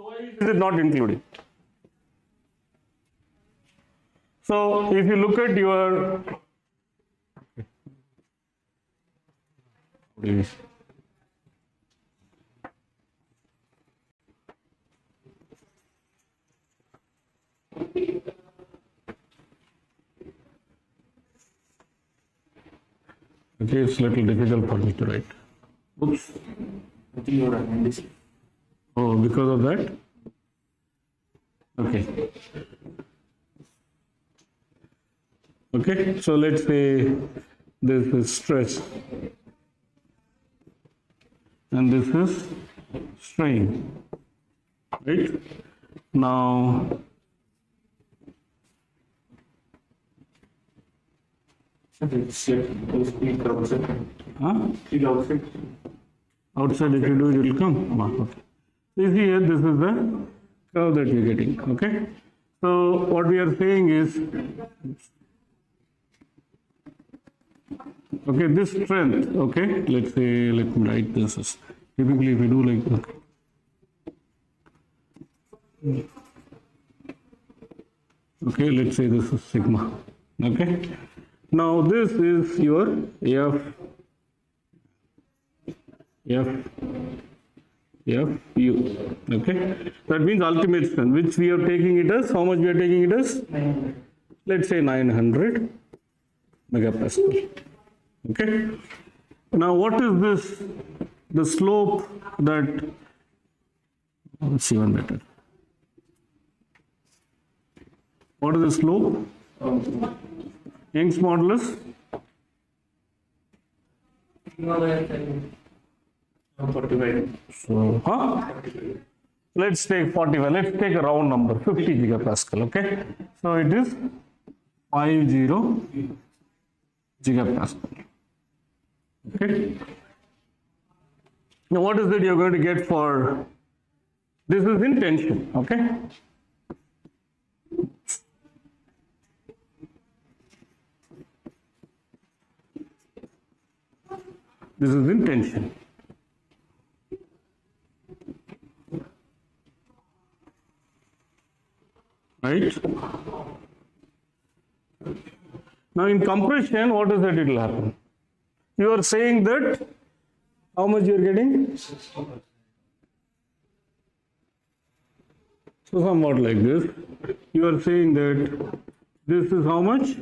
why is it not included? So if you look at your okay, it's a little difficult for me to write. Oops. I think you would have done this. Oh, because of that? Okay. Okay, so let's say this is stress and this is strain, right? Now, huh? Outside, if you do, it will come. Okay. You see here, this is the curve that you're getting. Okay. So what we are saying is, okay, this strength. Okay, let's say, let me write this as typically if we do like this. Okay, let's say this is sigma. Okay. Now this is your F U. Okay, that means ultimate strength, which we are taking it as, how much we are taking it as? 900. Let's say 900 megapascal. Okay, now what is this? The slope that, let's see one better. What is the slope? Young's modulus? So, let's take 45. Let's take a round number, 50 gigapascal. Okay, so it is 50 gigapascal. Okay. Now, what is it you're going to get for this? Is in tension. Okay. This is in tension. Right? Now in compression, what is that it will happen? You are saying that how much you are getting? So somewhat like this. You are saying that this is how much?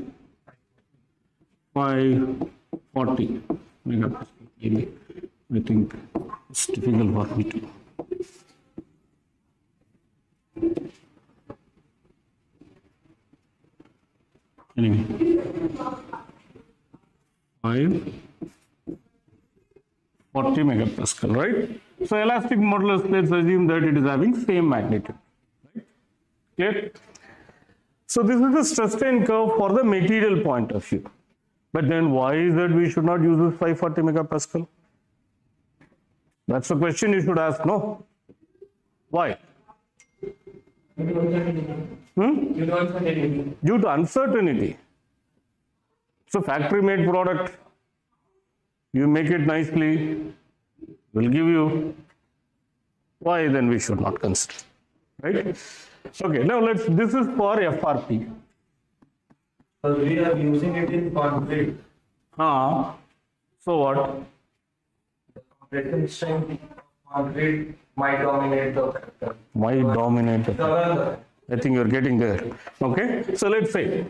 540 megapascal. I think it's difficult for me to. Anyway, 540 megapascal, right? So elastic modulus, let's assume that it is having same magnitude, right? Clear? So this is the stress strain curve for the material point of view. But then why is that we should not use this 540 megapascal? That's the question you should ask, no? Why? Due to uncertainty. So factory made product, you make it nicely, will give you. Why then we should not consider, right? Okay, now this is for FRP. So we are using it in concrete. So what? Compression strength concrete might dominate the factor. Might dominate the factor. I think you're getting there. Okay, so let's say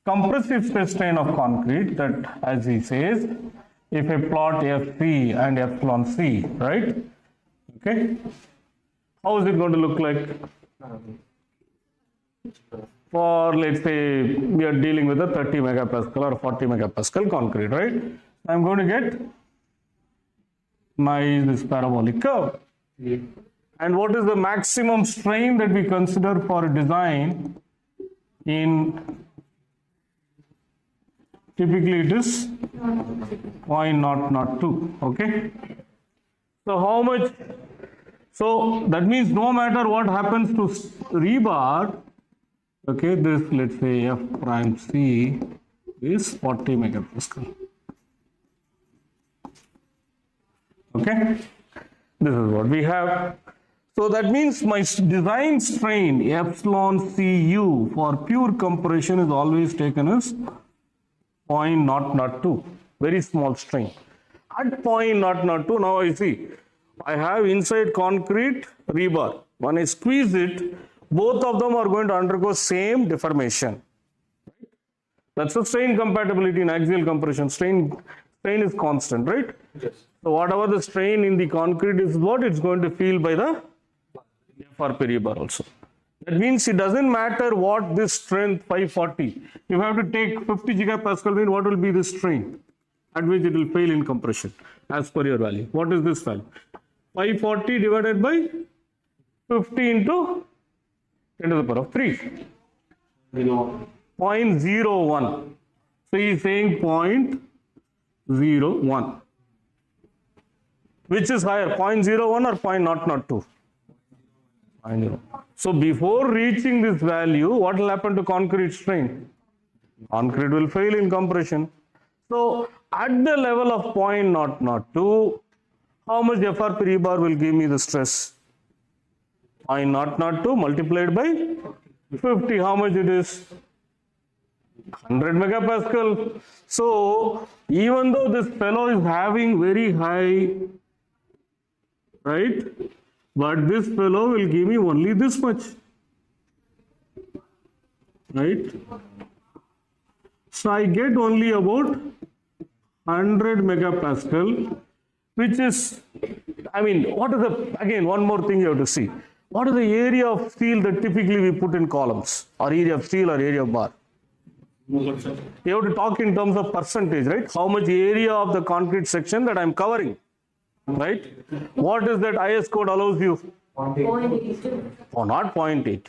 compressive stress strain of concrete, that as he says, if I plot FC and epsilon C, right? Okay, how is it going to look like? For let's say we are dealing with a 30 megapascal or 40 megapascal concrete, right? I'm going to get this parabolic curve. Yeah. And what is the maximum strain that we consider for a design in, typically it is 0.002, okay? So how much, so that means no matter what happens to rebar, okay, this let's say F prime C is 40 megapascal. Okay, this is what we have. So that means my design strain epsilon Cu for pure compression is always taken as 0.002, very small strain. At 0.002, now I see I have inside concrete rebar. When I squeeze it, both of them are going to undergo same deformation. That's the strain compatibility in axial compression. Strain is constant, right? Yes. So whatever the strain in the concrete is what it's going to feel by the GFRP rebar also. That means it doesn't matter what this strength 540. You have to take 50 gigapascal, then what will be the strain at which it will fail in compression as per your value. What is this value? 540 divided by 50 into 10 to the power of 3. 0.01. So he is saying 0.01. Which is higher, 0.01 or 0.002? 0.0. So before reaching this value, what will happen to concrete strain? Concrete will fail in compression. So at the level of 0.002, how much FRP rebar will give me the stress? 0.002 multiplied by 50. How much it is? 100 megapascal. So even though this fellow is having very high, right? But this fellow will give me only this much, right? So I get only about 100 megapascal, which is, I mean, what is the, again, one more thing you have to see. What is the area of steel that typically we put in columns, or area of steel or area of bar? You have to talk in terms of percentage, right? How much area of the concrete section that I am covering, right? What is that IS code allows you? 0.82. Oh, not 0.8.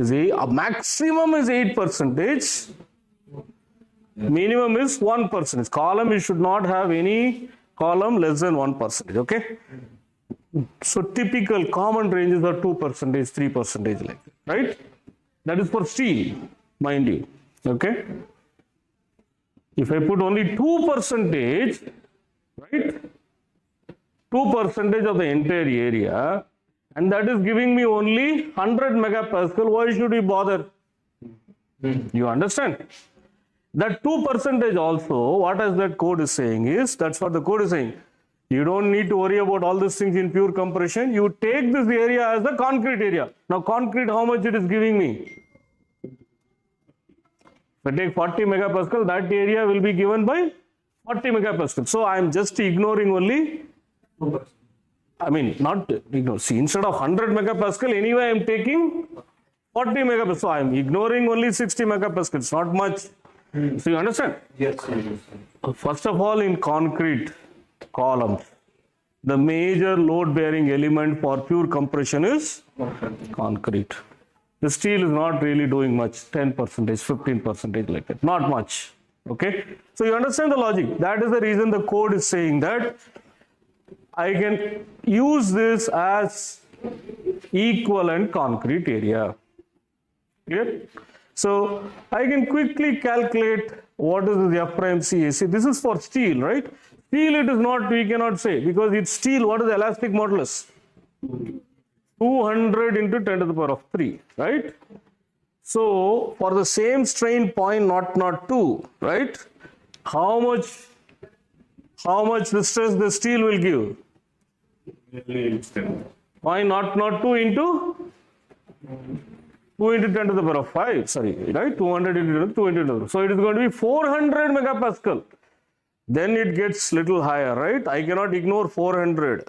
See, a maximum is 8%. Minimum is 1%. Column, you should not have any column less than 1%. Okay. So typical common ranges are 2%, 3% like that, right? That is for steel, mind you. Okay. If I put only 2%, right? 2% of the entire area, and that is giving me only 100 megapascal. Why should we bother? You understand? That 2% also, what as that code is saying is, that's what the code is saying. You don't need to worry about all these things in pure compression. You take this area as the concrete area. Now concrete, how much it is giving me? If I take 40 megapascal, that area will be given by 40 megapascal. So I am just ignoring only, I mean, not ignore. See, instead of 100 megapascal, anyway I am taking 40 megapascal. So I am ignoring only 60 megapascal. It's not much. So you understand? Yes. First of all, in concrete columns, the major load bearing element for pure compression is concrete. The steel is not really doing much, 10%, 15% like that, not much. Okay. So you understand the logic. That is the reason the code is saying that I can use this as equivalent concrete area. Clear? So I can quickly calculate what is the F prime CAC. This is for steel, right? Steel it is not, we cannot say, because it's steel. What is the elastic modulus? 200 into 10 to the power of 3, right? So for the same strain 0.002, right? How much the stress the steel will give? 0.002 into 2 into 10 to the power of 5, sorry, right? 200 into 2 into 2. So it is going to be 400 megapascal. Then it gets little higher, right? I cannot ignore 400.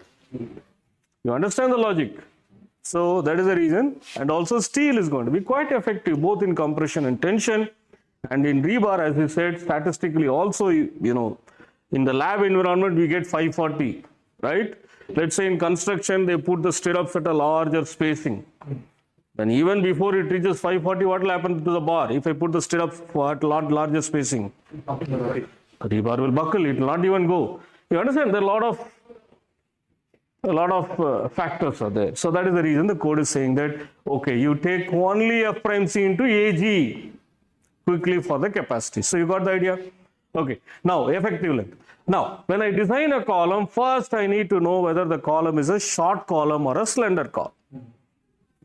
You understand the logic? So that is the reason. And also steel is going to be quite effective both in compression and tension. And in rebar, as we said, statistically also, you know, in the lab environment, we get 540, right? Let's say in construction, they put the stirrups at a larger spacing. Then even before it reaches 540, what will happen to the bar? If I put the stirrups at a lot larger spacing, the rebar will buckle, it will not even go. You understand? There are a lot of factors are there. So that is the reason the code is saying that, okay, you take only F prime C into AG quickly for the capacity. So you got the idea? Okay, now effective length. Now, when I design a column, first I need to know whether the column is a short column or a slender column.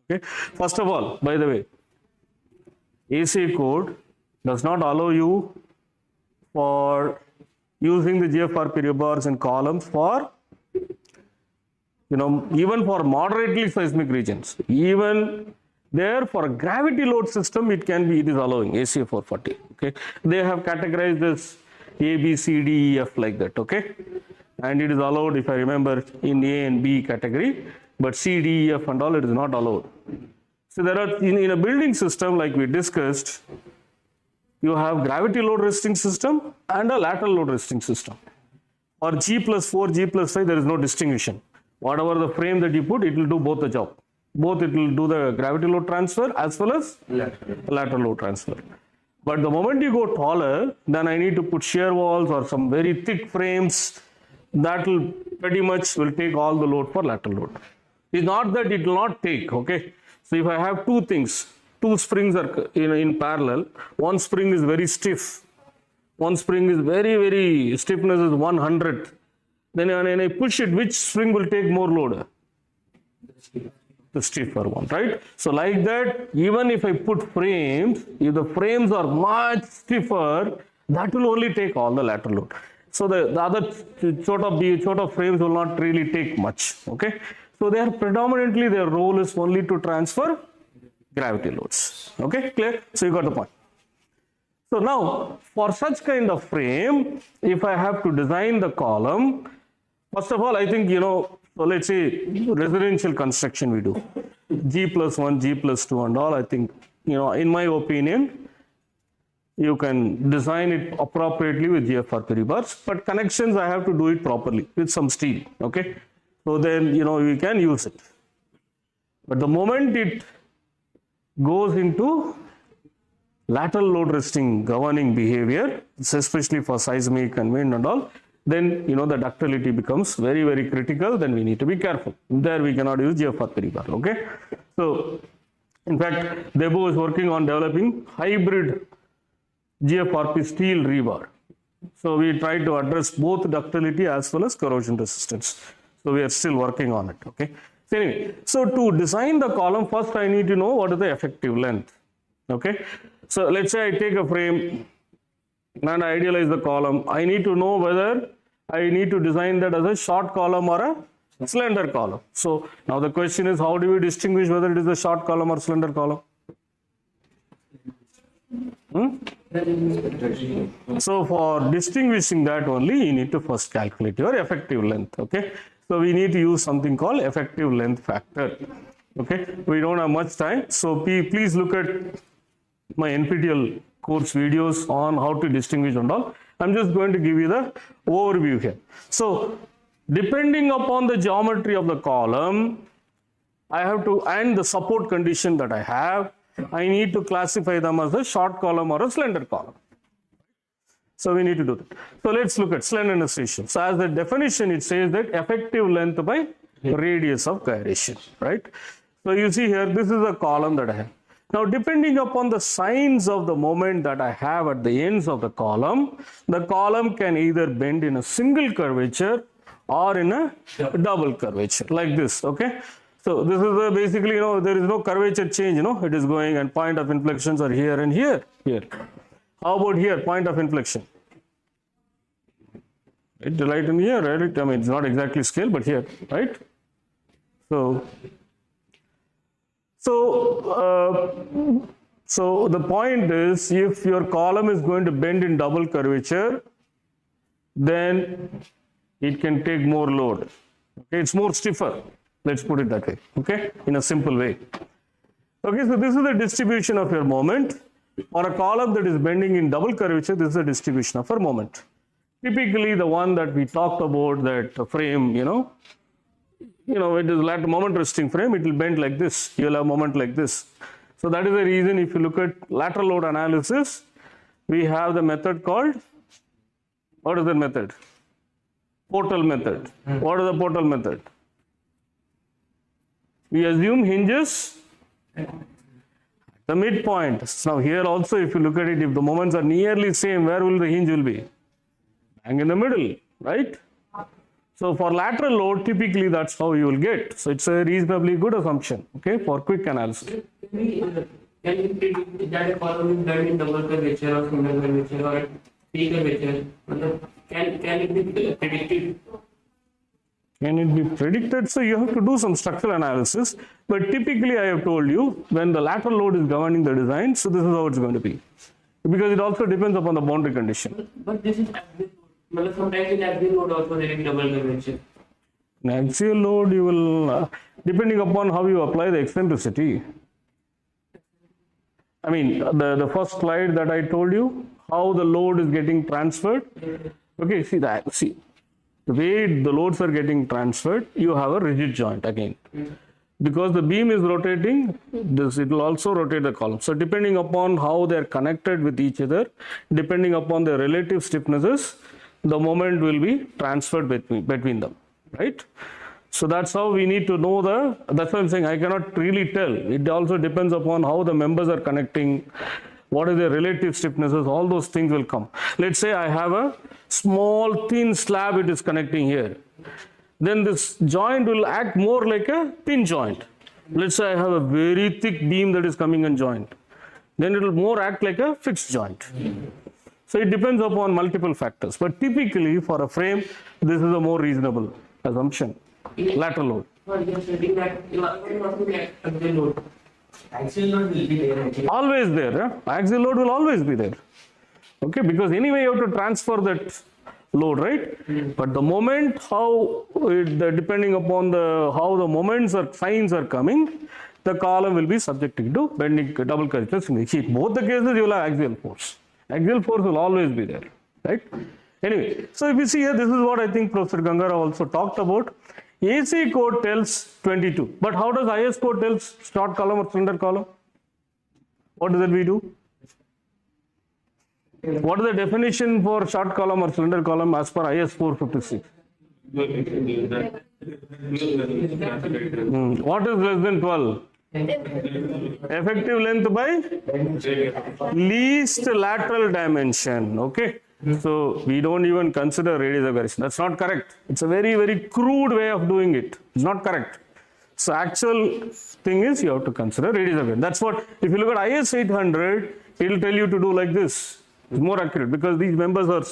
Okay, first of all, by the way, AC code does not allow you for using the GFRP rebars in columns for, even for moderately seismic regions. Even there, for a gravity load system, it is allowing AC 440. Okay, they have categorized this A, B, C, D, E, F like that. Okay, and it is allowed, if I remember, in A and B category, but C, D, E, F and all, it is not allowed. So there are, in a building system like we discussed, you have gravity load resisting system and a lateral load resisting system. Or G+4, G+5, there is no distinction. Whatever the frame that you put, it will do both the job. Both it will do the gravity load transfer as well as lateral load transfer. But the moment you go taller, then I need to put shear walls or some very thick frames that will pretty much will take all the load for lateral load. It's not that it will not take, okay. So if I have two things, two springs are in parallel, one spring is very stiff, one spring is very stiffness is 100. Then when I push it, which spring will take more load? The stiffer one, right? So like that, even if I put frames, if the frames are much stiffer, that will only take all the lateral load. So the other sort of frames will not really take much, okay? So they are predominantly, their role is only to transfer gravity loads, okay? Clear? So you got the point. So now, for such kind of frame, if I have to design the column, first of all, I think, so let's say residential construction we do, G+1, G+2 and all, I think, in my opinion, you can design it appropriately with GFRP rebars, but connections I have to do it properly with some steel, okay? So then, we can use it. But the moment it goes into lateral load resisting governing behavior, especially for seismic and wind and all, then the ductility becomes very critical. Then we need to be careful. There we cannot use GFRP rebar. Okay, so in fact, Debo is working on developing hybrid GFRP steel rebar. So we try to address both ductility as well as corrosion resistance. So we are still working on it. Okay. So anyway, so to design the column, first I need to know what is the effective length. Okay. So let's say I take a frame and I idealize the column. I need to know whether I need to design that as a short column or a slender column. So now the question is, how do we distinguish whether it is a short column or slender column? So for distinguishing that only, you need to first calculate your effective length. Okay. So we need to use something called effective length factor. Okay. We don't have much time. So please look at my NPTEL course videos on how to distinguish and all. I'm just going to give you the overview here. So depending upon the geometry of the column, I have to, and the support condition that I have, I need to classify them as a short column or a slender column. So we need to do that. So let's look at slenderness ratio. So as the definition, it says that effective length by radius of gyration, right? So you see here, this is a column that I have. Now, depending upon the signs of the moment that I have at the ends of the column can either bend in a single curvature or in a double curvature, like this, okay? So this is basically, there is no curvature change, it is going, and point of inflections are here and here. How about here, point of inflection? Right in here, right? I mean, it's not exactly scale, but here, right? So the point is, if your column is going to bend in double curvature, then it can take more load. Okay, it's more stiffer. Let's put it that way. Okay, in a simple way. Okay, so this is the distribution of your moment. For a column that is bending in double curvature, this is the distribution of our moment. Typically, the one that we talked about, that frame, it is like a moment resisting frame, it will bend like this. You will have moment like this. So that is the reason, if you look at lateral load analysis, we have the method called, what is the method? Portal method. What is the portal method? We assume hinges at the midpoint. Now here also, if you look at it, if the moments are nearly same, where will the hinge will be? hang in the middle, right? So for lateral load, typically that's how you will get. So it's a reasonably good assumption, okay, for quick analysis. Can we predict that a column is done in double curvature or single curvature or three curvature? Can it be predicted? Can it be predicted? So you have to do some structural analysis. But typically, I have told you, when the lateral load is governing the design, so this is how it's going to be. Because it also depends upon the boundary condition. But this is axial load. Sometimes in axial load also there is double curvature. In axial load, you will, depending upon how you apply the eccentricity. I mean, the first slide that I told you, how the load is getting transferred. Okay, see that, see. The way the loads are getting transferred, you have a rigid joint again. Because the beam is rotating, it will also rotate the column. So depending upon how they are connected with each other, depending upon their relative stiffnesses, the moment will be transferred between them, right? So that's how we need to know that's why I'm saying I cannot really tell. It also depends upon how the members are connecting, what are their relative stiffnesses, all those things will come. Let's say I have a small thin slab it is connecting here. Then this joint will act more like a thin joint. Let's say I have a very thick beam that is coming and joint. Then it will more act like a fixed joint. So it depends upon multiple factors. But typically for a frame, this is a more reasonable assumption. Lateral load. Axial load will be there. Always there. Yeah? Axial load will always be there. Okay, because anyway you have to transfer that load, right? But the moment depending upon how the moments or signs are coming, the column will be subjected to bending, double curvature. See, both the cases you will have axial force. Axial force will always be there, right? Anyway, so if you see here, this is what I think Professor Gangara also talked about. AC code tells 22, but how does IS code tells short column or slender column? What does we do? What is the definition for short column or slender column as per IS 456? What is less than 12? Effective length by least lateral dimension. Okay. So we don't even consider radius of variation. That's not correct. It's a very, very crude way of doing it. It's not correct. So actual thing is you have to consider radius of variation. That's what, if you look at IS 800, it will tell you to do like this. It's more accurate because these members are,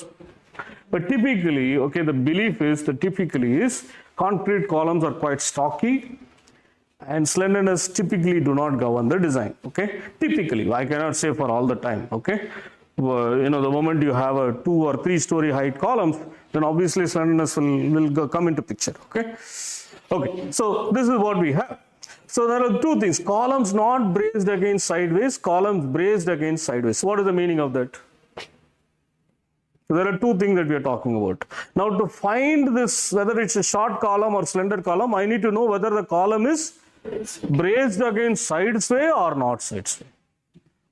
but typically, okay, the belief is that typically is concrete columns are quite stocky and slenderness typically do not govern the design. Okay, typically, I cannot say for all the time. Okay, the moment you have a 2 or 3 story height columns, then obviously slenderness will come into picture. Okay, so this is what we have. So there are two things: columns not braced against sideways, columns braced against sideways. What is the meaning of that? So there are two things that we are talking about. Now to find this, whether it's a short column or slender column, I need to know whether the column is braced against sideway or not sideway.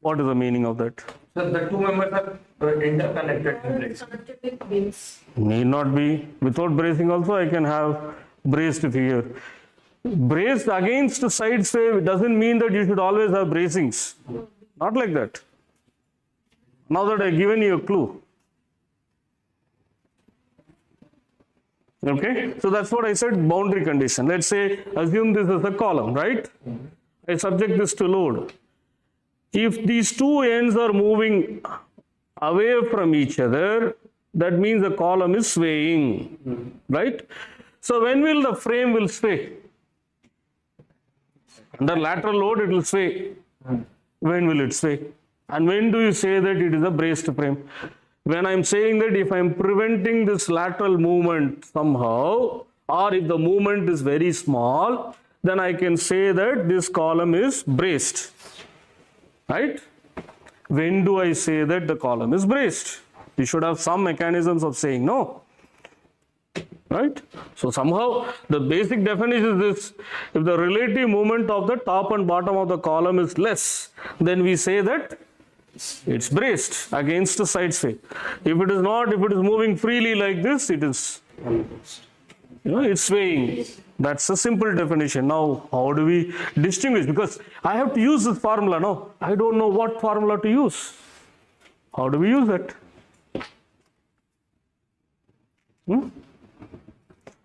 What is the meaning of that? So the two members are interconnected. Need not be. Without bracing also I can have braced here. Braced against sideway doesn't mean that you should always have bracings. Not like that. Now that I've given you a clue. Okay, so that's what I said, boundary condition. Let's say, assume this is a column, right? I subject this to load. If these two ends are moving away from each other, that means the column is swaying, right? So when will the frame will sway? Under lateral load, it will sway. When will it sway? And when do you say that it is a braced frame? When I'm saying that if I'm preventing this lateral movement somehow, or if the movement is very small, then I can say that this column is braced, right? When do I say that the column is braced? You should have some mechanisms of saying no, right? So somehow the basic definition is this: if the relative movement of the top and bottom of the column is less, then we say that it's braced against the side sway. If it is not, if it is moving freely like this, it is, it's swaying. That's a simple definition. Now, how do we distinguish? Because I have to use this formula. No, I don't know what formula to use. How do we use it?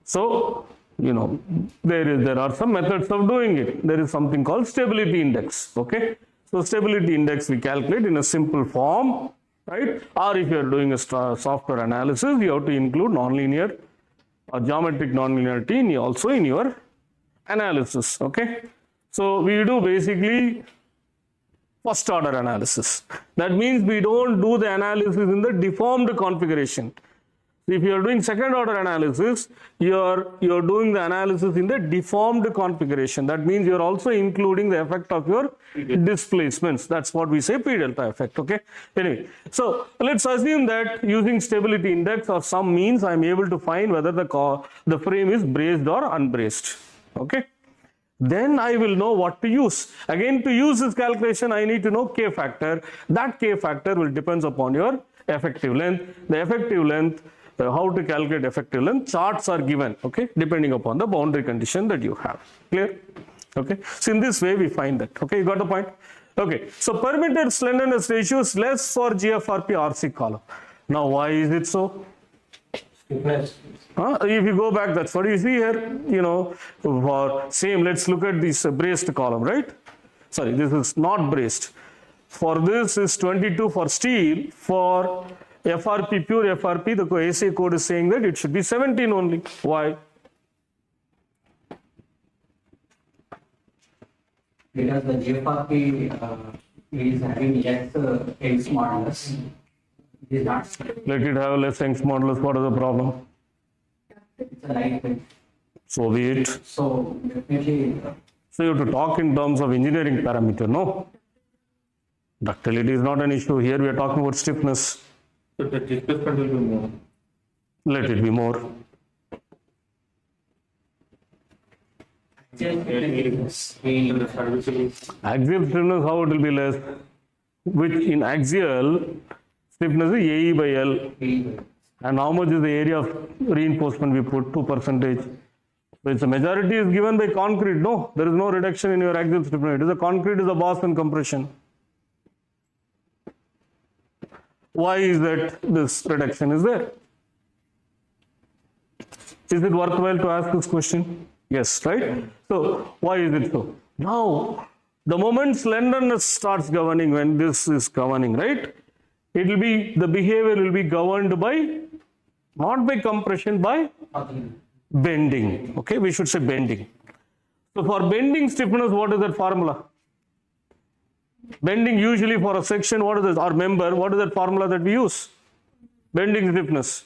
So, there are some methods of doing it. There is something called stability index. Okay. So, stability index we calculate in a simple form, right? Or if you are doing a software analysis, you have to include nonlinear or geometric nonlinearity also in your analysis. Okay. So, we do basically first order analysis. That means we don't do the analysis in the deformed configuration. If you are doing second order analysis, you are doing the analysis in the deformed configuration. That means you are also including the effect of your displacements. That's what we say P delta effect. Okay. Anyway, so let's assume that using stability index or some means I am able to find whether the frame is braced or unbraced. Okay. Then I will know what to use. Again, to use this calculation, I need to know K factor. That K factor will depend upon your effective length. The effective length, how to calculate effective length, charts are given, okay, depending upon the boundary condition that you have. Clear? Okay. So in this way we find that. Okay, you got the point? Okay. So permitted slenderness ratio is less for GFRP RC column. Now why is it so? Stiffness. If you go back, that's what you see here, for same, let's look at this braced column, right? Sorry, this is not braced. For this is 22 for steel. For FRP, pure FRP, the SA code is saying that it should be 17 only. Why? Because the GFRP is having less Young's modulus. It is not. Let it have less Young's modulus. What is the problem? It's a lightweight. So be it. So definitely. So you have to talk in terms of engineering parameter, no? Ductility is not an issue. Here we are talking about stiffness. So the displacement will be more. Let it be more. The service is Axial stiffness, how it will be less? Which in axial stiffness is AE by L. And how much is the area of reinforcement we put? 2%. So it's a majority is given by concrete. No, there is no reduction in your axial stiffness. It is a concrete is a boss and compression. Why is that this reduction is there? Is it worthwhile to ask this question? Yes, right? So why is it so? Now, the moment slenderness starts governing, when this is governing, right? It will be, the behavior will be governed by, not by compression, by bending. Okay, we should say bending. So for bending stiffness, what is that formula? Bending usually for a section, what is it? Or member, what is that formula that we use? Bending stiffness.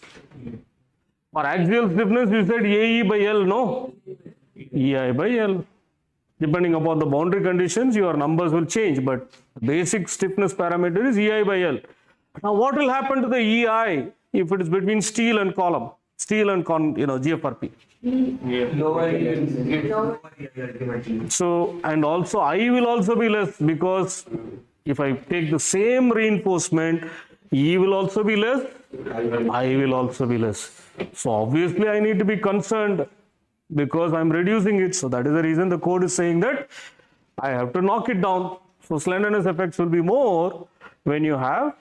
For axial stiffness, you said AE by L, no? EI by L. Depending upon the boundary conditions, your numbers will change, but basic stiffness parameter is EI by L. Now, what will happen to the EI if it is between steel and column? Steel and GFRP. So, and also I will also be less, because if I take the same reinforcement, E will also be less, I will also be less. So obviously I need to be concerned because I'm reducing it. So that is the reason the code is saying that I have to knock it down. So slenderness effects will be more when you have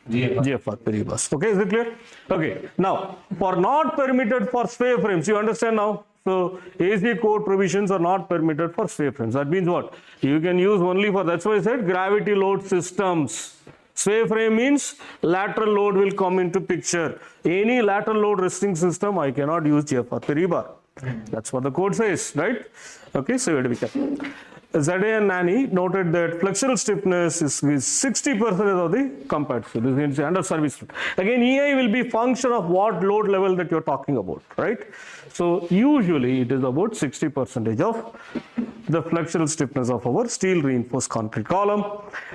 GFRP reverse. Okay, is it clear? Okay, now for not permitted for sway frames, you understand now? So AC code provisions are not permitted for sway frames. That means what? You can use only for, that's why I said gravity load systems. Sway frame means lateral load will come into picture. Any lateral load resting system, I cannot use GFRP rebar. That's what the code says, right? Okay, so you have to be careful. Zade and Nani noted that flexural stiffness is 60% of the compared. So this is under service load. Again, EI will be function of what load level that you're talking about, right? So usually it is about 60% of the flexural stiffness of our steel reinforced concrete column.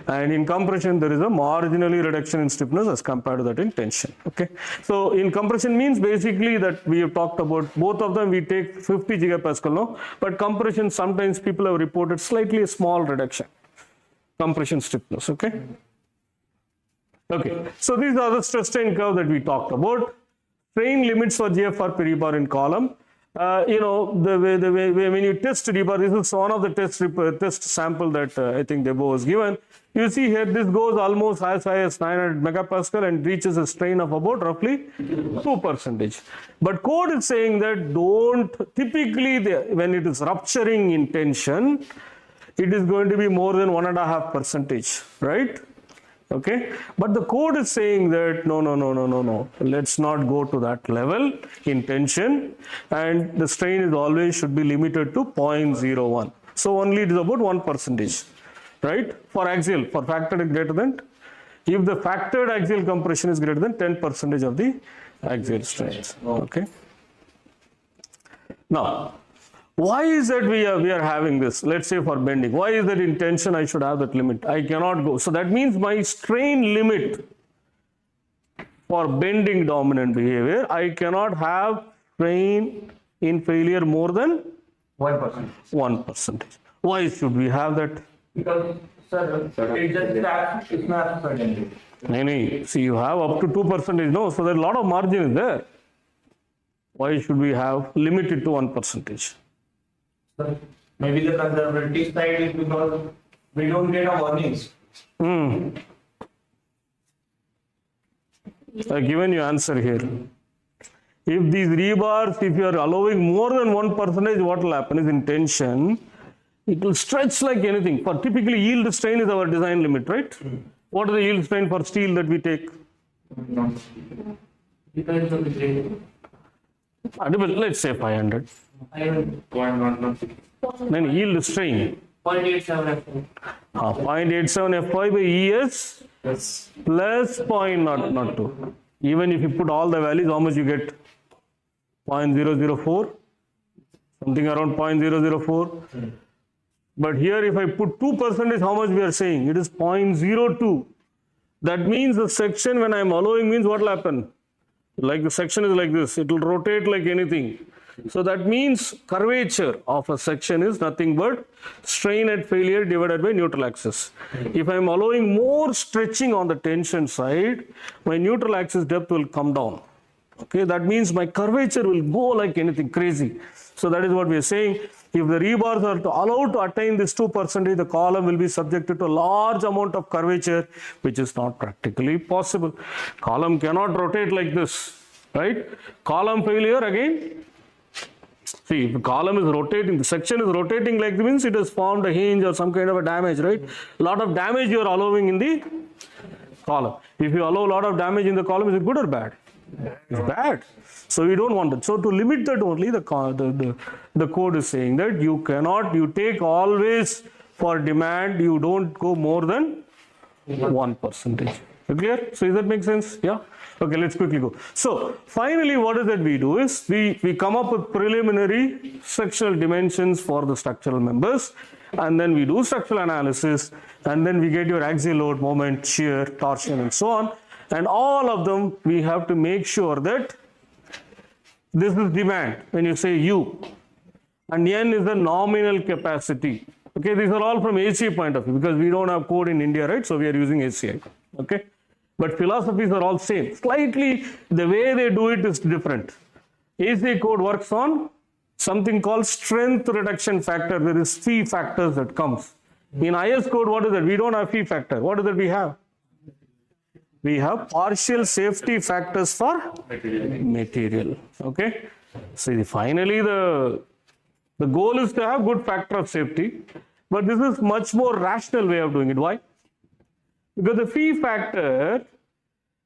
And in compression, there is a marginally reduction in stiffness as compared to that in tension. Okay. So in compression means basically that we have talked about both of them, we take 50 gigapascal, no? But compression, sometimes people have reported slightly a small reduction. Compression stiffness, okay? Okay. So these are the stress strain curve that we talked about. Strain limits for GFRP rebar in column. the way when you test rebar, this is one of the test sample that I think Debo was given. You see here, this goes almost as high as 900 megapascal and reaches a strain of about roughly 2%. But code is saying that don't, typically when it is rupturing in tension, it is going to be more than 1.5%, right? Okay, but the code is saying that no, let's not go to that level in tension, and the strain is always should be limited to 0.01. So only it is about 1%, right? For axial, for factored greater than, if the factored axial compression is greater than 10% of the axial strains. Okay. Now, why is that we are having this? Let's say for bending. Why is that in tension I should have that limit? I cannot go. So that means my strain limit for bending dominant behavior, I cannot have strain in failure more than 1%. 1%. Why should we have that? Because, sir, it just snaps, it snaps suddenly. No, see, you have up to 2%. No, so there a lot of margin is there. Why should we have limited to 1%? Sir, maybe the conservative side is because we don't get a warnings. I've given you answer here. If these rebars, if you are allowing more than 1%, what will happen is in tension, it will stretch like anything. For typically yield strain is our design limit, right? What is the yield strain for steel that we take? Depends on the grade. Let's say 500. Then yield strain. 0.87 0.87 Fy by ES plus 0.02. Even if you put all the values, how much you get? 0.004, something around 0.004. But here, if I put 2%, how much we are saying? It is 0.02. That means the section, when I am allowing, means what will happen? Like the section is like this, it will rotate like anything. So that means curvature of a section is nothing but strain at failure divided by neutral axis. If I am allowing more stretching on the tension side, my neutral axis depth will come down. Okay, that means my curvature will go like anything crazy. So that is what we are saying. If the rebars are allowed to attain this 2%, the column will be subjected to a large amount of curvature, which is not practically possible. Column cannot rotate like this, right? Column failure again. See, if the column is rotating, the section is rotating like this, means it has formed a hinge or some kind of a damage, right? A lot of damage you are allowing in the column. If you allow a lot of damage in the column, is it good or bad? It's bad. So we don't want it. So to limit that only, the code is saying that you cannot, you take always for demand, you don't go more than 1%. Clear? So does that make sense? Yeah? Okay, let's quickly go. So finally, what is that we do is we come up with preliminary sectional dimensions for the structural members, and then we do structural analysis, and then we get your axial load, moment, shear, torsion, and so on. And all of them, we have to make sure that this is demand when you say U, and N is the nominal capacity. Okay, these are all from ACI point of view because we don't have code in India, right? So we are using ACI. Okay, but philosophies are all same. Slightly, the way they do it is different. ACI code works on something called strength reduction factor. There is phi factors that comes. In IS code, what is that? We don't have phi factor. What is that we have? We have partial safety factors for material. Okay. So finally, the goal is to have good factor of safety, but this is much more rational way of doing it. Why? Because the phi factor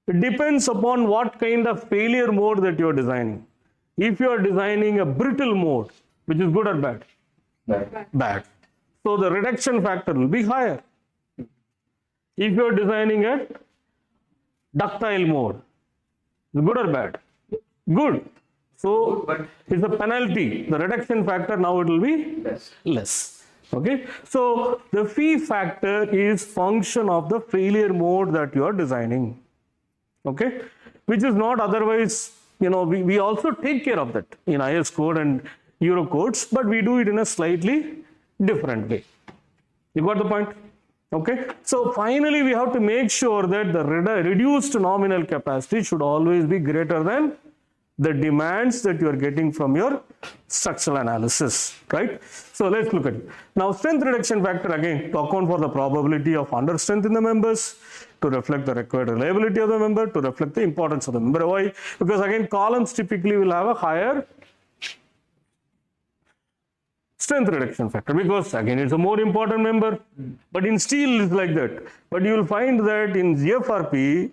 depends upon what kind of failure mode that you are designing. If you are designing a brittle mode, which is good or bad? Bad. So the reduction factor will be higher. If you are designing a ductile mode, good or bad? Good. So it's a penalty. The reduction factor now it will be less. Okay. So the phi factor is function of the failure mode that you are designing. Okay. Which is not otherwise, we also take care of that in IS code and Euro codes, but we do it in a slightly different way. You got the point? Okay. So finally, we have to make sure that the reduced nominal capacity should always be greater than the demands that you are getting from your structural analysis, right? So let's look at it. Now, strength reduction factor, again, to account for the probability of under strength in the members, to reflect the required reliability of the member, to reflect the importance of the member. Why? Because again, columns typically will have a higher strength reduction factor, because again it's a more important member. But in steel it's like that. But you will find that in GFRP,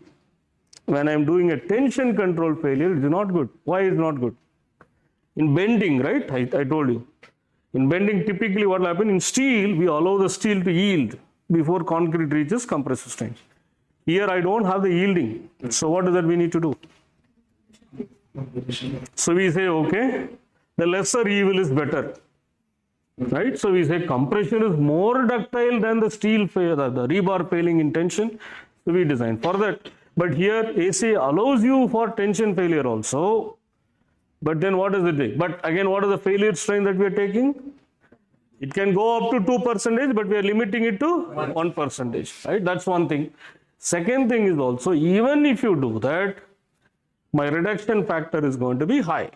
when I am doing a tension control failure, it is not good. Why is not good? In bending, right? I told you. In bending, typically what will happen, in steel, we allow the steel to yield before concrete reaches compressive strength. Here I don't have the yielding. So what is that we need to do? So we say, okay, the lesser evil is better. Right? So we say compression is more ductile than the steel failure, the rebar failing in tension. So we design for that. But here AC allows you for tension failure also. But then what does it do? But again, what is the failure strain that we are taking? It can go up to 2%, but we are limiting it to 1%. Right? That's one thing. Second thing is also, even if you do that, my reduction factor is going to be high.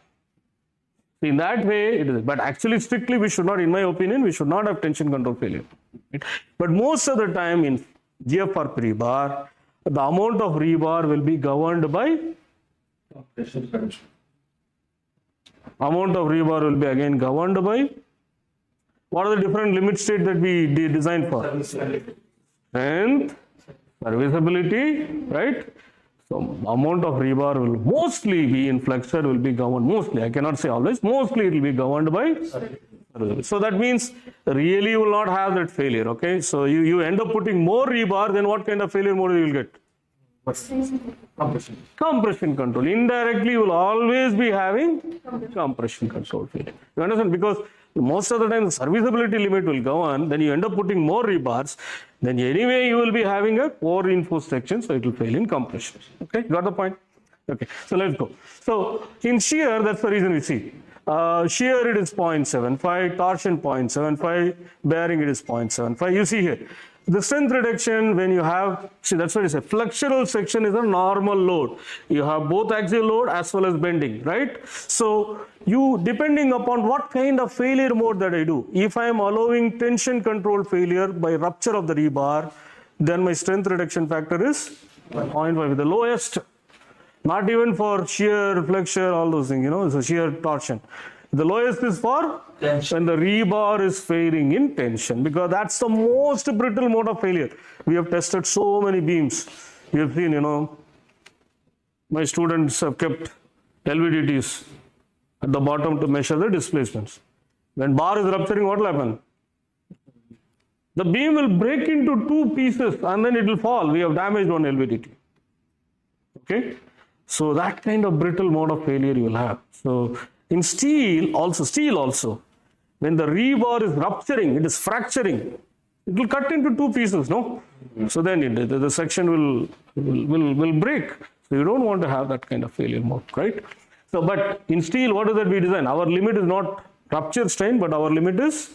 In that way, it is. But actually, strictly, we should not, in my opinion, we should not have tension control failure. Right? But most of the time in GFRP rebar, the amount of rebar will be governed by amount of rebar will be again governed by what are the different limit state that we designed for? Strength, serviceability, right? So amount of rebar will mostly be in flexure will be governed, mostly, I cannot say always, mostly it will be governed by. So that means really you will not have that failure, okay? So you end up putting more rebar, then what kind of failure mode you will get? Compression control. Indirectly you will always be having compression control failure. You understand? Because most of the time the serviceability limit will go on, then you end up putting more rebars, then anyway you will be having a poor reinforced section, so it will fail in compression. Okay, got the point? Okay, so let's go. So in shear, that's the reason we see. Shear it is 0.75, torsion 0.75, bearing it is 0.75. You see here, the strength reduction when you have, see that's what I say, flexural section is a normal load. You have both axial load as well as bending, right? So you, depending upon what kind of failure mode that I do, if I am allowing tension control failure by rupture of the rebar, then my strength reduction factor is 0.5, the lowest. Not even for shear, flexure, all those things, you know, it's a shear torsion. The lowest is for when the rebar is failing in tension, because that's the most brittle mode of failure. We have tested so many beams. We have seen, you know, my students have kept LVDTs at the bottom to measure the displacements. When bar is rupturing, what will happen? The beam will break into two pieces and then it will fall. We have damaged one LVDT. Okay? So that kind of brittle mode of failure you will have. So in steel also, when the rebar is rupturing, it is fracturing, it will cut into two pieces, no? So then the section will break. So you don't want to have that kind of failure mode, right? So, but in steel, what is that we design? Our limit is not rupture strain, but our limit is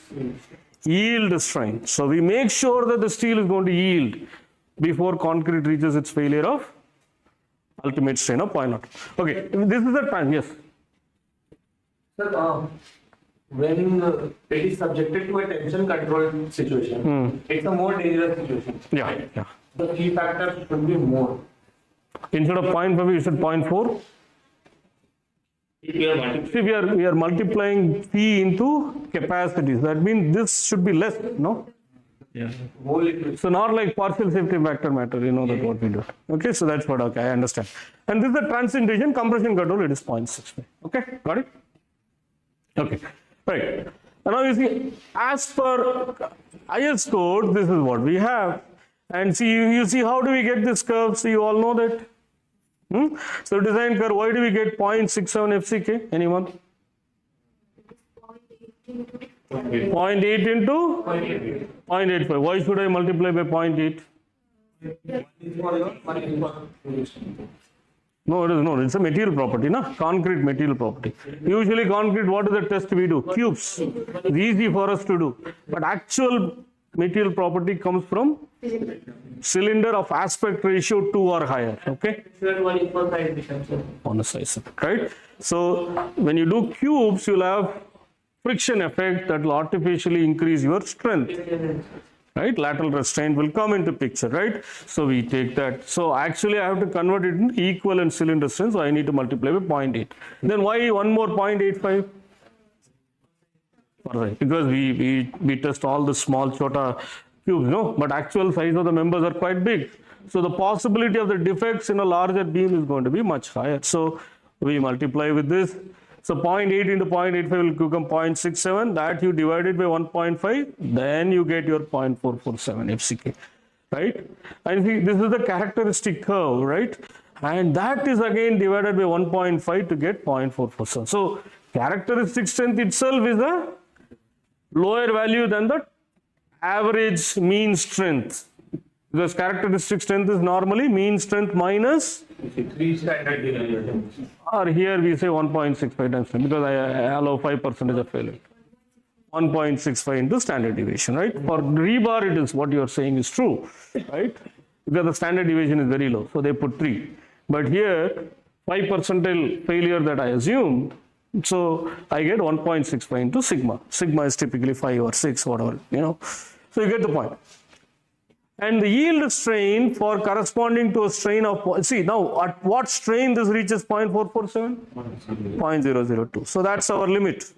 yield strain. So we make sure that the steel is going to yield before concrete reaches its failure of ultimate strain of 0.02. Okay, this is the time, yes. Sir, when it is subjected to a tension control situation, it's a more dangerous situation. Yeah. The key factor should be more. Instead of 0.5, you said 0.4. See, we are multiplying P into capacities. That means this should be less, no? Yeah. So not like partial safety factor matter, you know that what we do. Okay, so that's what, okay, I understand. And this is the transit region, compression control, it is 0.65. Okay, got it? Okay, right. And now you see, as per IS code, this is what we have. And see, you see how do we get this curve? So you all know that. So design curve, why do we get 0.67 FCK? Anyone? 0.8 into 0.85. Why should I multiply by 0.8? No, it is not. It's a material property, no? Concrete material property. Usually concrete, what is the test we do? Cubes. It's easy for us to do. But actual material property comes from cylinder of aspect ratio 2 or higher. Okay. Sure, one equal size becomes, sir. On the size of it, right? So when you do cubes, you'll have friction effect that will artificially increase your strength, right? Lateral restraint will come into picture, right? So we take that. So actually I have to convert it into equivalent cylinder strength, so I need to multiply by 0.8. Then why one more 0.85? Because we test all the small chota cubes, no? But actual size of the members are quite big. So the possibility of the defects in a larger beam is going to be much higher. So we multiply with this. So 0.8 into 0.85 will become 0.67. That you divide it by 1.5, then you get your 0.447 FCK, right? And see, this is the characteristic curve, right? And that is again divided by 1.5 to get 0.447. So characteristic strength itself is a lower value than the average mean strength. Because characteristic strength is normally mean strength minus, 3 standard deviation. or here we say 1.65 times, because I allow 5% of failure. 1.65 into standard deviation, right? For rebar, it is what you are saying is true, right? Because the standard deviation is very low, so they put 3. But here, 5% failure that I assumed, so I get 1.65 into sigma. Sigma is typically 5 or 6, whatever, you know. So you get the point. And the yield strain for corresponding to a strain of, see now at what strain this reaches 0.447? 0.002. So that's our limit.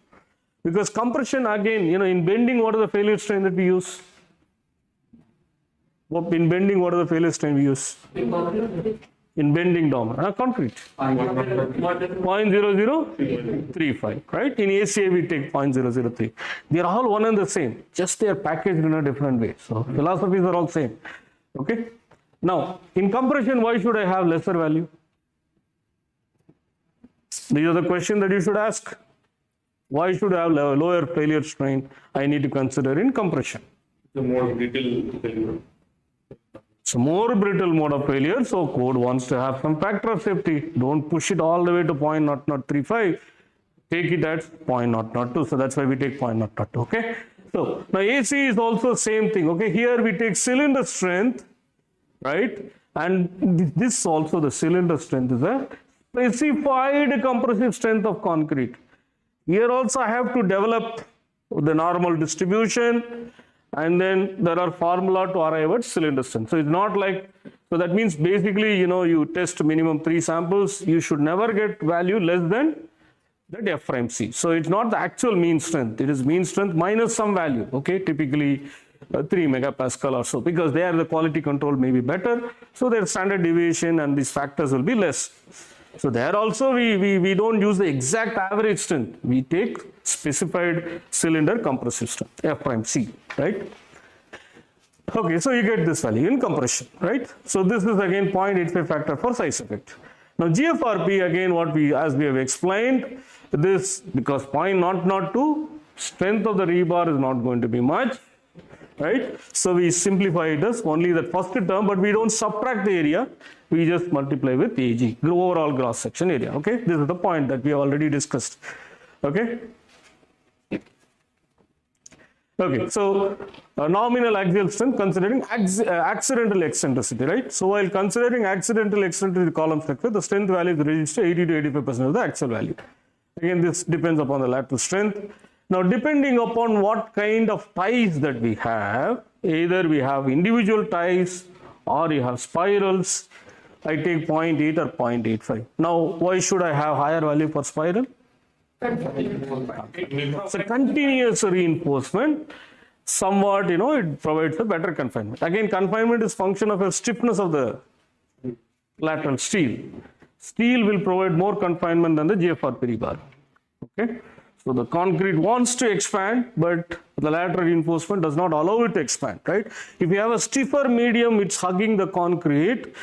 Because compression again, you know, in bending, what is the failure strain that we use? In bending, what is the failure strain we use? In bending dormer, concrete. 0.0035, right? In ACA, we take 0.003. They are all one and the same, just they are packaged in a different way. So philosophies are all same. Okay. Now, in compression, why should I have lesser value? These are the questions that you should ask. Why should I have lower failure strain? I need to consider in compression. The more brittle failure. It's a more brittle mode of failure, so code wants to have some factor of safety. Don't push it all the way to 0.035. Take it at 0.002. So that's why we take 0.002. Okay. So now AC is also same thing. Okay. Here we take cylinder strength, right? And this also the cylinder strength is a specified compressive strength of concrete. Here also I have to develop the normal distribution. And then there are formula to arrive at cylinder strength. So it's not like, so that means basically, you know, you test minimum 3 samples, you should never get value less than the F prime C. So it's not the actual mean strength, it is mean strength minus some value, okay, typically 3 megapascal or so, because there the quality control may be better, so their standard deviation and these factors will be less. So there also we don't use the exact average strength. We take specified cylinder compressive strength, F prime C, right? Okay, so you get this value in compression, right? So this is again 0.85 factor for size effect. Now GFRP again, what we, as we have explained, this because 0.002 strength of the rebar is not going to be much, right? So we simplify it as only the first term, but we don't subtract the area. We just multiply with AG, the overall cross section area. Okay, this is the point that we have already discussed. Okay. Okay, so nominal axial strength considering accidental eccentricity, right? So while considering accidental eccentricity column structure, the strength value is registered 80 to 85% of the actual value. Again, this depends upon the lateral strength. Now, depending upon what kind of ties that we have, either we have individual ties or you have spirals, I take 0.8 or 0.85. Now, why should I have higher value for spiral? So continuous reinforcement, somewhat, you know, it provides a better confinement. Again, confinement is function of a stiffness of the lateral steel. Steel will provide more confinement than the GFRP rebar. Okay. So the concrete wants to expand, but the lateral reinforcement does not allow it to expand, right? If you have a stiffer medium, it's hugging the concrete,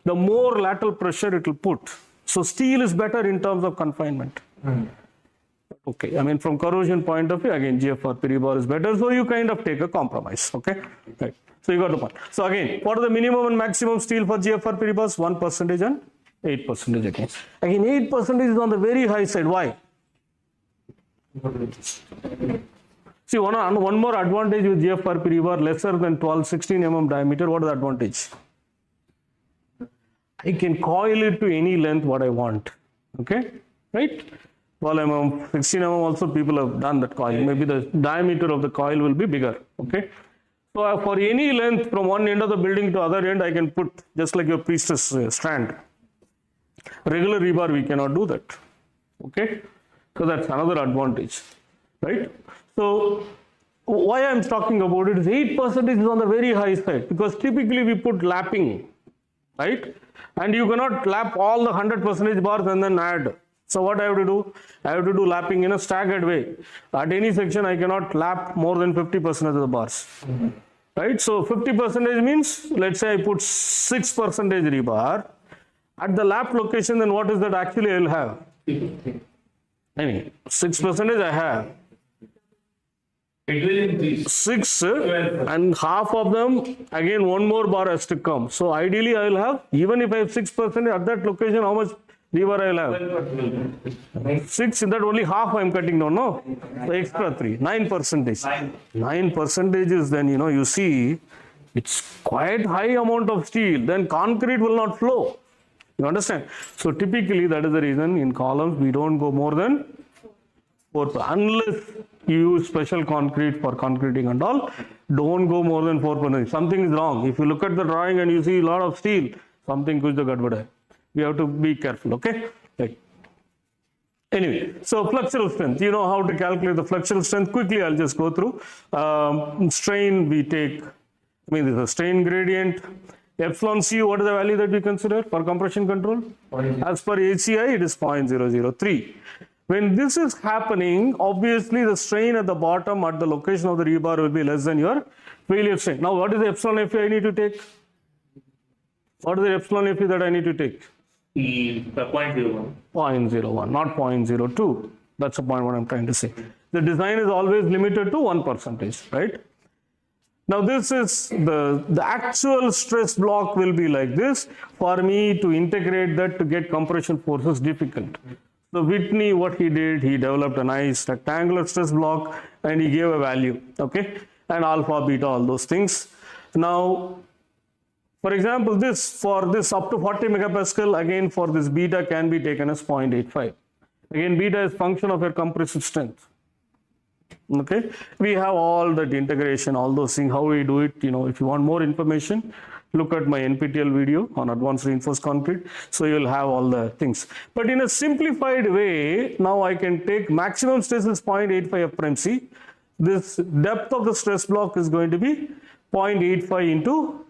the more lateral pressure it will put. So steel is better in terms of confinement. Okay, I mean from corrosion point of view, again GFRP rebar is better, so you kind of take a compromise. Okay, right. So you got the point. So again, what are the minimum and maximum steel for GFRP rebars? 1% and 8% again. Again, 8% is on the very high side. Why? See, one more advantage with GFRP rebar lesser than 16 mm diameter. What is the advantage? I can coil it to any length what I want. Okay, right? 12 mm, 16 mm also people have done that coil. Maybe the diameter of the coil will be bigger. Okay, so for any length from one end of the building to other end, I can put just like your priestess strand. Regular rebar we cannot do that. Okay, so that's another advantage, right? So why I'm talking about it is 8% is on the very high side, because typically we put lapping, right? And you cannot lap all the 100% bars and then add. So what I have to do? I have to do lapping in a staggered way. At any section, I cannot lap more than 50% of the bars. Right? So 50% means, let's say I put 6% rebar. At the lap location, then what is that actually I will have? Anyway, 6% I have. It will increase. 6 and half of them, again one more bar has to come. So ideally I will have, even if I have 6% at that location, how much rebar I will have? 6, in that only half I am cutting down, no? So extra 3, 9%. 9% is then, you see, it's quite high amount of steel, then concrete will not flow. You understand? So typically that is the reason in columns we don't go more than 4%. Unless you use special concrete for concreting and all, don't go more than 4%. Something is wrong. If you look at the drawing and you see a lot of steel, something kuch to gadbad hai. We have to be careful, okay? Right. Anyway, so flexural strength. You know how to calculate the flexural strength. Quickly, I'll just go through. Strain, we take, this is a strain gradient. Epsilon Cu, what is the value that we consider for compression control? As per ACI, it is 0.003. When this is happening, obviously the strain at the bottom at the location of the rebar will be less than your failure strain. Now, what is the epsilon Fe I need to take? What is the epsilon Fe that I need to take? The 0.01. 0.01, not 0.02. That's the point what I'm trying to say. The design is always limited to 1%, right? Now this is the actual stress block will be like this. For me to integrate that to get compression force is difficult. So Whitney, what he did, he developed a nice rectangular stress block and he gave a value, okay? And alpha, beta, all those things. Now, for example, for this up to 40 megapascal, again for this beta can be taken as 0.85. Again, beta is function of your compressive strength. Okay, we have all that integration, all those things, how we do it. If you want more information, look at my NPTEL video on advanced reinforced concrete. So you will have all the things. But in a simplified way, now I can take maximum stress is 0.85 F'(C). This depth of the stress block is going to be 0.85 into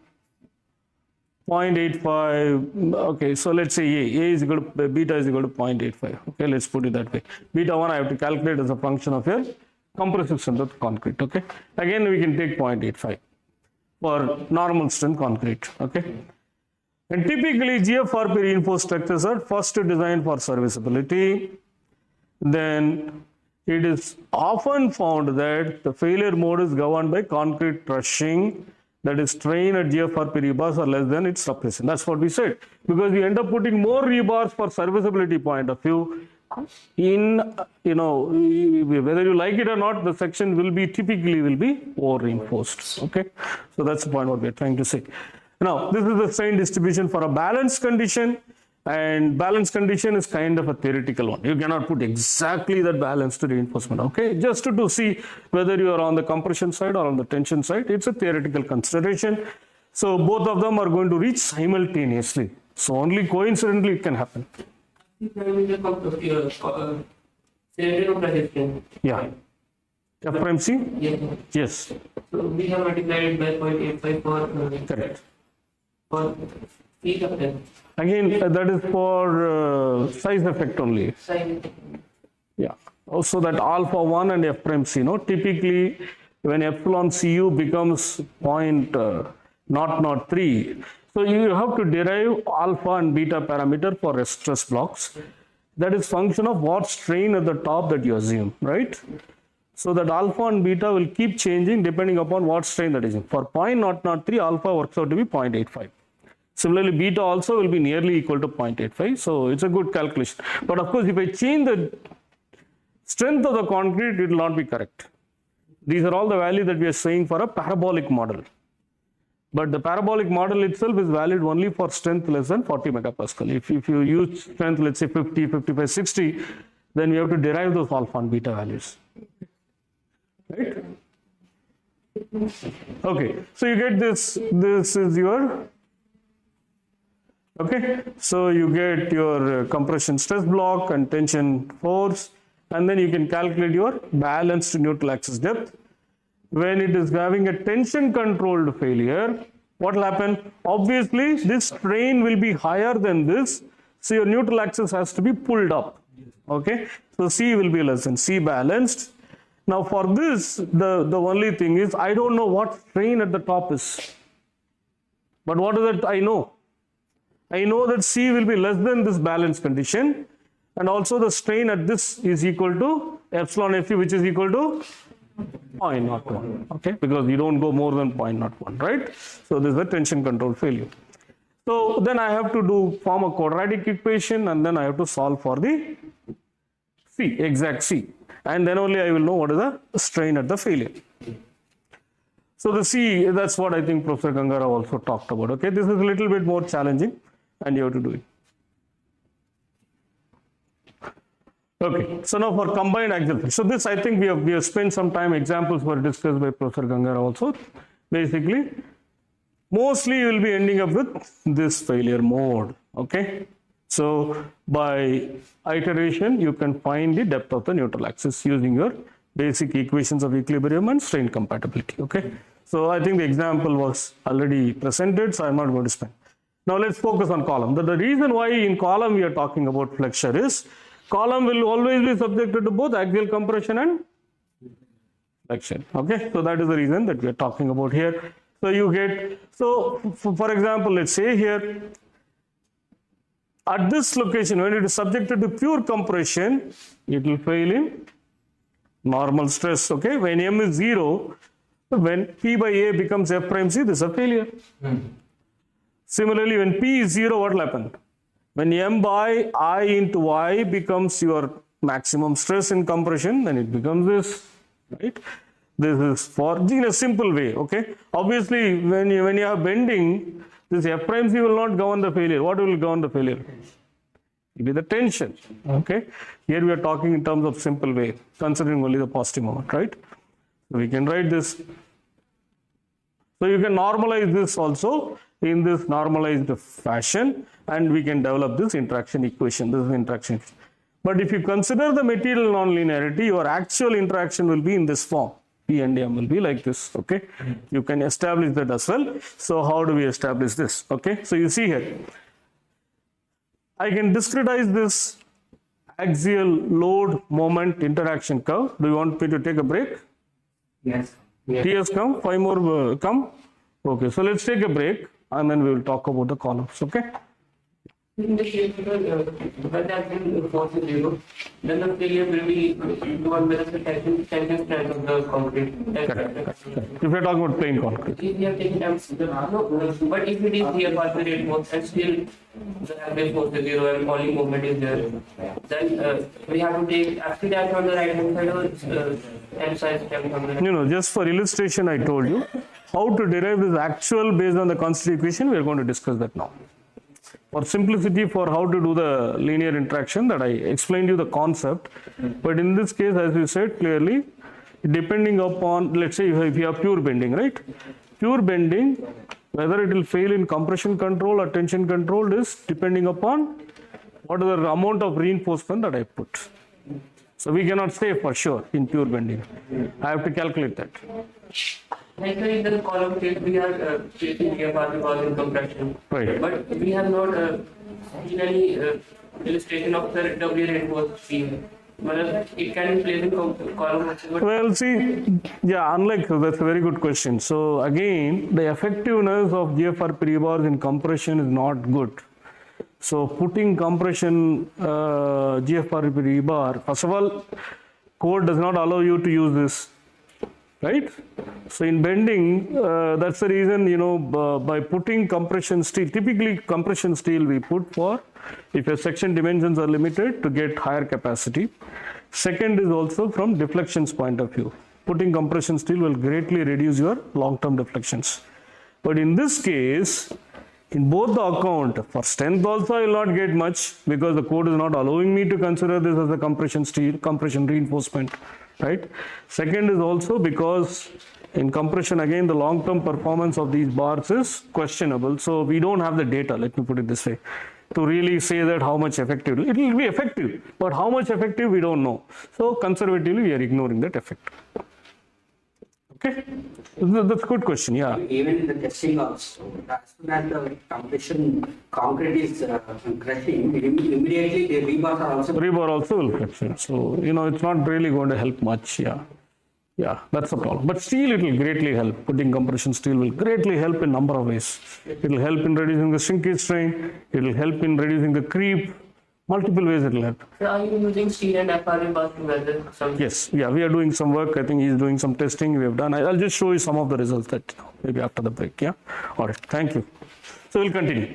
0.85. Okay, so let's say A is equal to beta is equal to 0.85. Okay, let's put it that way. Beta 1 I have to calculate as a function of your compressive strength of concrete. Okay, again we can take 0.85 for normal strength concrete. Okay, and typically GFRP reinforced structures are first designed for serviceability. Then it is often found that the failure mode is governed by concrete crushing, that is strain at GFRP rebars are less than its suppression. That's what we said, because we end up putting more rebars for serviceability point of view. In whether you like it or not, the section will be typically over reinforced. Okay, so that's the point what we are trying to say. Now this is the strain distribution for a balanced condition, and balanced condition is kind of a theoretical one. You cannot put exactly that balanced reinforcement. Okay, just to see whether you are on the compression side or on the tension side, it's a theoretical consideration. So both of them are going to reach simultaneously. So only coincidentally it can happen. Yeah. FRMC? Yes. So we have multiplied by 0.85 for correct. For each of them. Again, that is for size effect only. Size. Yeah. Also that alpha 1 and FRMC, typically when epsilon Cu becomes 0.003, so you have to derive alpha and beta parameter for stress blocks. That is function of what strain at the top that you assume, right? So that alpha and beta will keep changing depending upon what strain that is in. For 0.003, alpha works out to be 0.85. Similarly, beta also will be nearly equal to 0.85. So it's a good calculation. But of course, if I change the strength of the concrete, it will not be correct. These are all the values that we are saying for a parabolic model. But the parabolic model itself is valid only for strength less than 40 megapascal. If you use strength, let's say 50, 55, 60, then we have to derive those alpha and beta values. Right? Okay, so you get this is your, okay, so you get your compression stress block and tension force, and then you can calculate your balanced neutral axis depth. When it is having a tension controlled failure, what will happen? Obviously, this strain will be higher than this, so your neutral axis has to be pulled up. Okay, so C will be less than C balanced. Now for this, the only thing is, I don't know what strain at the top is. But what is it I know? I know that C will be less than this balance condition, and also the strain at this is equal to epsilon Fe, which is equal to 0.01, okay, because you don't go more than 0.01, right? So this is a tension control failure. So then I have to form a quadratic equation, and then I have to solve for the C, exact C, and then only I will know what is the strain at the failure. So the C, that's what I think Professor Gangara also talked about. Okay, this is a little bit more challenging, and you have to do it. Okay, so now for combined axial. So this, I think we have spent some time, examples were discussed by Professor Gangara also. Basically, mostly you will be ending up with this failure mode. Okay, so by iteration you can find the depth of the neutral axis using your basic equations of equilibrium and strain compatibility. Okay, so I think the example was already presented, so I'm not going to spend. Now let's focus on column. The reason why in column we are talking about flexure is, column will always be subjected to both axial compression and flexion. Okay, so that is the reason that we are talking about here. So you get, so for example, let's say here, at this location, when it is subjected to pure compression, it will fail in normal stress. Okay, when M is 0, when P by A becomes F prime C, this is a failure. Similarly, when P is 0, what will happen? When M by I into Y becomes your maximum stress in compression, then it becomes this, right? This is for, in a simple way, okay? Obviously, when you have bending, this F prime C will not govern the failure. What will govern the failure? It will be the tension, okay? Here we are talking in terms of simple way, considering only the positive moment, right? So we can write this. So you can normalize this also in this normalized fashion, and we can develop this interaction equation. This is interaction. But if you consider the material nonlinearity, your actual interaction will be in this form. P and M will be like this. Okay, you can establish that as well. So how do we establish this? Okay, so you see here, I can discretize this axial load moment interaction curve. Do you want me to take a break? Yes. T has come, 5 more come. Okay, so let's take a break, and then we will talk about the columns. Okay. In the case when the axial force is 0, then the failure will be one with the tension strength of the concrete. If we are talking about plain concrete. If we are taking but if it is GFRP rate force and still the axial force is 0 and only movement is there, then we have to take axis dash on the right hand side or M size step on the You know, just for illustration, I told you how to derive this actual based on the constant equation. We are going to discuss that now. For simplicity, for how to do the linear interaction, that I explained you the concept. But in this case, as you said clearly, depending upon, let's say if you have pure bending, right? Pure bending, whether it will fail in compression control or tension control is depending upon what is the amount of reinforcement that I put. So we cannot say for sure in pure bending. I have to calculate that. Like in the column case, we are taking GFRP cause in compression. Right. But we have not seen any illustration of the W rate was seen. It can be placed in column. Well, see, yeah, unlike, that's a very good question. So again, the effectiveness of GFRP rebars in compression is not good. So putting compression GFRP rebar, first of all, code does not allow you to use this, right? So in bending, that's the reason, you know, by putting compression steel, typically compression steel we put for if your section dimensions are limited to get higher capacity. Second is also from deflections point of view. putting compression steel will greatly reduce your long-term deflections. But in this case, in both the account, for strength also I will not get much because the code is not allowing me to consider this as a compression steel, compression reinforcement, right? Second is also because in compression again the long-term performance of these bars is questionable. So we don't have the data, let me put it this way, to really say that how much effective. It will be effective, but how much effective we don't know. So conservatively we are ignoring that effect. Okay, that's a good question. Yeah. Even in the testing also, as soon as the compression concrete is crushing, immediately the rebars are also. Rebar also will fluctuate. So, it's not really going to help much. Yeah. Yeah, that's the problem. But steel, it will greatly help. Putting compression steel will greatly help in number of ways. It will help in reducing the shrinkage strain. It will help in reducing the creep. Multiple ways it will help. So are you using steel and FRP bars together? Yes, yeah, we are doing some work. I think he's doing some testing. We have done. I'll just show you some of the results that maybe after the break. Yeah. All right. Thank you. So we'll continue.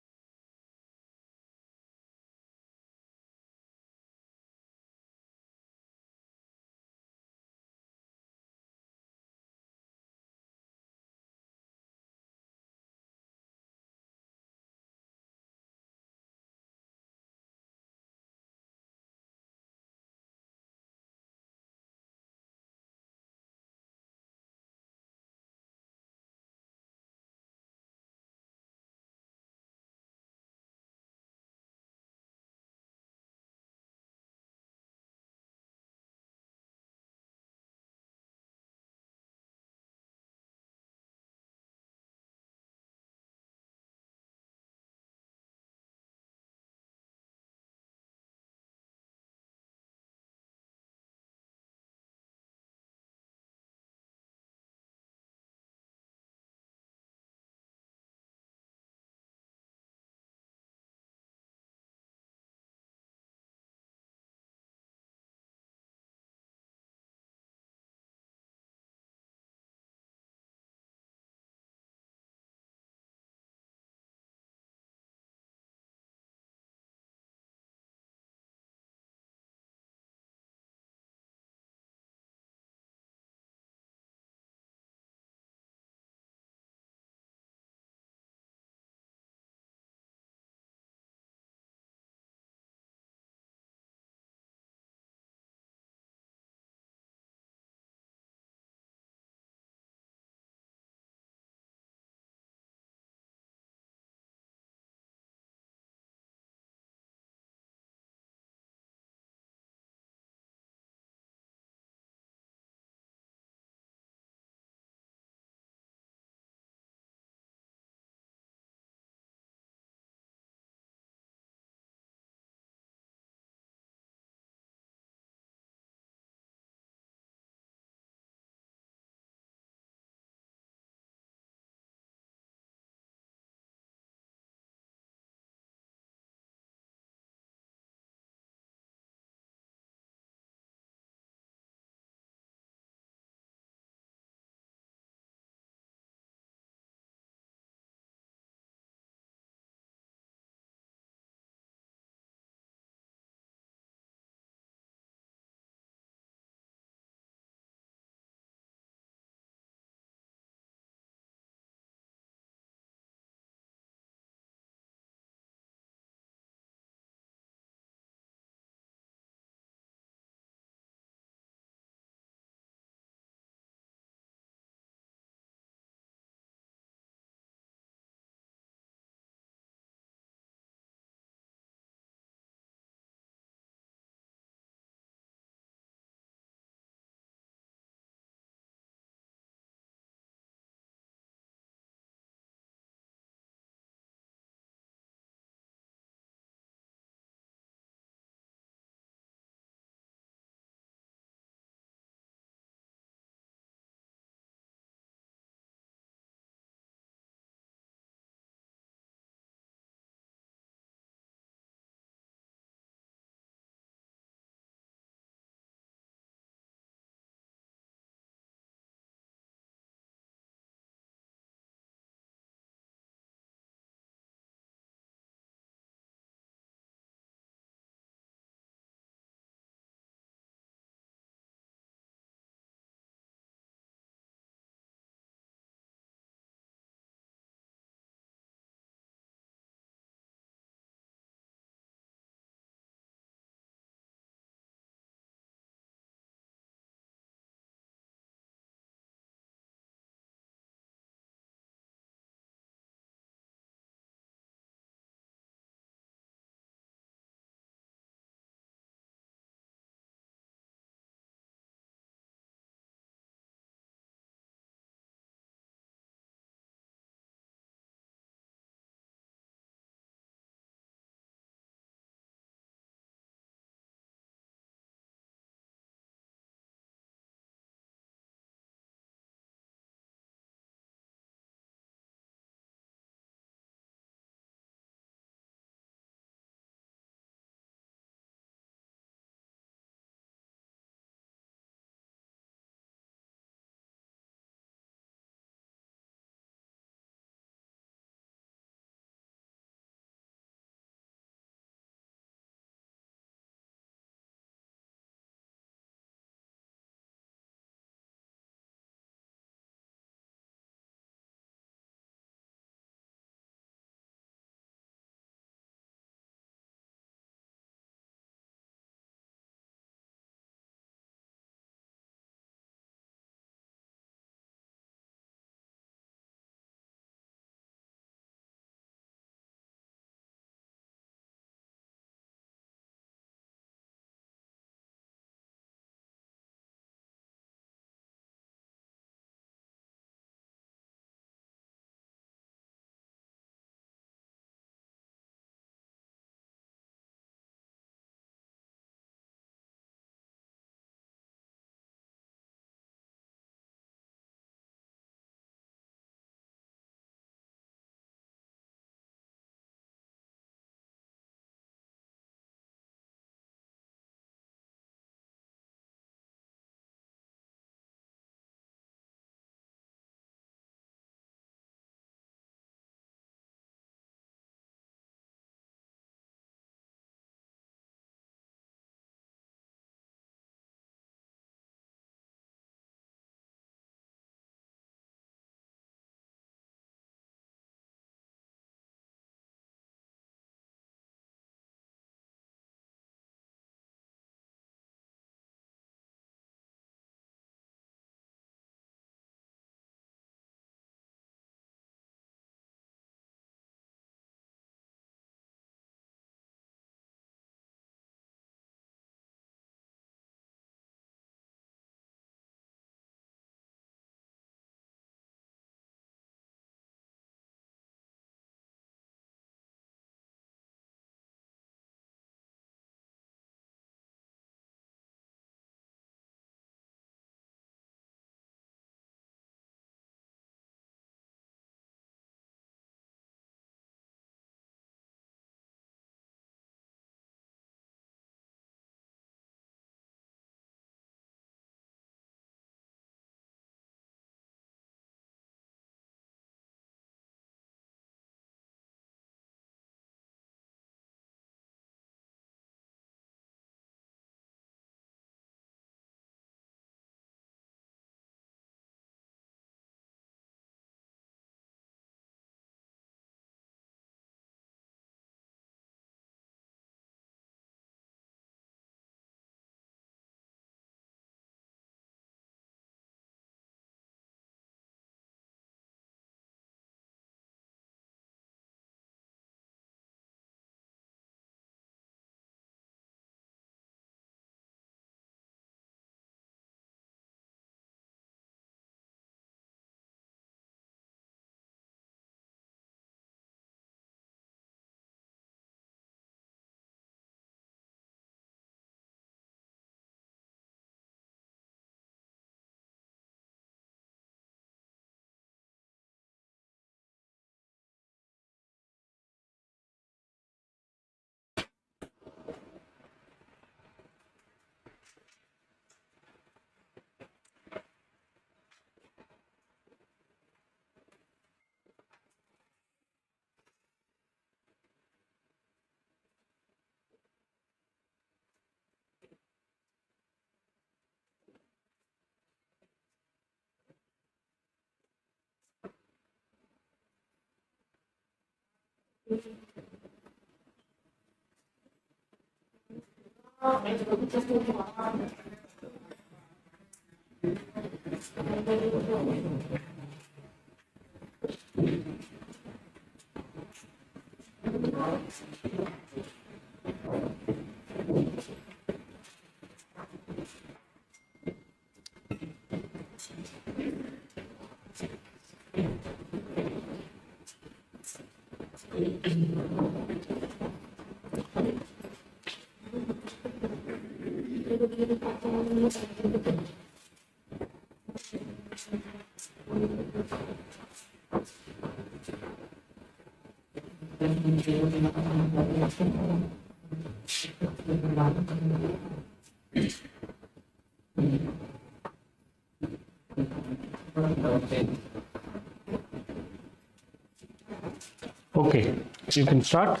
Okay, you can start.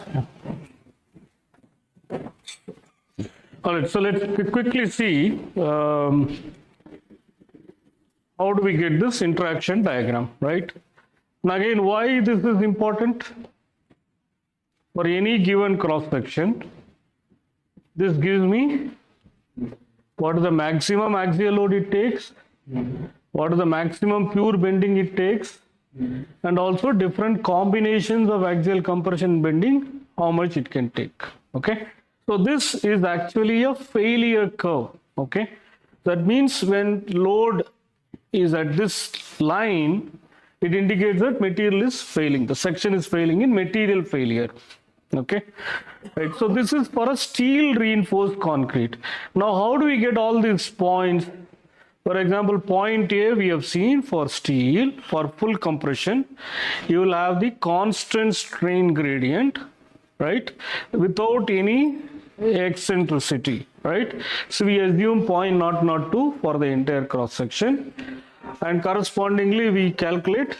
All right, so let's quickly see how do we get this interaction diagram, right? Now again, why this is important? For any given cross section, this gives me what is the maximum axial load it takes, what is the maximum pure bending it takes, and also different combinations of axial compression and bending, how much it can take. Okay, so this is actually a failure curve. Okay, that means when load is at this line, it indicates that material is failing, the section is failing in material failure. Okay, right, so this is for a steel reinforced concrete. Now how do we get all these points? For example, point A we have seen for steel, for full compression, you will have the constant strain gradient, right, without any eccentricity, right? So we assume 0.002 for the entire cross section, and correspondingly we calculate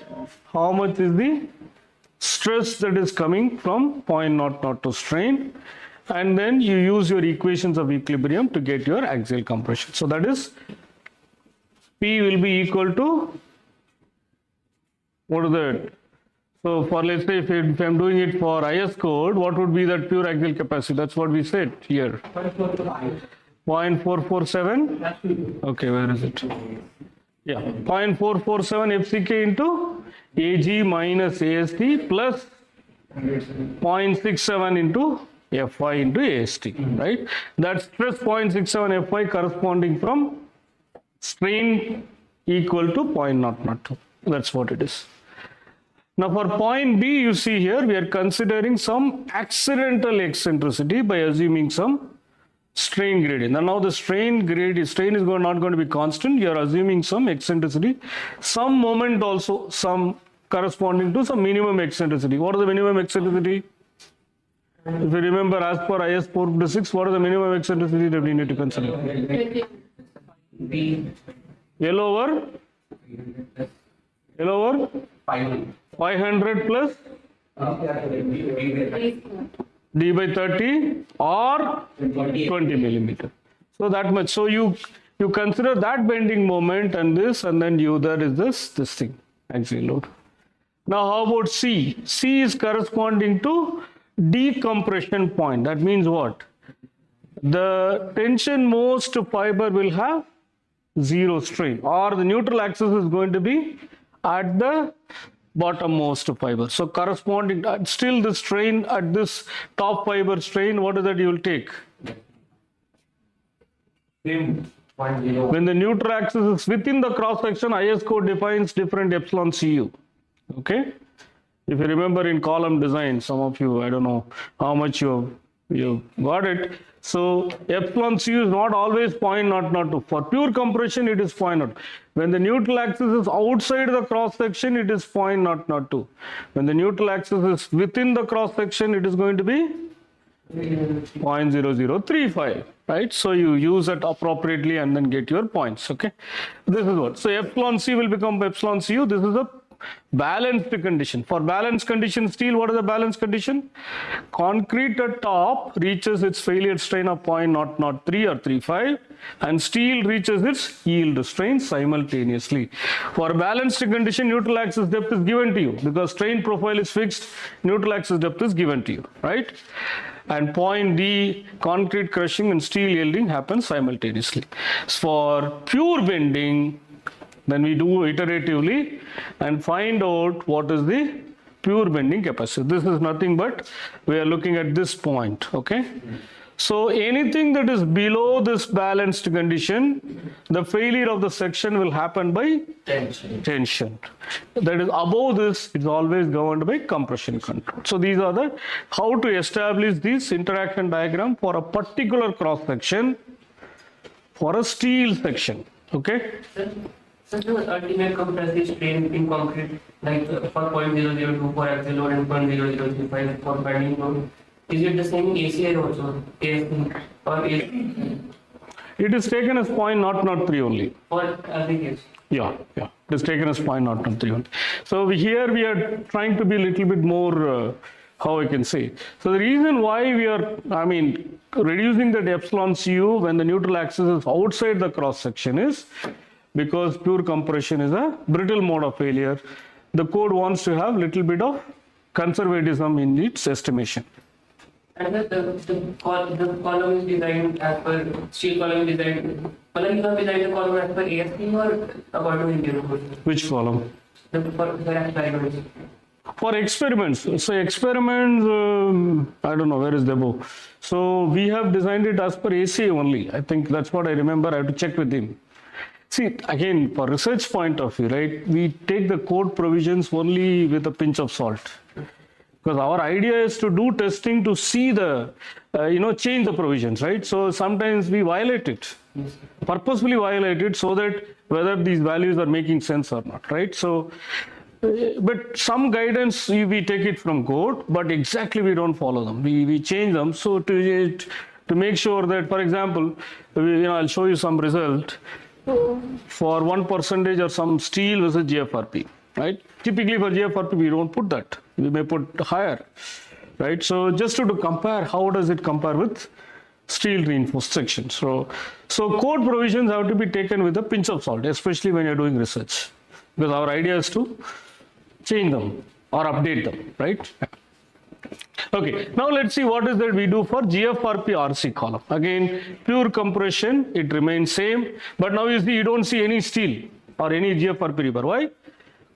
how much is the stress that is coming from 0.002 strain, and then you use your equations of equilibrium to get your axial compression. So that is P will be equal to, what is that? So for, let's say, if I'm doing it for IS code, what would be that pure axial capacity? That's what we said here. 0.447. Okay, where is it? Yeah, 0.447 FCK into AG minus AST plus 0.67 into FI into AST, right? That's stress 0.67 FI corresponding from strain equal to 0.002. That's what it is. Now for point B, you see here we are considering some accidental eccentricity by assuming some strain gradient. And now the strain is not going to be constant. You are assuming some eccentricity, some moment also, some corresponding to some minimum eccentricity. What is the minimum eccentricity? If you remember, as per IS 456, what is the minimum eccentricity that we need to consider? L over 500 plus D by 30 or 20 millimeter. So that much. So you consider that bending moment and this, and then there is this thing, axial load. Now how about C? C is corresponding to decompression point. That means what? The tension most fiber will have zero strain, or the neutral axis is going to be at the bottommost fiber. So corresponding, still the strain at this top fiber strain, what is that you will take? Same 0.0. When the neutral axis is within the cross section, IS code defines different epsilon CU. Okay, if you remember in column design, some of you, I don't know how much you got it. So epsilon CU is not always 0.002. For pure compression, it is 0.0. When the neutral axis is outside the cross section, it is 0.002. When the neutral axis is within the cross section, it is going to be 0.0035, right? So you use it appropriately and then get your points. Okay, this is what. So epsilon C will become epsilon CU. This is a Balanced condition. For balanced condition steel, what is the balanced condition? Concrete at top reaches its failure strain of 0.003 or 35 and steel reaches its yield strain simultaneously. For balanced condition, neutral axis depth is given to you because strain profile is fixed, neutral axis depth is given to you, right? And point D, concrete crushing and steel yielding happens simultaneously. For pure bending, then we do iteratively and find out what is the pure bending capacity. This is nothing but we are looking at this point, okay? So anything that is below this balanced condition, the failure of the section will happen by tension. That is above this, it's always governed by compression control. So these are the how to establish this interaction diagram for a particular cross section for a steel section, okay? So the ultimate compressive strain in concrete, like for 0.002 for axial load and 0.0035 for bending load, is it the same ACI also? ASP or ASP? It is taken as 0.003 only. For every case? Yeah. It is taken as 0.003 only. So here we are trying to be a little bit more, how I can say. So the reason why we are, reducing the epsilon CU when the neutral axis is outside the cross section is because pure compression is a brittle mode of failure. The code wants to have little bit of conservatism in its estimation. And the column is designed as per steel column is designed. Column you have designed the column as per ASP or according to Indian code? Which column? For experiments. For experiments. So experiments, I don't know, where is Debo? So we have designed it as per ACA only. I think that's what I remember. I have to check with him. See, again, for research point of view, right, we take the code provisions only with a pinch of salt. Because our idea is to do testing to see the, change the provisions, right? So sometimes we violate it, purposefully violate it so that whether these values are making sense or not, right? So, but some guidance we take it from code, but exactly we don't follow them. We change them. So to make sure that, for example, I'll show you some result for 1% or some steel versus GFRP, right? Typically for GFRP, we don't put that. We may put higher, right? So just to compare, how does it compare with steel reinforced section? So code provisions have to be taken with a pinch of salt, especially when you're doing research, because our idea is to change them or update them, right? Okay, now let's see what is that we do for GFRP RC column. Again, pure compression, it remains same, but now you see you don't see any steel or any GFRP rebar. Why?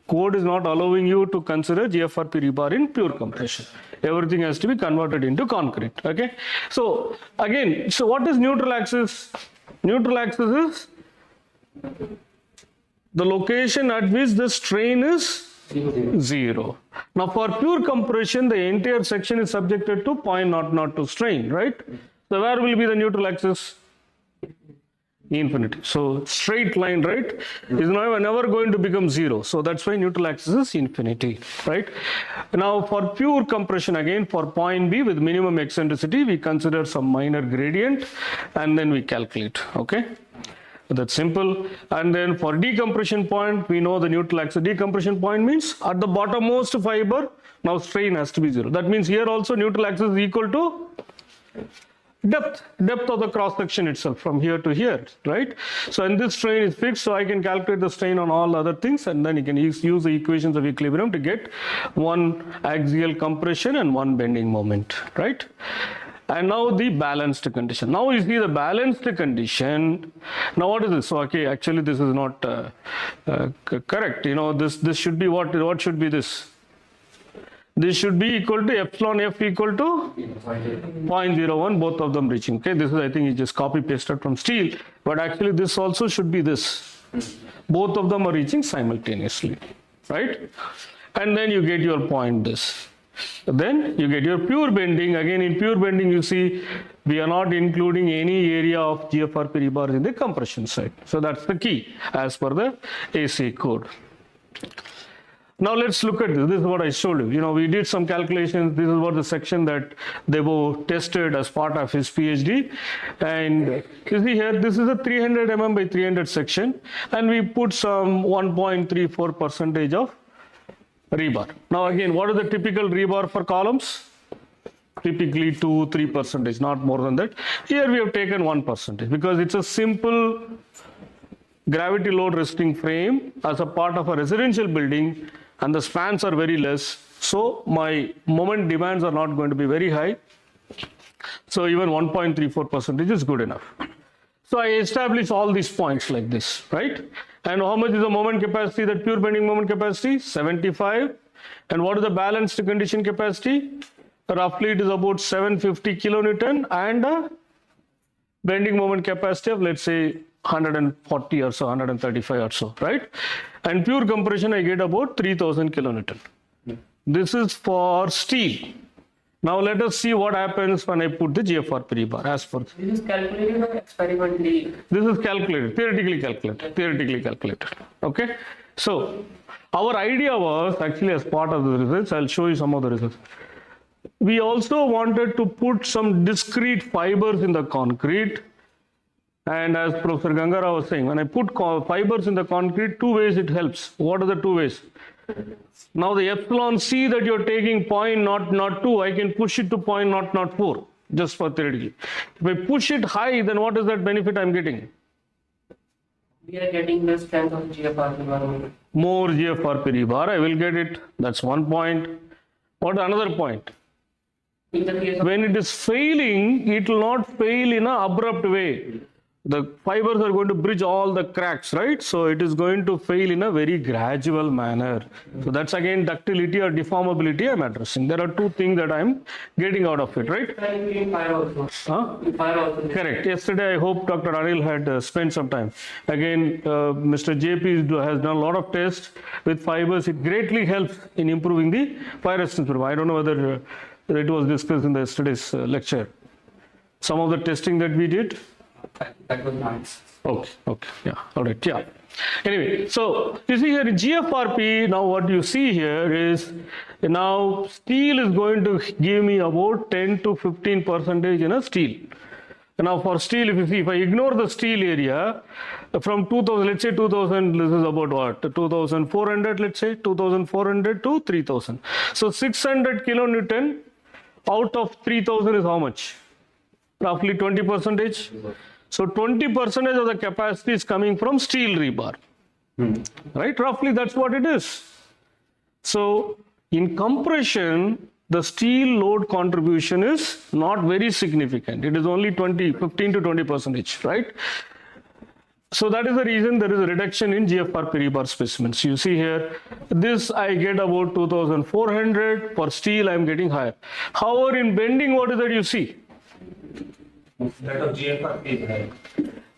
Code is not allowing you to consider GFRP rebar in pure compression. Everything has to be converted into concrete. Okay. So again, what is neutral axis? Neutral axis is the location at which the strain is 0. Now for pure compression, the entire section is subjected to 0.002 strain, right? So where will be the neutral axis? Infinity. So straight line, right, is never going to become 0. So that's why neutral axis is infinity, right? Now for pure compression, again for point B with minimum eccentricity, we consider some minor gradient and then we calculate, okay? That's simple. And then for decompression point, we know the neutral axis. Decompression point means at the bottommost fiber, now strain has to be 0. That means here also neutral axis is equal to depth of the cross section itself from here to here, right? So and this strain is fixed, so I can calculate the strain on all other things, and then you can use the equations of equilibrium to get one axial compression and one bending moment, right? And now the balanced condition. Now you see the balanced condition. Now what is this? So okay, actually this is not correct. This should be what should be this? This should be equal to epsilon F equal to 0.01, both of them reaching. Okay, this is, I think, you just copy pasted from steel, but actually this also should be this. Both of them are reaching simultaneously, right? And then you get your point this. Then you get your pure bending. Again, in pure bending, you see we are not including any area of GFRP rebar in the compression side. So that's the key as per the AC code. Now let's look at this. This is what I showed you. We did some calculations. This is what the section that Debo tested as part of his PhD. And you see here, this is a 300 mm by 300 section. And we put some 1.34% of rebar. Now again, what is the typical rebar for columns? Typically 2-3%, not more than that. Here we have taken 1% because it's a simple gravity load resisting frame as a part of a residential building, and the spans are very less. So my moment demands are not going to be very high. So even 1.34% is good enough. So I establish all these points like this, right? And how much is the moment capacity, that pure bending moment capacity? 75. And what is the balanced condition capacity? Roughly it is about 750 kilonewton, and a bending moment capacity of, let's say, 140 or so, 135 or so, right? And pure compression I get about 3000 kilonewton. This is for steel. Now let us see what happens when I put the GFRP rebar as per. This is calculated or experimentally? This is calculated, theoretically calculated. Okay. So our idea was actually, as part of the results, I'll show you some of the results. We also wanted to put some discrete fibers in the concrete. And as Professor Gangara was saying, when I put fibers in the concrete, two ways it helps. What are the two ways? Now the epsilon C that you're taking 0.002, I can push it to 0.004, just for theoretically. If I push it high, then what is that benefit I'm getting? We are getting the strength of GFRP bar. More GFRP rebar, I will get it. That's one point. What another point? In the case of When it is failing, it will not fail in an abrupt way. The fibers are going to bridge all the cracks, right? So it is going to fail in a very gradual manner. So that's again ductility or deformability I'm addressing. There are two things that I'm getting out of it, right? in fire also. Huh? In fire also. Correct. Yesterday, I hope Dr. Anil had spent some time. Again, Mr. JP has done a lot of tests with fibers. It greatly helps in improving the fire resistance. I don't know whether it was discussed in the yesterday's lecture. Some of the testing that we did. That was nice. Okay, yeah, all right, yeah. Anyway, so you see here in GFRP, now what you see here is, now steel is going to give me about 10 to 15% in a steel. Now for steel, if you see, if I ignore the steel area, from 2000, let's say 2000, this is about what? 2400, let's say, 2400 to 3000. So 600 kilonewton out of 3000 is how much? Roughly 20%. So 20% of the capacity is coming from steel rebar, right? Roughly that's what it is. So in compression, the steel load contribution is not very significant. It is only 15 to 20%, right? So that is the reason there is a reduction in GFRP rebar specimens. You see here, this I get about 2400. For steel, I am getting higher. However, in bending, what is that you see? That of GFRP is high.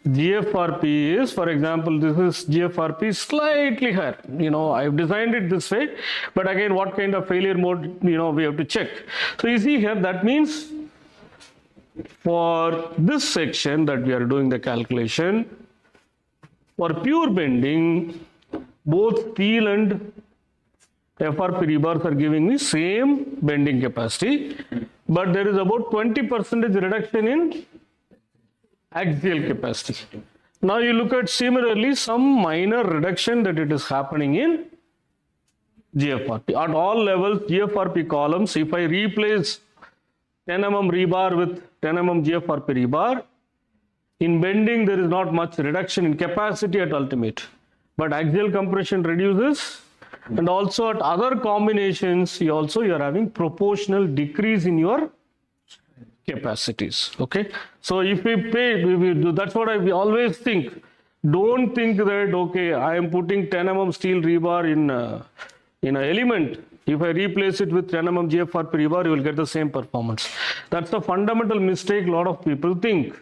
GFRP is, for example, this is GFRP slightly higher. I've designed it this way, but again, what kind of failure mode, we have to check. So you see here, that means for this section that we are doing the calculation, for pure bending, both steel and FRP rebars are giving me same bending capacity, but there is about 20% reduction in axial capacity. Now you look at similarly some minor reduction that it is happening in GFRP. At all levels, GFRP columns, if I replace 10 mm rebar with 10 mm GFRP rebar, in bending there is not much reduction in capacity at ultimate, but axial compression reduces. And also at other combinations, you are having proportional decrease in your capacities. Okay, so if we that's what we always think. Don't think that okay, I am putting 10 mm steel rebar in an element. If I replace it with 10 mm GFRP rebar, you will get the same performance. That's a fundamental mistake. A lot of people think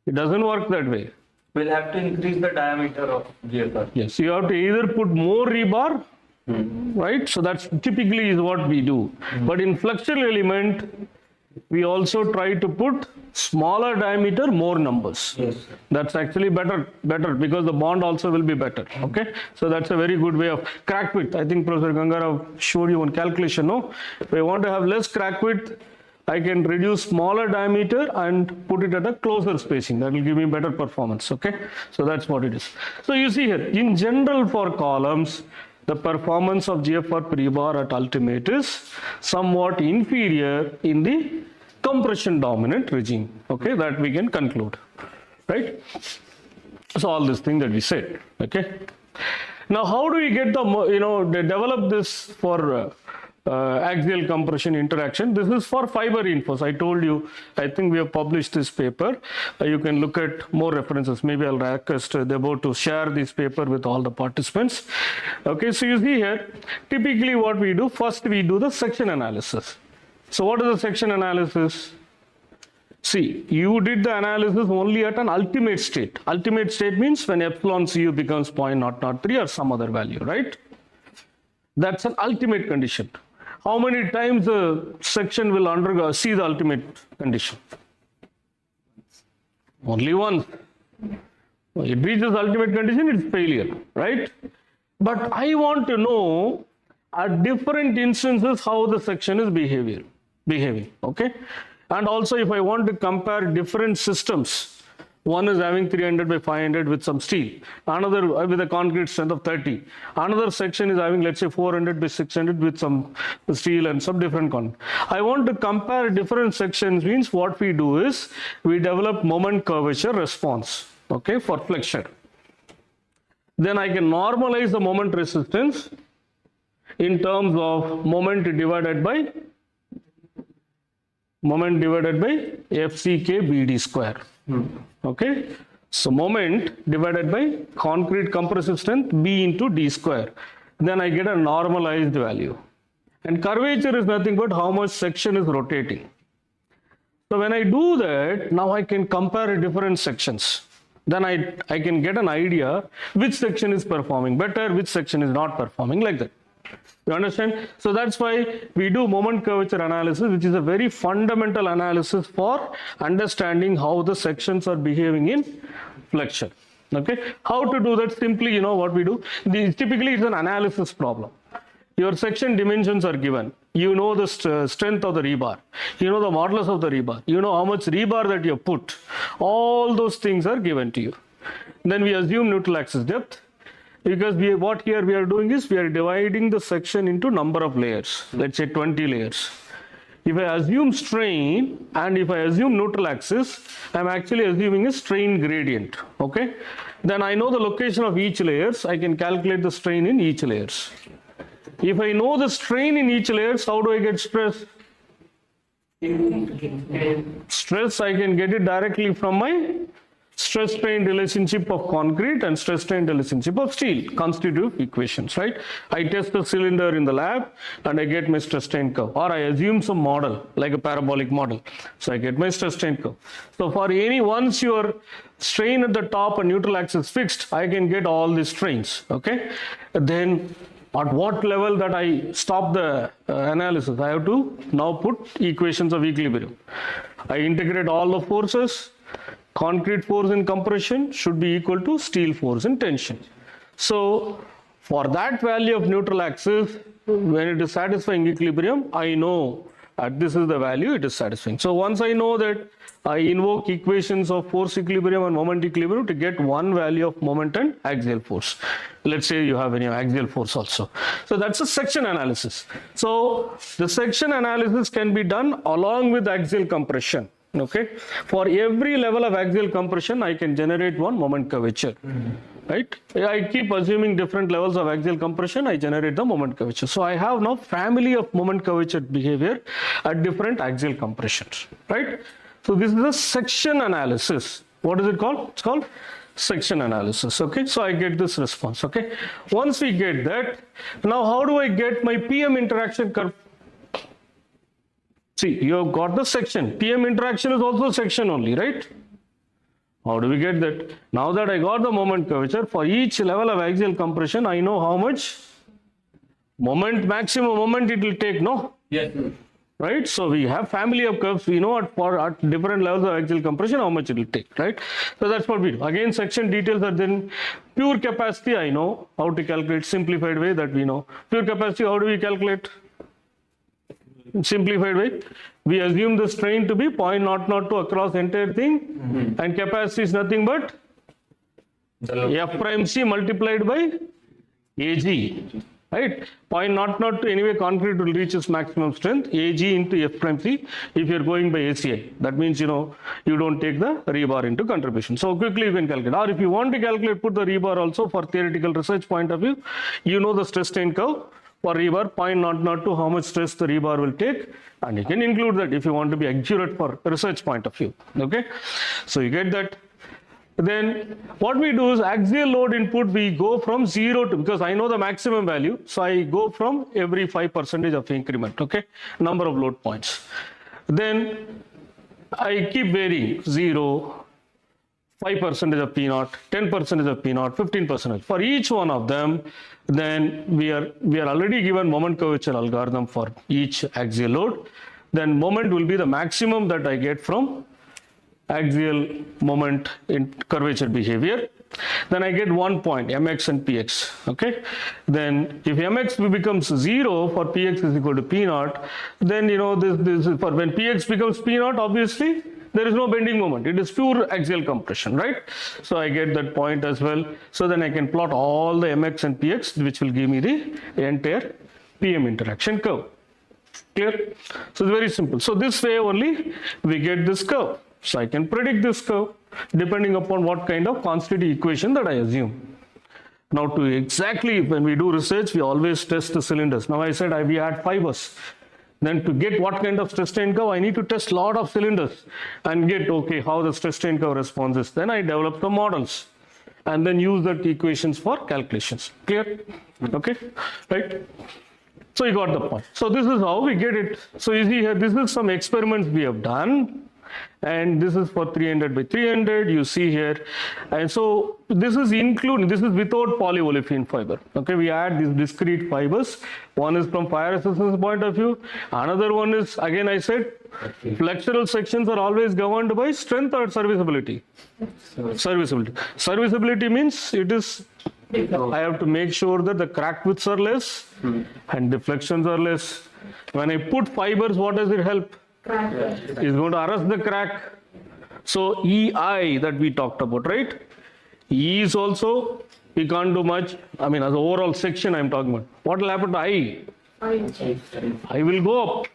it doesn't work that way. We'll have to increase the diameter of GFRP. Yes, you have to either put more rebar, right? So that's typically is what we do. But in flexible element, we also try to put smaller diameter, more numbers. Yes. That's actually better because the bond also will be better. Okay, so that's a very good way of crack width. I think Professor Gangara showed you one calculation. No, if I want to have less crack width, I can reduce smaller diameter and put it at a closer spacing. That will give me better performance. Okay, so that's what it is. So you see here, in general for columns, the performance of GFRP rebar at ultimate is somewhat inferior in the compression dominant regime. Okay, that we can conclude, right? So all this thing that we said. Okay. Now, how do we get the they develop this for axial compression interaction? This is for fiber reinforce. I told you, I think we have published this paper. You can look at more references. Maybe I'll request Debo to share this paper with all the participants. Okay, so you see here, typically what we do, first we do the section analysis. So what is the section analysis? See, you did the analysis only at an ultimate state. Ultimate state means when epsilon cu becomes 0.003 or some other value, right? That's an ultimate condition. How many times the section will see the ultimate condition? Only once. It reaches ultimate condition, it's failure, right? But I want to know at different instances how the section is behaving, okay? And also if I want to compare different systems, one is having 300 by 500 with some steel, another with a concrete strength of 30, another section is having, let's say, 400 by 600 with some steel and some different concrete. I want to compare different sections, means what we do is we develop moment curvature response, okay, for flexure. Then I can normalize the moment resistance in terms of moment divided by FCK BD square. Okay, so moment divided by concrete compressive strength B into D square. Then I get a normalized value. And curvature is nothing but how much section is rotating. So when I do that, now I can compare different sections. Then I can get an idea which section is performing better, which section is not performing, like that. You understand? So that's why we do moment curvature analysis, which is a very fundamental analysis for understanding how the sections are behaving in flexure. Okay? How to do that? Simply, what we do? Typically, it's an analysis problem. Your section dimensions are given. You know the strength of the rebar. You know the modulus of the rebar. You know how much rebar that you have put. All those things are given to you. Then we assume neutral axis depth. Because what here we are doing is we are dividing the section into number of layers, let's say 20 layers. If I assume strain and if I assume neutral axis, I'm actually assuming a strain gradient, okay? Then I know the location of each layers, I can calculate the strain in each layers. If I know the strain in each layers, how do I get stress? Stress, I can get it directly from my stress-strain relationship of concrete and stress-strain relationship of steel, constitutive equations, right? I test the cylinder in the lab and I get my stress-strain curve, or I assume some model like a parabolic model, so I get my stress-strain curve. So for once your strain at the top and neutral axis fixed, I can get all these strains, okay? Then at what level that I stop the analysis, I have to now put equations of equilibrium. I integrate all the forces. Concrete force in compression should be equal to steel force in tension. So for that value of neutral axis, when it is satisfying equilibrium, I know this is the value it is satisfying. So once I know that, I invoke equations of force equilibrium and moment equilibrium to get one value of moment and axial force. Let's say you have any axial force also. So that's a section analysis. So the section analysis can be done along with axial compression. Okay, for every level of axial compression, I can generate one moment curvature, right? I keep assuming different levels of axial compression, I generate the moment curvature. So I have now family of moment curvature behavior at different axial compressions, right? So this is a section analysis. What is it called? It's called section analysis. Okay, so I get this response. Okay, once we get that, now how do I get my PM interaction curve? See, you have got the section. PM interaction is also section only, right? How do we get that? Now that I got the moment curvature, for each level of axial compression, I know how much maximum moment it will take, no? Yes. Right? So we have family of curves. We know at different levels of axial compression how much it will take, right? So that's what we do. Again, section details are then pure capacity. I know how to calculate simplified way that we know. Pure capacity, how do we calculate? Simplified way, we assume the strain to be 0.002 across entire thing, and capacity is nothing but F prime C multiplied by AG, right? Point naught naught to anyway concrete will reach its maximum strength, Ag into F prime C, if you're going by ACI. That means, you don't take the rebar into contribution. So quickly you can calculate. Or if you want to calculate, put the rebar also for theoretical research point of view, the stress strain curve for rebar, point naught naught to how much stress the rebar will take, and you can include that if you want to be accurate for research point of view. Okay, so you get that. Then what we do is axial load input, we go from 0 to, because I know the maximum value, so I go from every 5% of increment, okay, number of load points. Then I keep varying 0, 5% of P naught, 10% of P naught, 15%. For each one of them, then we are already given moment curvature algorithm for each axial load. Then moment will be the maximum that I get from axial moment in curvature behavior. Then I get 1 point, mx and px, okay. Then if mx becomes 0 for px is equal to p naught, then this is for when px becomes p naught, obviously there is no bending moment, it is pure axial compression, right? So I get that point as well. So then I can plot all the mx and px, which will give me the entire pm interaction curve. Clear? So it's very simple. So this way only we get this curve. So I can predict this curve depending upon what kind of constitutive equation that I assume. Now to exactly, when we do research, we always test the cylinders. Now I said we add fibers. Then to get what kind of stress strain curve, I need to test lot of cylinders and get, okay, how the stress strain curve responds is. Then I develop the models and then use that equations for calculations. Clear? Okay, right? So you got the point. So this is how we get it. So you see here, this is some experiments we have done. And this is for 300 by 300, you see here. And so this is without polyolefin fiber. Okay, we add these discrete fibers. One is from fire resistance point of view. Another one is, again I said, flexural sections are always governed by strength or serviceability. Serviceability. Serviceability means I have to make sure that the crack widths are less and deflections are less. When I put fibers, what does it help? Is going to arrest the crack. So EI that we talked about, right? E is also, we can't do much. I mean, as an overall section I'm talking about. What will happen to I? I will go up.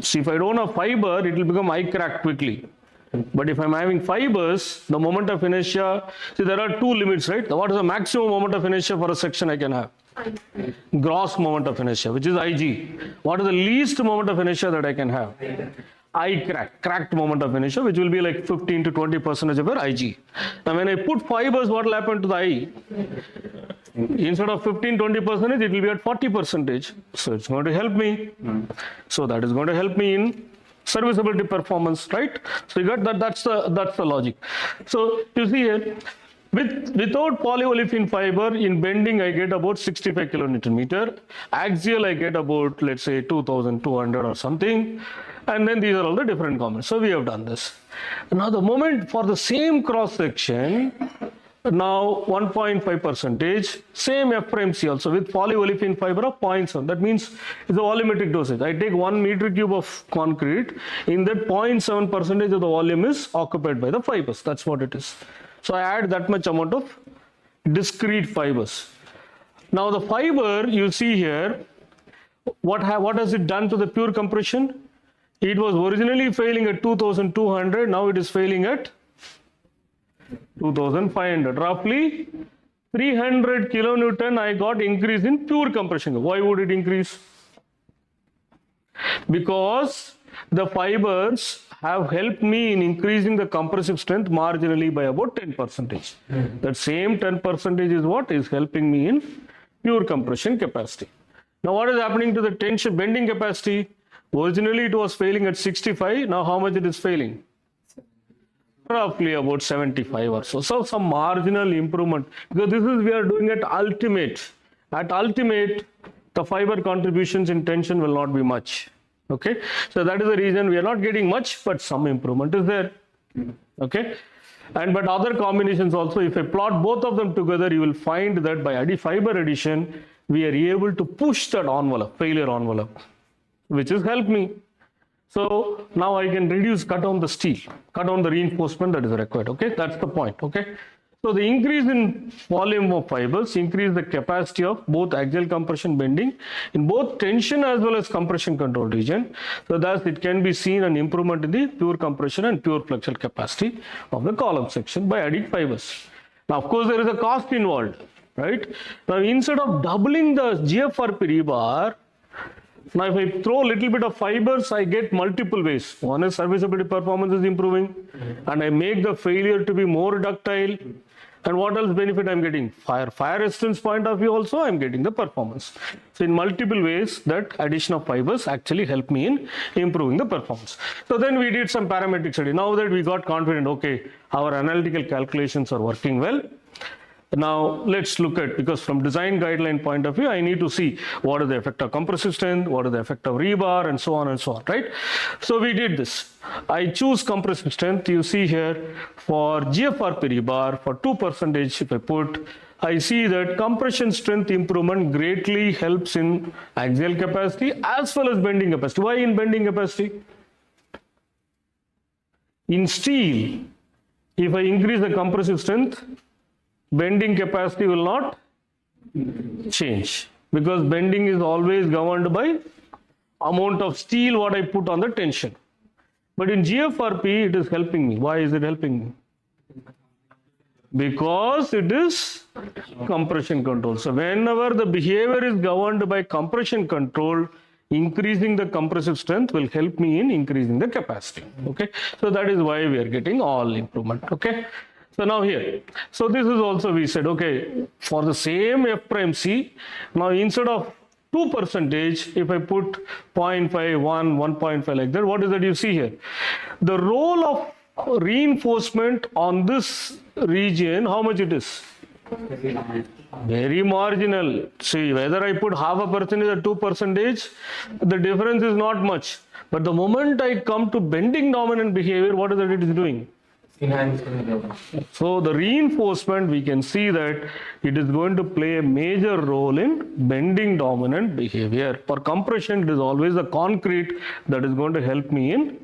See, if I don't have fiber, it will become I crack quickly. But if I'm having fibers, the moment of inertia, see there are two limits, right? What is the maximum moment of inertia for a section I can have? Gross moment of inertia, which is Ig. What is the least moment of inertia that I can have? I cracked moment of inertia, which will be like 15 to 20% of your Ig. Now when I put fibers, what will happen to the I? Instead of 15-20%, it will be at 40%. So it's going to help me. So that is going to help me in serviceability performance, right? So you got that. That's the logic. So you see here, without polyolefin fiber in bending, I get about 65 kilonewton meter. Axial, I get about, let's say, 2,200 or something. And then these are all the different comments. So we have done this. Now the moment for the same cross section, now 1.5%, same F prime C also with polyolefin fiber of 0.7. That means it's a volumetric dosage. I take 1 meter cube of concrete. In that 0.7% of the volume is occupied by the fibers. That's what it is. So I add that much amount of discrete fibers. Now the fiber, you see here, what has it done to the pure compression? It was originally failing at 2,200. Now it is failing at 2,500. Roughly 300 kilonewton I got increase in pure compression. Why would it increase? Because the fibers have helped me in increasing the compressive strength marginally by about 10%. That same 10% is what is helping me in pure compression capacity. Now what is happening to the tension bending capacity? Originally it was failing at 65. Now how much it is failing? Roughly about 75 or so. So some marginal improvement, because this is we are doing at ultimate. At ultimate, the fiber contributions in tension will not be much. Okay, so that is the reason we are not getting much, but some improvement is there. Okay, but other combinations also, if I plot both of them together, you will find that by fiber addition, we are able to push that envelope, failure envelope, which has helped me. So now I can cut down the steel, cut down the reinforcement that is required. Okay, that's the point. Okay, So the increase in volume of fibers increase the capacity of both axial compression bending in both tension as well as compression control region. So thus it can be seen an improvement in the pure compression and pure flexural capacity of the column section by adding fibers. Now of course there is a cost involved, right? Now instead of doubling the GFRP rebar, now if I throw a little bit of fibers, I get multiple ways. One is serviceability performance is improving, and I make the failure to be more ductile. And what else benefit I'm getting? Fire resistance point of view also I'm getting the performance. So in multiple ways that addition of fibers actually help me in improving the performance. So then we did some parametric study. Now that we got confident, okay, our analytical calculations are working well. Now let's look at, because from design guideline point of view, I need to see what is the effect of compressive strength, what is the effect of rebar, and so on, right? So we did this. I choose compressive strength. You see here for GFRP rebar for 2%, if I put, I see that compression strength improvement greatly helps in axial capacity as well as bending capacity. Why in bending capacity? In steel, if I increase the compressive strength, bending capacity will not change, because bending is always governed by amount of steel what I put on the tension. But in GFRP it is helping me. Why is it helping me? Because it is compression control. So whenever the behavior is governed by compression control, increasing the compressive strength will help me in increasing the capacity. Okay, so that is why we are getting all improvement. Okay. So now here, so this is also we said, okay, for the same F prime C, now instead of 2%, if I put 0.5, 1, 1.5 like that, what is that you see here? The role of reinforcement on this region, how much it is? Very marginal. See, whether I put half a percentage or 2%, the difference is not much. But the moment I come to bending dominant behavior, what is that it is doing? So the reinforcement, we can see that it is going to play a major role in bending dominant behavior. For compression, it is always the concrete that is going to help me in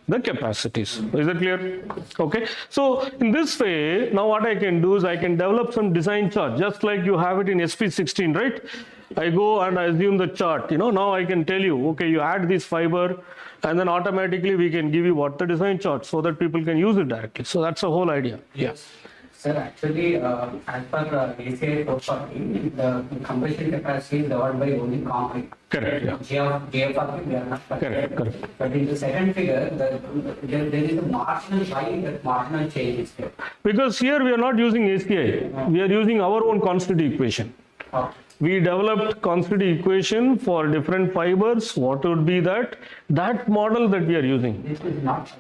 the capacities. Is that clear? Okay. So in this way, now what I can do is I can develop some design chart, just like you have it in SP16, right? I go and I assume the chart, now I can tell you, okay, you add this fiber, and then automatically we can give you what the design chart, so that people can use it directly. So that's the whole idea. Yes. Sir, actually, as per ACI 440, the compression capacity is governed by only concrete. Correct. Yeah. GFRP, we are not Correct. But in the second figure, there is a marginal, why that marginal change is there? Because here we are not using ACI, we are using our own constitutive equation. Okay. We developed constitutive equation for different fibers. What would be that model that we are using? This is not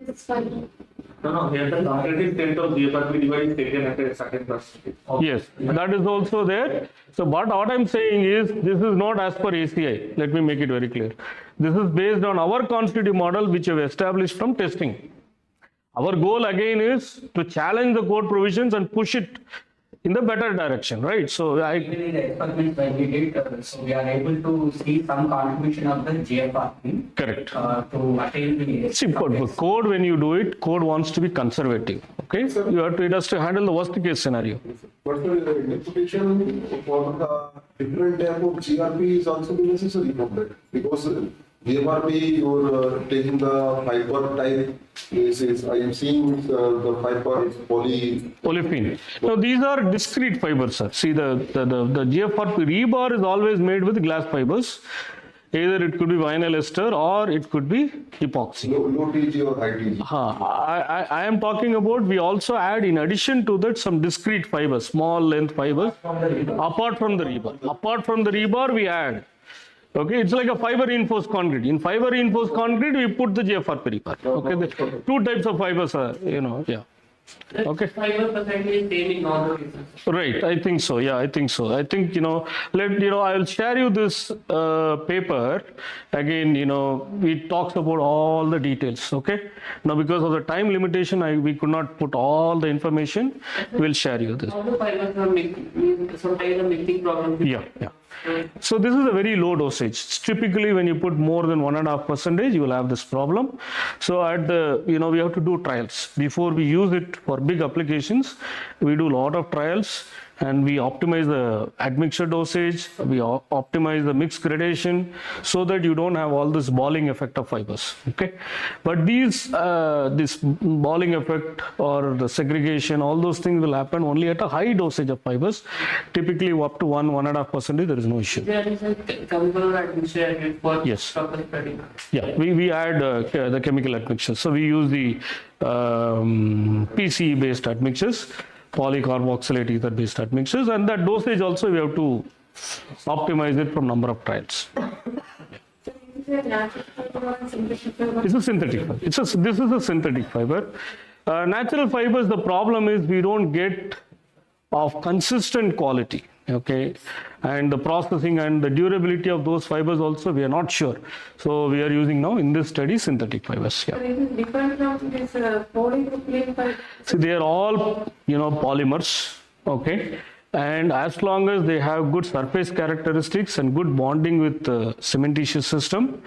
It's fine. No, here the comparative strength of GFRP device is taken at a certain percentage. Yes, that is also there. So what I'm saying is, this is not as per ACI. Let me make it very clear. This is based on our constitutive model which we have established from testing. Our goal again is to challenge the code provisions and push it in the better direction, right? So even in the experiment when we did, so we are able to see some contribution of the GFRP. correct. To attain the See, for code, when you do it, code wants to be conservative. Okay, it has to handle the worst case scenario. But the interpretation for the different type of GRP is also necessary from that, because GFRP you're taking the fiber type cases. I am seeing the fiber Olefin. Now these are discrete fibers, sir. See, the GFRP rebar is always made with glass fibers. Either it could be vinyl ester or it could be epoxy. low TG or high TG. I am talking about, we also add in addition to that some discrete fibers, small length fibers, apart from the rebar. Apart from the rebar, we add. Okay, it's like a fiber reinforced concrete. In fiber reinforced concrete, we put the GFRP rebar. Okay, the two types of fibers are, yeah. Okay. Fiber percentage is same in all the cases. Right, I think so. Yeah, I think so. I think, I will share you this paper. Again, it talks about all the details. Okay. Now, because of the time limitation, we could not put all the information. We'll share you this. All the fibers are sometimes a mixing problem. Yeah. So this is a very low dosage. Typically, when you put more than 1.5%, you will have this problem. So at the, we have to do trials. Before we use it for big applications, we do a lot of trials. And we optimize the admixture dosage, we optimize the mix gradation so that you don't have all this balling effect of fibers. Okay, but this balling effect or the segregation, all those things will happen only at a high dosage of fibers. Typically up to 1.5%, there is no issue. There is a chemical admixture added for Yes. proper spreading. Yeah, we add the chemical admixtures. So we use the PCE based admixtures, polycarboxylate ether based admixtures, and that dosage also we have to optimize it from number of trials. It's a synthetic fiber. This is a synthetic fiber. Natural fibers, the problem is we don't get of consistent quality. Okay, and the processing and the durability of those fibers also we are not sure. So we are using now in this study synthetic fibers. Yeah. So this is different from this polypropylene fiber. See, they are all polymers. Okay, and as long as they have good surface characteristics and good bonding with the cementitious system,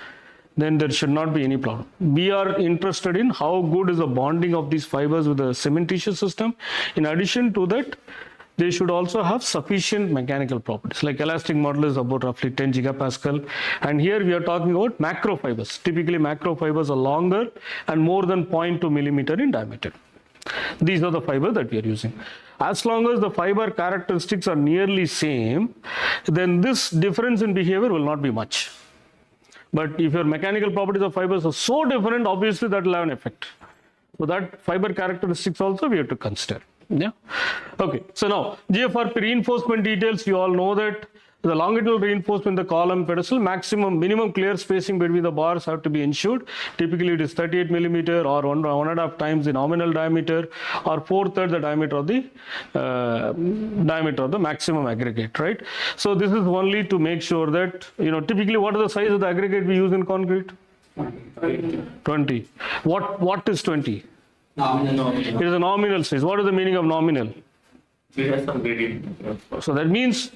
then there should not be any problem. We are interested in how good is the bonding of these fibers with the cementitious system. In addition to that, they should also have sufficient mechanical properties. Like elastic modulus is about roughly 10 gigapascal. And here we are talking about macro fibers. Typically macro fibers are longer and more than 0.2 millimeter in diameter. These are the fibers that we are using. As long as the fiber characteristics are nearly same, then this difference in behavior will not be much. But if your mechanical properties of fibers are so different, obviously that will have an effect. So that fiber characteristics also we have to consider. Yeah. Okay. So now GFRP reinforcement details. You all know that the longitudinal reinforcement, the column pedestal, minimum clear spacing between the bars have to be ensured. Typically it is 38 millimeter or 1.5 times the nominal diameter or 4/3 the diameter of the maximum aggregate, right? So this is only to make sure that, typically what is the size of the aggregate we use in concrete? 20. What is 20? Nominal. It is a nominal size. What is the meaning of nominal? We have some gradient. So that means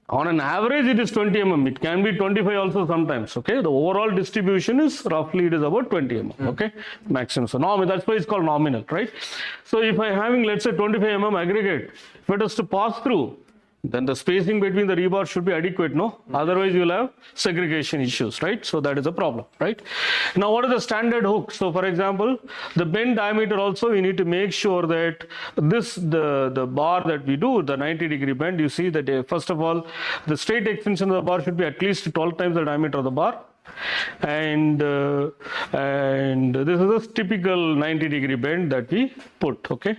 on an average it is 20 mm. It can be 25 also sometimes. Okay, the overall distribution is roughly it is about 20 mm. Okay, maximum. So that's why it's called nominal, right? So if I having, let's say, 25 mm aggregate, if it has to pass through, then the spacing between the rebar should be adequate, no? Otherwise you will have segregation issues, right? So that is a problem, right? Now what is the standard hook? So for example, the bend diameter also we need to make sure that the bar that we do, the 90-degree bend, you see that first of all, the straight extension of the bar should be at least 12 times the diameter of the bar. And this is a typical 90-degree bend that we put, okay?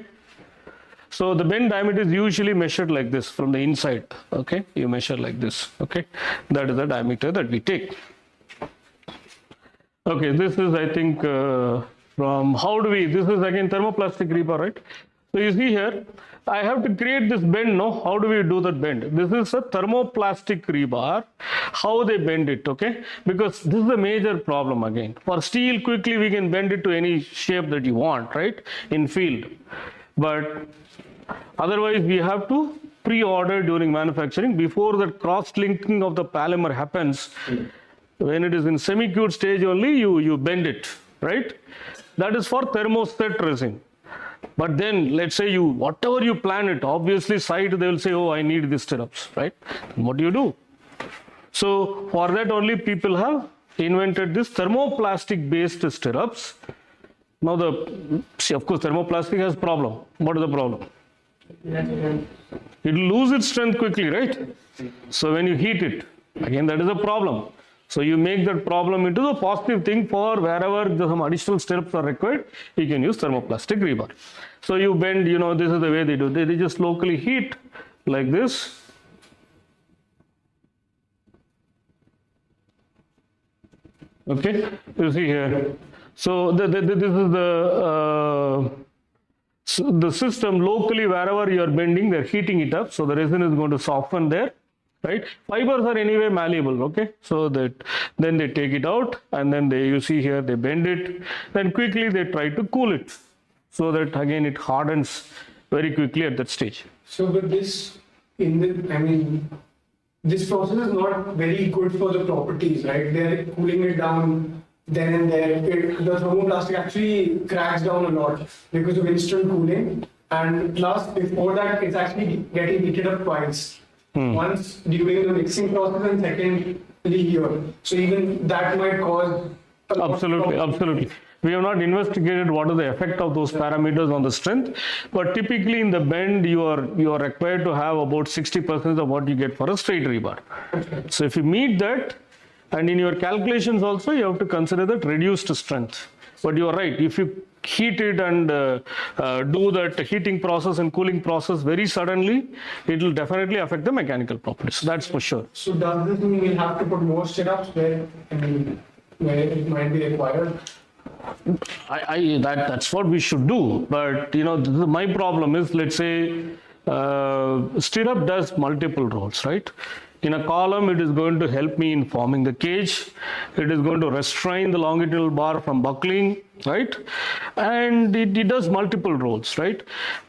So the bend diameter is usually measured like this from the inside. Okay, you measure like this. Okay, that is the diameter that we take. Okay, this is, I think, from this is again thermoplastic rebar, right? So you see here, I have to create this bend. No, how do we do that bend? This is a thermoplastic rebar. How they bend it? Okay, because this is a major problem again. For steel, quickly we can bend it to any shape that you want, right? In field, but otherwise, we have to pre-order during manufacturing before the cross-linking of the polymer happens. When it is in semi-cute stage only, you bend it, right? That is for thermoset resin. But then, let's say whatever you plan it, obviously site they will say, oh, I need these stirrups, right? And what do you do? So for that only people have invented this thermoplastic-based stirrups. Now of course, thermoplastic has problem. What is the problem? It will lose its strength quickly, right? So when you heat it, again that is a problem. So you make that problem into the positive thing for wherever some additional stirrups are required, you can use thermoplastic rebar. So you bend, this is the way they do. They just locally heat like this. Okay, you see here. So this is the system locally wherever you are bending, they're heating it up. So the resin is going to soften there, right? Fibers are anyway malleable, okay? So that then they take it out and then you see here they bend it. Then quickly they try to cool it so that again it hardens very quickly at that stage. So with this, this process is not very good for the properties, right? They're cooling it down then and there. The thermoplastic actually cracks down a lot because of instant cooling. And plus, before that, it's actually getting heated up twice. Once during the mixing process and secondly here. So even that might cause a lot of Absolutely, problems. absolutely. We have not investigated what is the effect of those parameters on the strength, but typically in the bend you are required to have about 60% of what you get for a straight rebar. So if you meet that, and in your calculations also you have to consider that reduced strength. But you are right, if you heat it and do that heating process and cooling process very suddenly, it will definitely affect the mechanical properties. That's for sure. So does this mean we'll have to put more stirrups where it might be required? That's what we should do. But my problem is, let's say stirrup does multiple roles, right? In a column, it is going to help me in forming the cage. It is going to restrain the longitudinal bar from buckling, right? And it does multiple roles, right?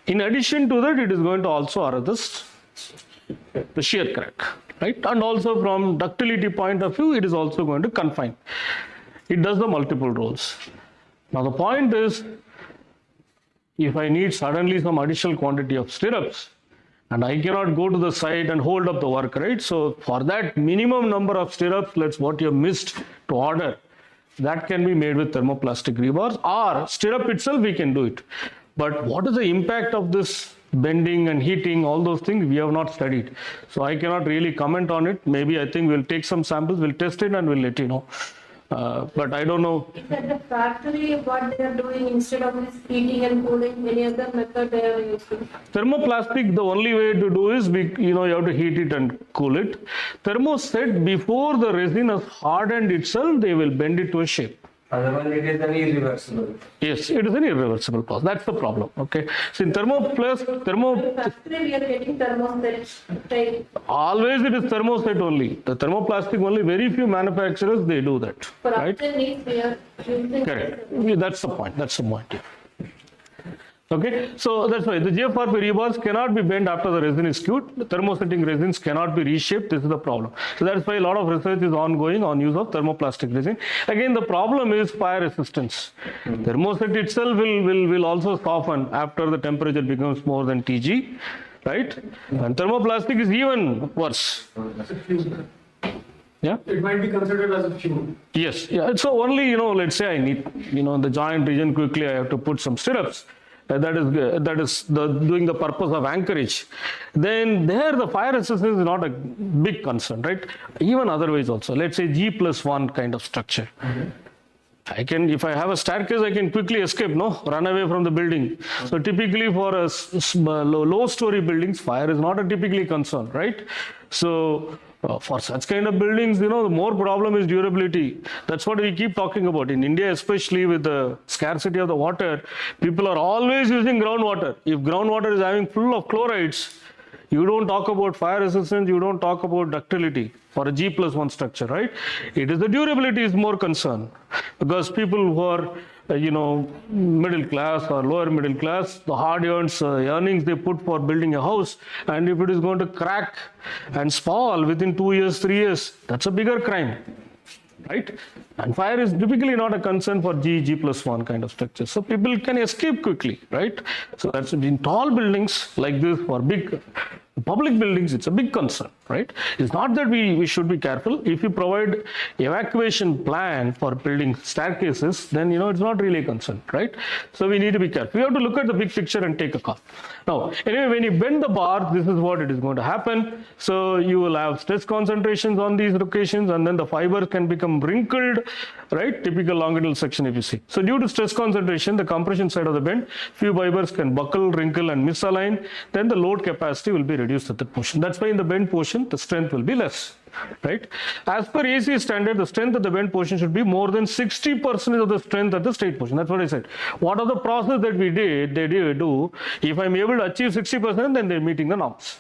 In addition to that, it is going to also arrest the shear crack, right? And also from ductility point of view, it is also going to confine. It does the multiple roles. Now the point is, if I need suddenly some additional quantity of stirrups, and I cannot go to the site and hold up the work, right? So for that minimum number of stirrups, that's what you have missed to order. That can be made with thermoplastic rebars, or stirrup itself we can do it. But what is the impact of this bending and heating, all those things we have not studied. So I cannot really comment on it. Maybe I think we'll take some samples, we'll test it and we'll let you know. But I don't know. Is at the factory what they are doing instead of this heating and cooling, any other method they are using? Thermoplastic, the only way to do is, you have to heat it and cool it. Thermoset, before the resin has hardened itself, they will bend it to a shape. Otherwise, it is an irreversible. Yes, it is an irreversible process. That's the problem. Okay. So in In the factory we are getting thermoset. always it is thermoset only. The thermoplastic only, very few manufacturers, they do that. For Right? other needs we are using. Correct. Yeah, that's the point. That's the point. Yeah. Okay, so that's why the GFRP rebars cannot be bent after the resin is cured. The thermosetting resins cannot be reshaped. This is the problem. So that's why a lot of research is ongoing on use of thermoplastic resin. Again, the problem is fire resistance. Thermoset itself will also soften after the temperature becomes more than TG, right? And thermoplastic is even worse. Yeah. It might be considered as a fuel. Yes. Yeah. So only let's say I need in the joint region quickly I have to put some stirrups. That is doing the purpose of anchorage. Then there the fire resistance is not a big concern, right? Even otherwise also. Let's say G+1 kind of structure. I can, if I have a staircase, I can quickly escape, run away from the building. So typically for a low story buildings, fire is not a typically concern, right? So for such kind of buildings, the more problem is durability. That's what we keep talking about. In India, especially with the scarcity of the water, people are always using groundwater. If groundwater is having full of chlorides, you don't talk about fire resistance, you don't talk about ductility for a G+1 structure, right? It is the durability is more concern, because people who are middle class or lower middle class, the hard earnings they put for building a house, and if it is going to crack and spoil within 2 years, 3 years, that's a bigger crime, right? And fire is typically not a concern for G+1 kind of structure. So people can escape quickly, right? So that's in tall buildings like this, or big public buildings, it's a big concern, right? It's not that we should be careful. If you provide evacuation plan for building staircases, then it's not really a concern, right? So we need to be careful. We have to look at the big picture and take a call. Now, anyway, when you bend the bar, this is what it is going to happen. So you will have stress concentrations on these locations, and then the fibers can become wrinkled, right? Typical longitudinal section if you see. So due to stress concentration, the compression side of the bend, few fibers can buckle, wrinkle, and misalign. Then the load capacity will be reduced at that portion. That's why in the bend portion, the strength will be less, right? As per AC standard, the strength of the bend portion should be more than 60% of the strength at the straight portion. That's what I said. What are the process that they do? If I'm able to achieve 60%, then they're meeting the norms.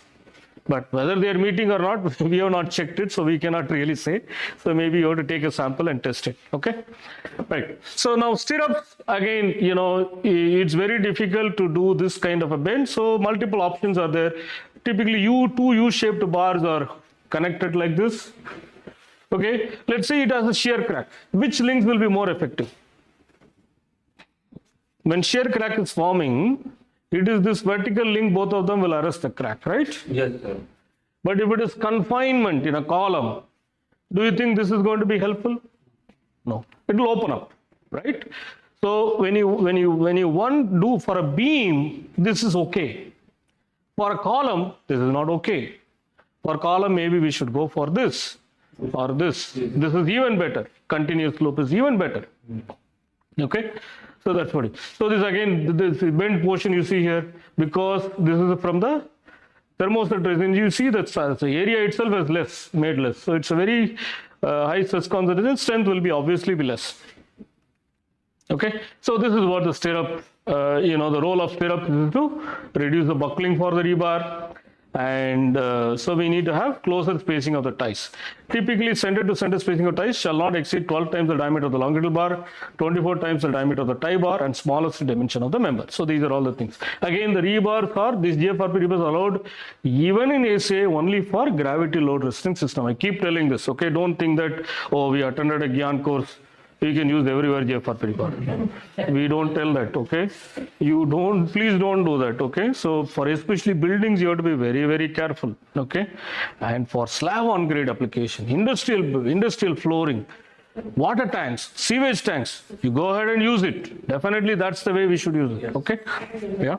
But whether they are meeting or not, we have not checked it, so we cannot really say. So maybe you have to take a sample and test it. Okay, right. So now stirrups, again, it's very difficult to do this kind of a bend. So multiple options are there. Typically, two U-shaped bars are connected like this. Okay, let's say it has a shear crack. Which links will be more effective? When shear crack is forming, it is this vertical link, both of them will arrest the crack, right? Yes, sir. But if it is confinement in a column, do you think this is going to be helpful? No, it will open up, right? So when you want do for a beam, this is okay. For a column, this is not okay. For column, maybe we should go for this or this. This is even better. Continuous slope is even better. Okay, so that's what it. So this again, this bent portion you see here, because this is from the thermoset resin. You see that the area itself is less, made less. So it's a very high stress concentration. Strength will be obviously be less. Okay, so this is what the stirrup, the role of stirrup is to reduce the buckling for the rebar, and so we need to have closer spacing of the ties. Typically, center to center spacing of ties shall not exceed 12 times the diameter of the longitudinal bar, 24 times the diameter of the tie bar, and smallest dimension of the member. So these are all the things. Again, the rebars are, these GFRP rebars are allowed even in SA only for gravity load resisting system. I keep telling this, okay? Don't think that, oh, we attended a GIAN course, we can use everywhere GFRP rebar. We don't tell that, okay? Please don't do that, okay? So for especially buildings, you have to be very, very careful, okay? And for slab on grade application, industrial flooring, water tanks, sewage tanks, you go ahead and use it. Definitely that's the way we should use it, okay? Yeah.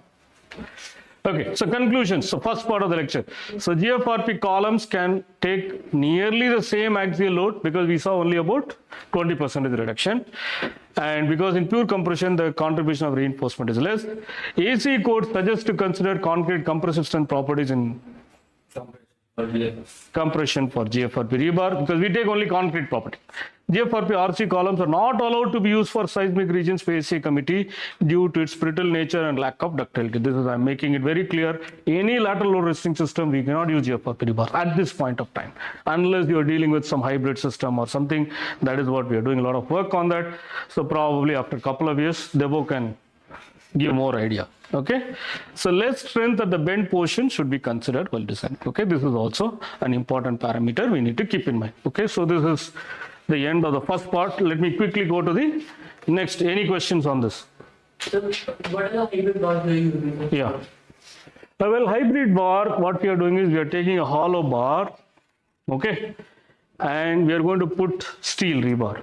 Okay, so conclusions. So first part of the lecture. So GFRP columns can take nearly the same axial load, because we saw only about 20% reduction. And because in pure compression, the contribution of reinforcement is less. AC code suggests to consider concrete compressive strength properties in compression for GFRP rebar, because we take only concrete property. GFRP RC columns are not allowed to be used for seismic regions for ACA committee due to its brittle nature and lack of ductility. This is, I'm making it very clear. Any lateral load resisting system, we cannot use GFRP rebar at this point of time, unless you are dealing with some hybrid system or something. That is what we are doing a lot of work on that. So probably after a couple of years, Debo can give more idea. Okay, so less strength at the bend portion should be considered while designing. Okay, this is also an important parameter we need to keep in mind. Okay, so this is the end of the first part. Let me quickly go to the next. Any questions on this? So what are the hybrid bars do you use? Yeah. Well, hybrid bar, what we are doing is we are taking a hollow bar, okay, and we are going to put steel rebar.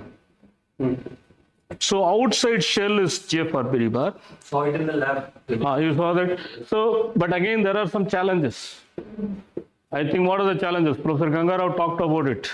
So outside shell is GFRP rebar. Saw it in the lab. You saw that. So, but again, there are some challenges. I think what are the challenges? Professor Gangarao talked about it.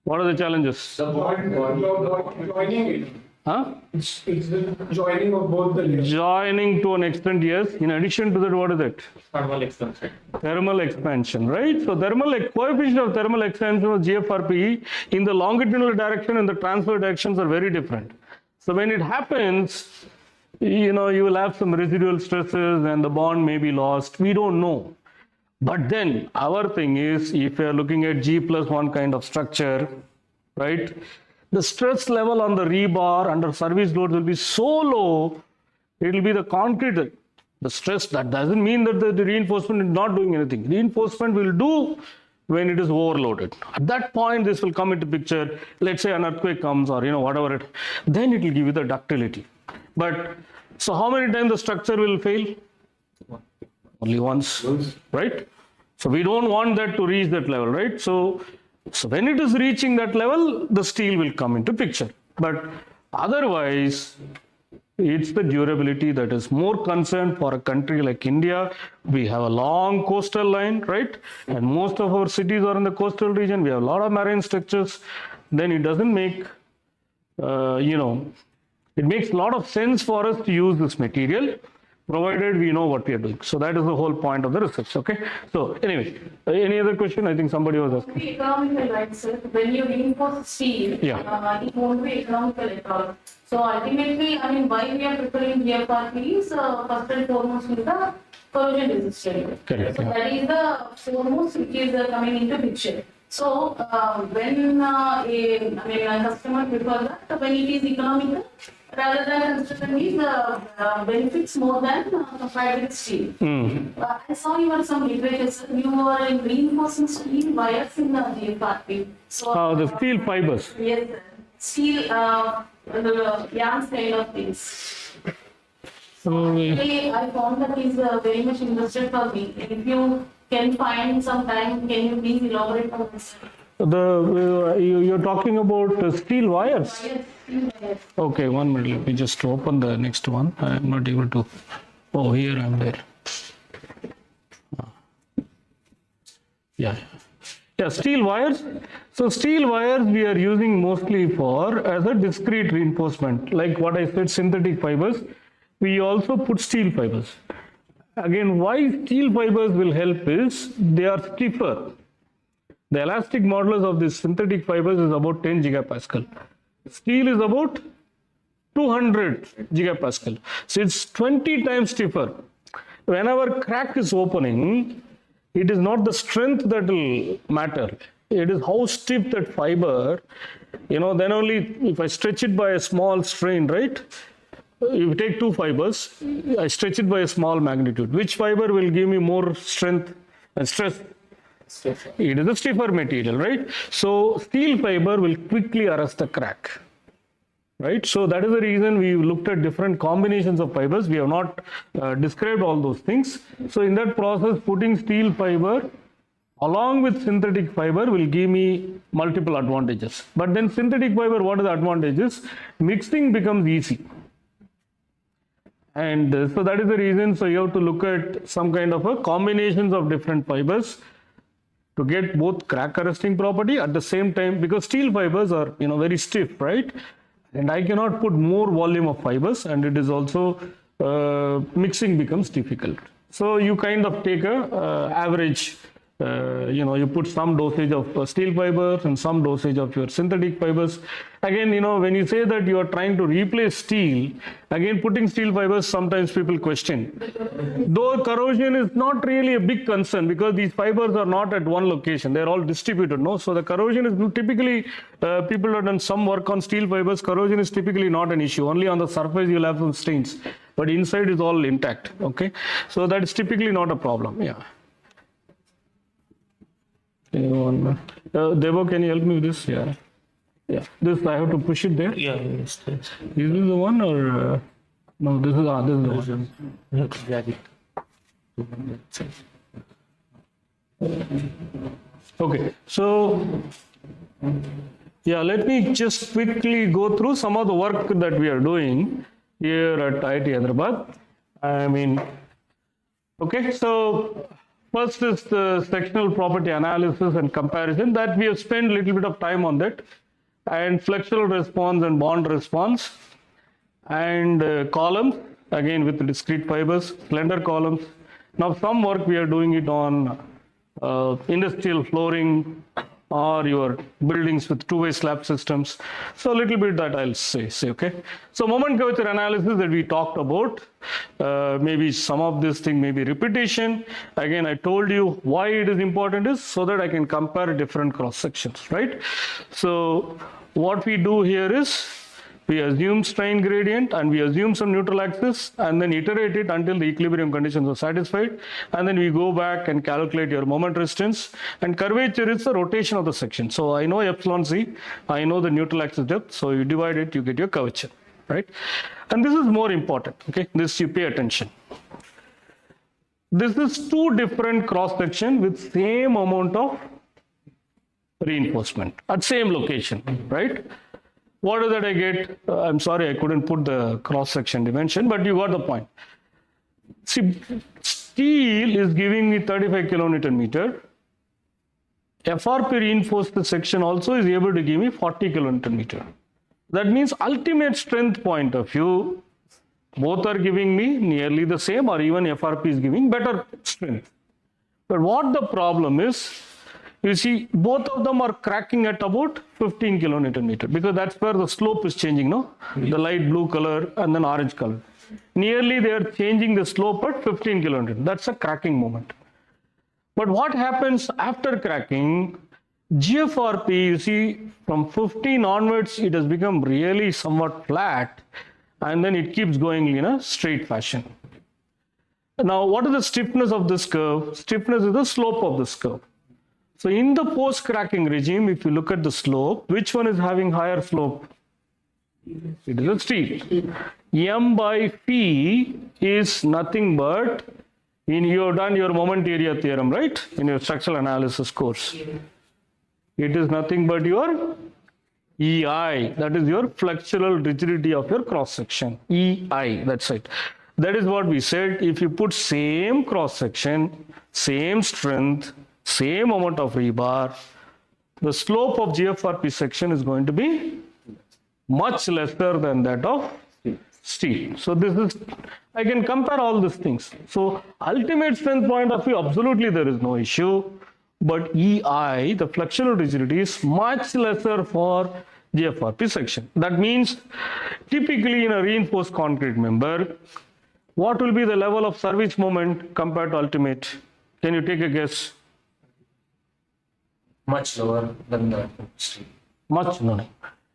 What are the challenges? Joining it. Huh? It's the joining of both the layers. Joining to an extent, yes. In addition to that, what is it? Thermal expansion. Thermal expansion, right? So coefficient of thermal expansion of GFRP in the longitudinal direction and the transfer directions are very different. So when it happens, you will have some residual stresses and the bond may be lost. We don't know. But then our thing is, if you are looking at G+1 kind of structure, right? The stress level on the rebar under service load will be so low, it will be the concrete. The stress, that doesn't mean that the reinforcement is not doing anything. Reinforcement will do when it is overloaded. At that point, this will come into picture. Let's say an earthquake comes or whatever, then it will give you the ductility. But so how many times the structure will fail? Only once, right? So we don't want that to reach that level, right? So when it is reaching that level, the steel will come into picture. But otherwise, it's the durability that is more concerned for a country like India. We have a long coastal line, right? And most of our cities are in the coastal region. We have a lot of marine structures. Then it doesn't make, it makes a lot of sense for us to use this material, provided we know what we are doing. So that is the whole point of the research, okay? So anyway, any other question? I think somebody was asking. Be economical, right, sir? When you reinforce steel, it won't be economical at all. So ultimately, why we are preferring GFRP is first and foremost with the corrosion resistant. Correct, So that is the foremost which is coming into picture. So when a customer prefers that, when it is economical, rather than construction is benefits more than compared with steel. I saw you were some literature, sir. You were in reinforcing steel wires in the GFRP. So, The steel fibers. yes, sir. Steel, the yarns kind of things. So, Actually, I found that is very much interested for me. If you can find some time, can you please elaborate on this? you're talking about steel wires. Yes, steel wires. Okay, 1 minute. Let me just open the next one. I am not able to. Oh, here I'm there. Yeah. Yeah, steel wires. So steel wires we are using mostly for as a discrete reinforcement. Like what I said, synthetic fibers. We also put steel fibers. Again, why steel fibers will help is they are stiffer. The elastic modulus of these synthetic fibers is about 10 gigapascal. Steel is about 200 gigapascal. So it's 20 times stiffer. Whenever crack is opening, it is not the strength that will matter. It is how stiff that fiber, then only if I stretch it by a small strain, right? If you take two fibers, I stretch it by a small magnitude. Which fiber will give me more strength and stress? It is a stiffer material, right? So steel fiber will quickly arrest the crack, right? So that is the reason we looked at different combinations of fibers. We have not described all those things. So in that process, putting steel fiber along with synthetic fiber will give me multiple advantages. But then synthetic fiber, what are the advantages? Mixing becomes easy. And so that is the reason, so you have to look at some kind of a combinations of different fibers to get both crack arresting property at the same time, because steel fibers are very stiff, right? And I cannot put more volume of fibers, and it is also mixing becomes difficult. So you kind of take a average. You put some dosage of steel fibers and some dosage of your synthetic fibers. Again, when you say that you are trying to replace steel, again putting steel fibers, sometimes people question. Though corrosion is not really a big concern because these fibers are not at one location, they are all distributed, no? So the corrosion is typically, people have done some work on steel fibers, corrosion is typically not an issue. Only on the surface you'll have some stains, but inside is all intact, okay? So that is typically not a problem, yeah. Devo, can you help me with this? Yeah. This I have to push it there. Yeah, yes. Is this the one or no? This is the one. Okay. So let me just quickly go through some of the work that we are doing here at IIT Hyderabad. Okay. So first is the sectional property analysis and comparison that we have spent a little bit of time on that, and flexural response and bond response, and columns again with discrete fibers, slender columns. Now some work we are doing it on industrial flooring or your buildings with two-way slab systems. So a little bit that I'll say, okay. So moment curvature analysis that we talked about, maybe some of this thing may be repetition. Again, I told you why it is important is so that I can compare different cross sections, right? So what we do here is we assume strain gradient and we assume some neutral axis and then iterate it until the equilibrium conditions are satisfied, and then we go back and calculate your moment resistance, and curvature is the rotation of the section. So I know epsilon c, I know the neutral axis depth, so you divide it, you get your curvature, right? And this is more important, okay? This you pay attention. This is two different cross section with same amount of reinforcement at same location, right? What is that I get? I'm sorry, I couldn't put the cross-section dimension, but you got the point. See, steel is giving me 35 kilonewton meter. FRP reinforced section also is able to give me 40 kilonewton meter. That means ultimate strength point of view, both are giving me nearly the same, or even FRP is giving better strength. But what the problem is, you see, both of them are cracking at about 15 kilonewton meter because that's where the slope is changing, no? The light blue color and then orange color. Nearly they are changing the slope at 15 kilonewton. That's a cracking moment. But what happens after cracking? GFRP, you see, from 15 onwards, it has become really somewhat flat. and then it keeps going in a straight fashion. Now, what is the stiffness of this curve? Stiffness is the slope of this curve. So in the post-cracking regime, if you look at the slope, which one is having higher slope? It is a steel. M by P is nothing but, you have done your moment area theorem, right? In your structural analysis course. It is nothing but your EI, that is your flexural rigidity of your cross section. EI, that's it. That is what we said. If you put same cross section, same strength, same amount of rebar, the slope of GFRP section is going to be much lesser than that of steel. So this is, I can compare all these things. So ultimate strength point of view, absolutely there is no issue. But EI, the flexural rigidity, is much lesser for GFRP section. That means typically in a reinforced concrete member, what will be the level of service moment compared to ultimate? Can you take a guess? Much lower than the steel. Much, no.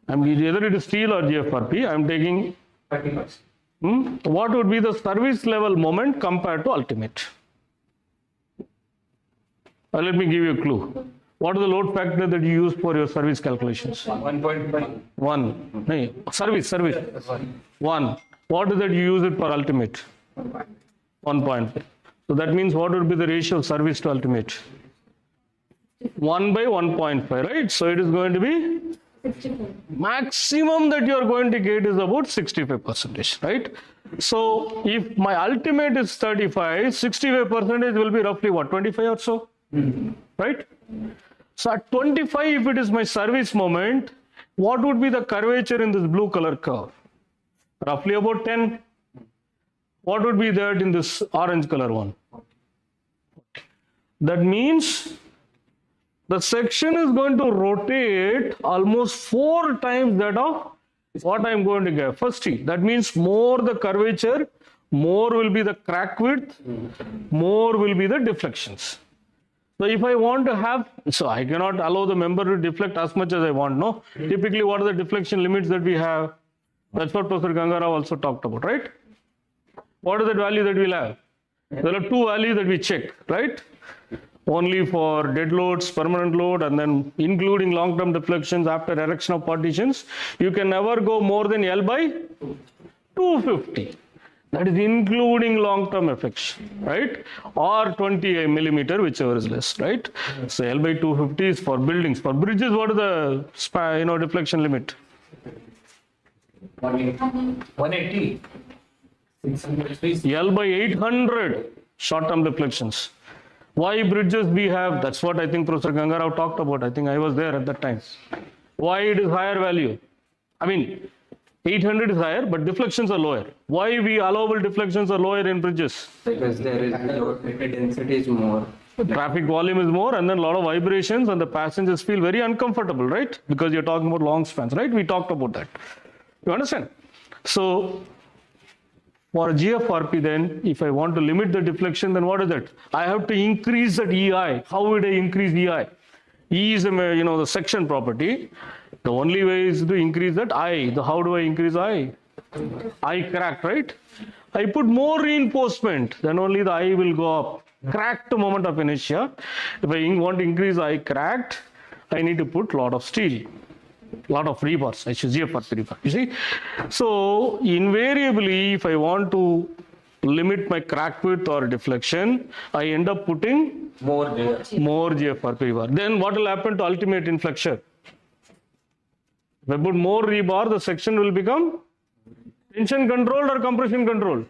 I mean, either it is steel or GFRP, I am taking 30%. What would be the service level moment compared to ultimate? Let me give you a clue. What is the load factor that you use for your service calculations? 1.5. 1. No, service. 1. What is that you use it for ultimate? 1.5. So that means what would be the ratio of service to ultimate? 1 by 1.5, right? So it is going to be maximum that you are going to get is about 65%, right? So if my ultimate is 35, 65% will be roughly what, 25 or so, right? So at 25, if it is my service moment, what would be the curvature in this blue color curve? Roughly about 10. What would be that in this orange color one? That means the section is going to rotate almost 4 times that of what I am going to get. First T. That means more the curvature, more will be the crack width, more will be the deflections. So if I want to have, so I cannot allow the member to deflect as much as I want, no? Typically, what are the deflection limits that we have? That's what Professor Gangarao also talked about, right? What is the value that we'll have? There are 2 values that we check, right? Only for dead loads, permanent load, and then including long-term deflections after erection of partitions, you can never go more than L by 250. That is including long-term effects, right? Or 20 millimeter, whichever is less, right? So L by 250 is for buildings. For bridges, what is the deflection limit? 180. 600. L by 800 short-term deflections. Why bridges we have? That's what I think Professor Gangarao talked about. I think I was there at that time. Why it is higher value? I mean, 800 is higher, but deflections are lower. Why we allowable deflections are lower in bridges? Because there is load density is more. Traffic volume is more, and then a lot of vibrations, and the passengers feel very uncomfortable, right? Because you're talking about long spans, right? We talked about that. You understand? So for GFRP then, if I want to limit the deflection, then what is it? I have to increase that EI. How would I increase EI? E is the section property. The only way is to increase that I. How do I increase I? I cracked, right? I put more reinforcement, then only the I will go up. Cracked moment of inertia. If I want to increase I cracked, I need to put lot of steel. Lot of rebars, I should GFRP rebar. You see? So invariably, if I want to limit my crack width or deflection, I end up putting More GFRP rebar. Then what will happen to ultimate inflection? If I put more rebar, the section will become tension controlled or compression controlled?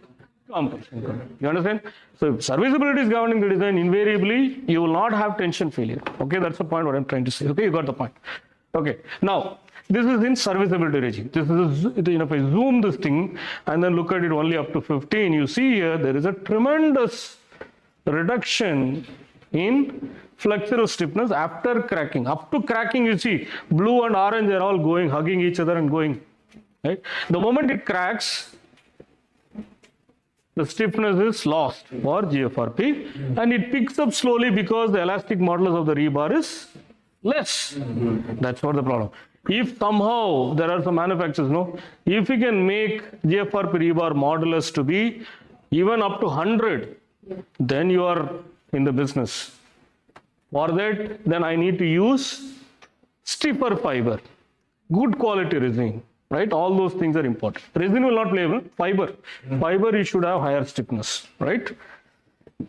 Compression controlled. You understand? So if serviceability is governing the design, invariably you will not have tension failure. Okay, that's the point what I'm trying to say. Okay, you got the point. Okay, now this is in serviceability regime. This is, if I zoom this thing and then look at it only up to 15, you see here there is a tremendous reduction in flexural stiffness after cracking. Up to cracking, you see blue and orange are all going, hugging each other and going. Right? The moment it cracks, the stiffness is lost for GFRP and it picks up slowly because the elastic modulus of the rebar is less. That's what the problem. if somehow there are some manufacturers, no, if we can make GFRP rebar modulus to be even up to 100, then you are in the business. For that, then I need to use stiffer fiber, good quality resin, right? All those things are important. Resin will not play, fiber you should have higher stiffness, right?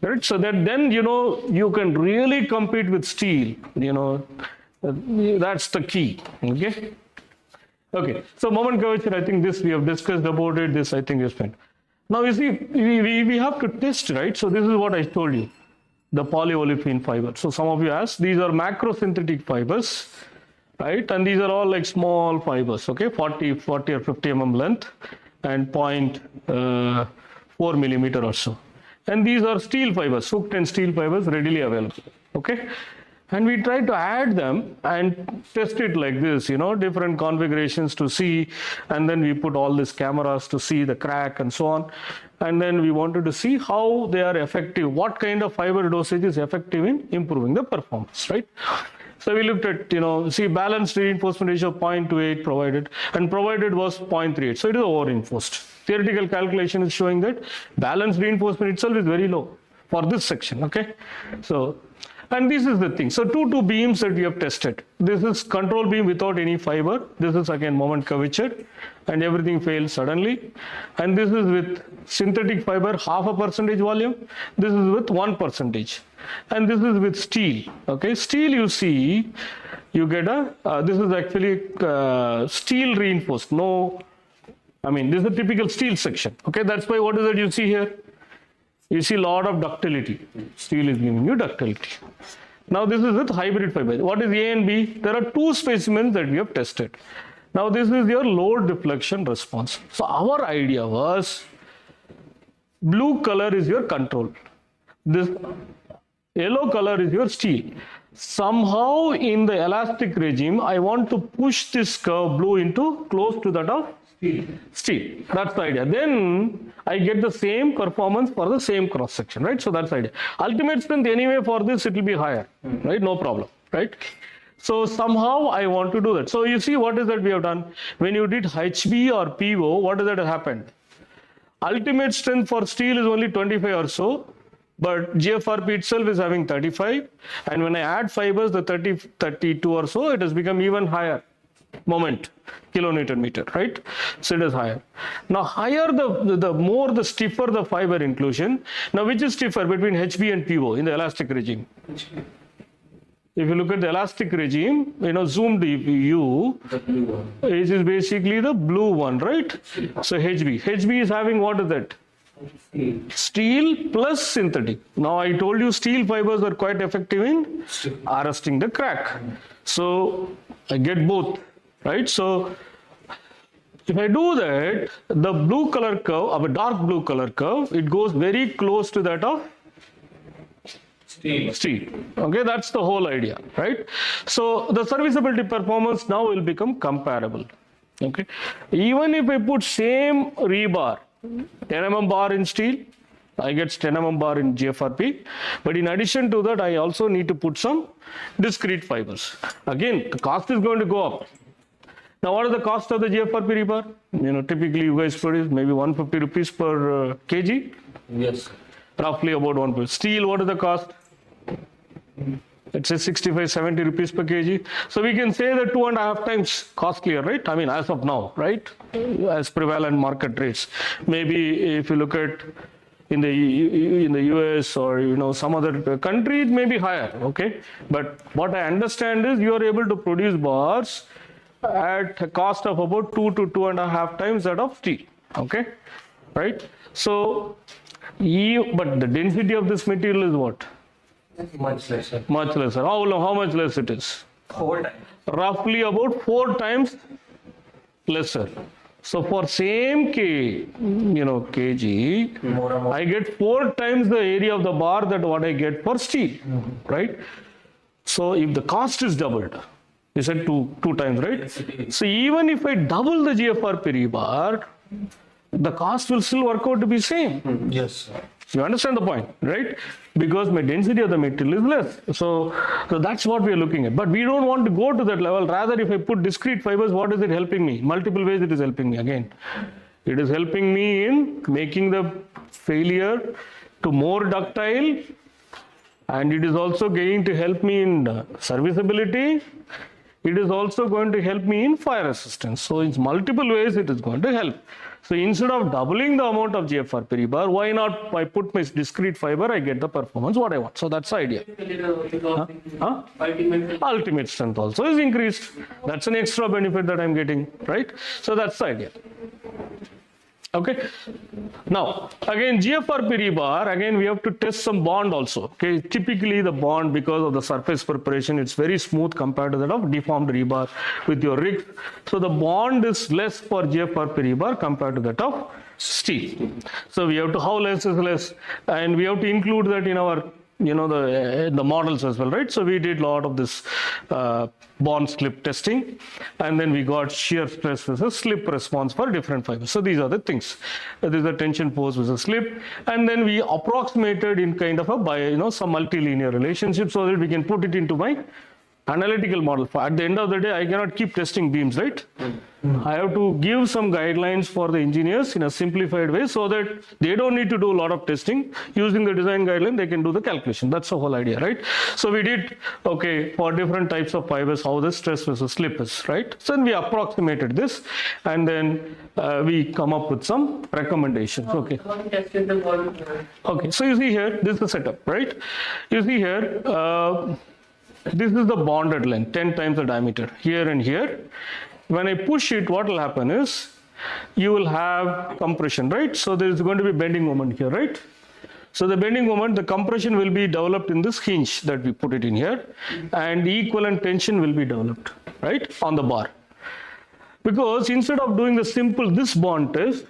Right, so that then you can really compete with steel. That's the key. Okay. So moment curvature, I think this we have discussed about it. This I think is fine. Now you see, we have to test, right? So this is what I told you, the polyolefin fiber. So some of you asked, these are macro synthetic fibers, right? And these are all like small fibers, okay, 40 or 50 mm length and 0.4 millimeter or so. And these are steel fibers, soaked and steel fibers readily available, okay? And we try to add them and test it like this, different configurations to see. And then we put all these cameras to see the crack and so on. And then we wanted to see how they are effective, what kind of fiber dosage is effective in improving the performance, right? So we looked at, see balanced reinforcement ratio of 0.28 provided, and provided was 0.38. So it is over-reinforced. Theoretical calculation is showing that balanced reinforcement itself is very low for this section, okay? So, and this is the thing. So two beams that we have tested. This is control beam without any fiber. This is again moment curvature, and everything fails suddenly. And this is with synthetic fiber, 0.5% volume. This is with 1%. And this is with steel. Okay, steel you see, you get this is actually steel reinforced. No, I mean, this is a typical steel section. Okay, that's why what is it you see here? You see a lot of ductility. Steel is giving you ductility. Now this is with hybrid fiber. What is A and B? There are two specimens that we have tested. Now this is your load deflection response. So our idea was, blue color is your control. This yellow color is your steel. Somehow in the elastic regime, I want to push this curve blue into close to that of steel. That's the idea. Then I get the same performance for the same cross section, right? So that's the idea. Ultimate strength anyway for this, it will be higher, right? No problem, right? So somehow I want to do that. So you see what is that we have done? When you did HB or PO, what is that happened? Ultimate strength for steel is only 25 or so, but GFRP itself is having 35. And when I add fibers, the 32 or so, it has become even higher moment, kilonewton meter, right? So it is higher. Now higher the more the stiffer the fiber inclusion. Now which is stiffer between HB and PO in the elastic regime? If you look at the elastic regime, zoomed view, it is basically the blue one, right? So HB is having what is that? Steel plus synthetic. Now I told you steel fibers are quite effective in arresting the crack. So I get both, right? So if I do that, the blue color curve, of a dark blue color curve, it goes very close to that of steel. Okay, that's the whole idea, right? So the serviceability performance now will become comparable. Okay, even if I put same rebar, 10 mm bar in steel, I get 10 mm bar in GFRP. But in addition to that, I also need to put some discrete fibers. Again, the cost is going to go up. Now, what is the cost of the GFRP rebar? Typically you guys produce maybe 150 rupees per kg. Yes. Roughly about 1. Steel, what is the cost? Let's say 65-70 rupees per kg. So we can say that 2.5 times costlier, right? I mean, as of now, right? As prevalent market rates. Maybe if you look at in the US or some other country, it may be higher. Okay, but what I understand is you are able to produce bars at a cost of about 2 to 2.5 times that of steel. Okay, right? So, but the density of this material is what? Much lesser. Much lesser. How much less it is? 4 times. Roughly about 4 times lesser. So for same kg, I get 4 times the area of the bar that what I get for steel, right? So if the cost is doubled, you said two times, right? Yes, it is. So even if I double the GFRP rebar, the cost will still work out to be same. Yes. You understand the point, right? Because my density of the material is less. So that's what we are looking at. But we don't want to go to that level. Rather, if I put discrete fibers, what is it helping me? Multiple ways it is helping me again. It is helping me in making the failure to more ductile, and it is also going to help me in serviceability. It is also going to help me in fire resistance. So in multiple ways it is going to help. So instead of doubling the amount of GFRP rebar, why not I put my discrete fiber, I get the performance what I want. So that's the idea. Ultimate strength also is increased. That's an extra benefit that I'm getting, right? So that's the idea. Okay. Now, again, GFRP rebar, again, we have to test some bond also. Okay. Typically, the bond, because of the surface preparation, it's very smooth compared to that of deformed rebar with your rig. So, the bond is less for GFRP rebar compared to that of steel. So, we have to, how less is less? And we have to include that in our, the models as well, right? So, we did a lot of this bond slip testing, and then we got shear stress versus slip response for different fibers. So these are the things. There is a tension force versus slip, and then we approximated in kind of a some multilinear relationship so that we can put it into my analytical model. At the end of the day, I cannot keep testing beams, right? I have to give some guidelines for the engineers in a simplified way so that they don't need to do a lot of testing. Using the design guideline, they can do the calculation. That's the whole idea, right? So we did, okay, for different types of fibers, how the stress versus slip is, right? So then we approximated this, and then we come up with some recommendations. Okay. Okay, so you see here, this is the setup, right? You see here, this is the bonded length, 10 times the diameter, here and here. When I push it, what will happen is, you will have compression, right? So there is going to be bending moment here, right? So the bending moment, the compression will be developed in this hinge that we put it in here, and the equivalent tension will be developed, right, on the bar. Because instead of doing the simple, this bond test,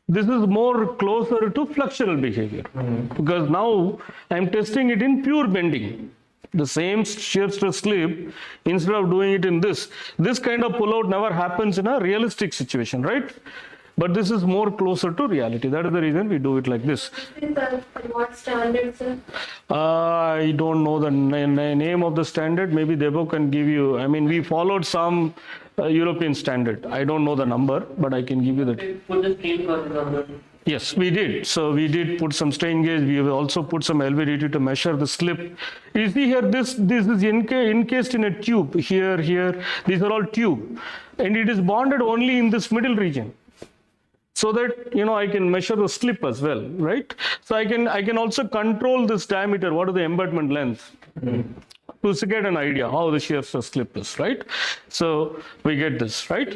this is more closer to flexural behavior. Because now I'm testing it in pure bending. The same shear stress slip, instead of doing it in this kind of pullout never happens in a realistic situation, right? But this is more closer to reality. That is the reason we do it like this. What standard, sir? I don't know the name of the standard. Maybe Debo can give you. I mean, we followed some European standard. I don't know the number, but I can give you that. Put the strain curve on the. Yes, we did. So we did put some strain gauge. We have also put some LVDT to measure the slip. You see here, this is encased in a tube. Here, these are all tube, and it is bonded only in this middle region, so that I can measure the slip as well, right? So I can also control this diameter. What is the embedment length? To get an idea how the shear stress slip is, right? So we get this, right?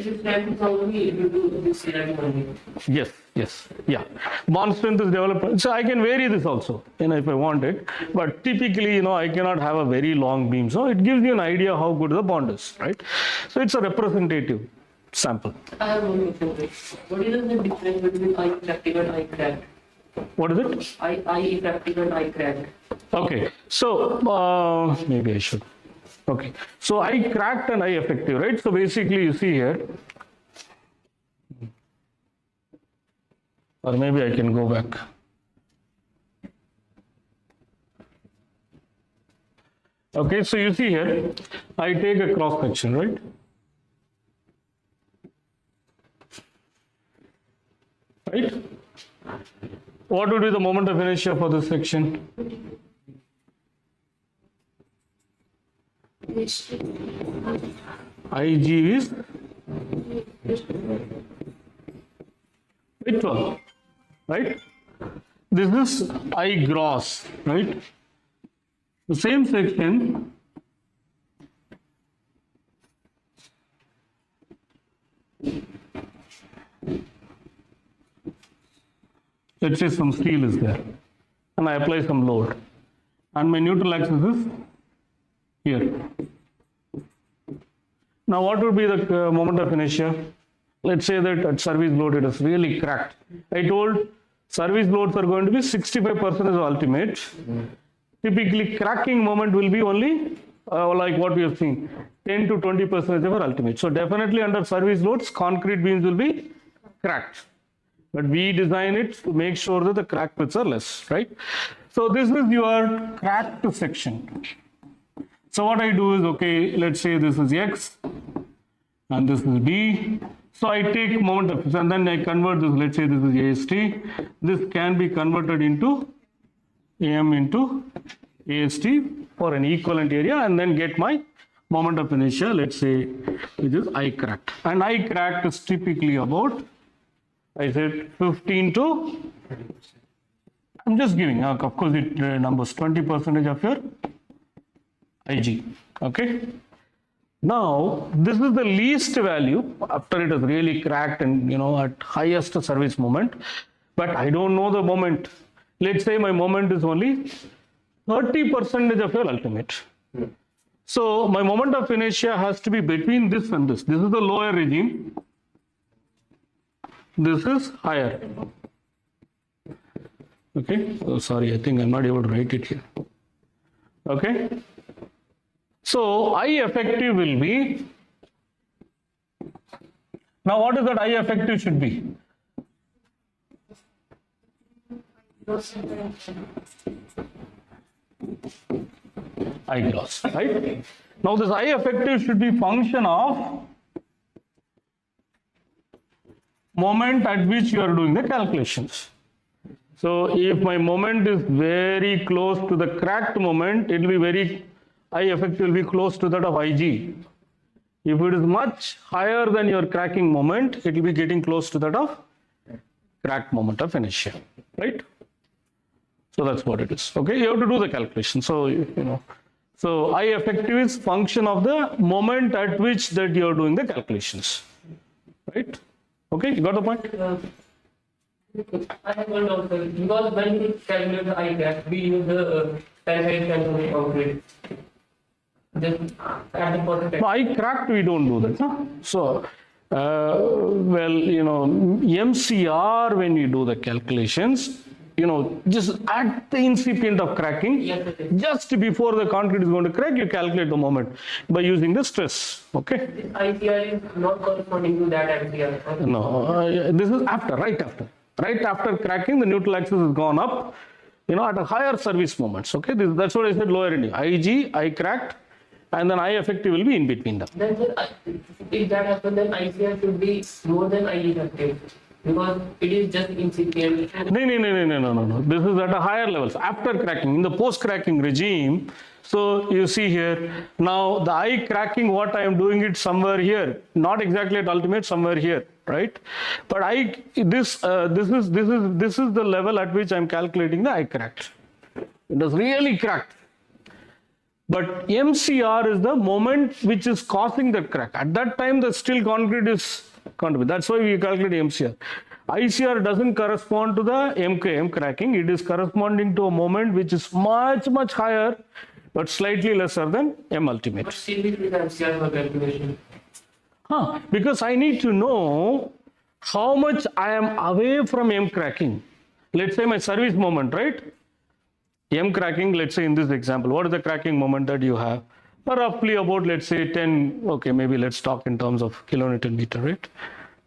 Yes, yeah. Bond strength is developed, so I can vary this also, if I want it. But typically, I cannot have a very long beam, so it gives you an idea how good the bond is, right? So it's a representative sample. I have one question. What is the difference between eye effective and eye cracked? What is it? Eye effective and eye cracked. Okay, so maybe I should. Okay, so eye cracked and eye effective, right? So basically, you see here, or maybe I can go back. Okay, so you see here, I take a cross section, right? Right? What would be the moment of inertia for this section? IG is 12, right? This is I gross, right? The same section let's say some steel is there, and I apply some load, and my neutral axis is here. Now what would be the moment of inertia? Let's say that at service load it is really cracked. I told service loads are going to be 65% is ultimate. Typically cracking moment will be only like what we have seen, 10 to 20% of our ultimate. So definitely under service loads, concrete beams will be cracked. but we design it to make sure that the crack widths are less, right? So this is your cracked section. So what I do is, okay, let's say this is X and this is B. So I take moment of, and then I convert this, let's say this is AST. This can be converted into AM into AST for an equivalent area, and then get my moment of inertia, let's say, which is I cracked. And I cracked is typically about, I said 15 to, I'm just giving, of course it numbers 20% of your IG, okay? Now, this is the least value after it is really cracked and, at highest service moment, but I don't know the moment. Let's say my moment is only 30% of your ultimate. So my moment of inertia has to be between this and this. This is the lower regime. This is higher. Okay. Oh, sorry, I think I'm not able to write it here. Okay. So I effective will be. Now what is that I effective should be? I gross, right? Now this I effective should be function of moment at which you are doing the calculations. So if my moment is very close to the cracked moment, it will be I effective will be close to that of IG. If it is much higher than your cracking moment, it will be getting close to that of cracked moment of inertia, right? So that's what it is. Okay, you have to do the calculation. So, so I effective is function of the moment at which that you are doing the calculations, right? Okay, you got the point? I have one doubt, sir. Because when we calculate the I crack, we use the tensile strength concrete. Just at the percentage. No, I cracked, we don't do that. Huh? So, MCR, when we do the calculations, just at the incipient of cracking, Yes, okay. just before the concrete is going to crack, you calculate the moment by using the stress. Okay? This ICR is not corresponding to that MCR. Okay. No, this is after, right after. Right after cracking, the neutral axis has gone up, at a higher service moments. Okay? That's what I said lower ending. IG, I cracked, and then I effective will be in between them. Then, sir, if that happens, then ICR should be more than I effective. Because it is just incipient. No. This is at a higher levels after cracking in the post-cracking regime. So you see here now the I cracking, what I am doing it somewhere here, not exactly at ultimate, somewhere here, right? But this is the level at which I am calculating the I cracked. It is really cracked. But MCR is the moment which is causing the crack. At that time, the still concrete is contributed. That's why we calculate MCR. ICR doesn't correspond to the M cracking. It is corresponding to a moment which is much, much higher, but slightly lesser than M ultimate. But still we use MCR for calculation. Because I need to know how much I am away from M cracking. Let's say my service moment, right? M cracking, let's say in this example, what is the cracking moment that you have? Roughly about, let's say 10, okay, maybe let's talk in terms of kilonewton meter, right?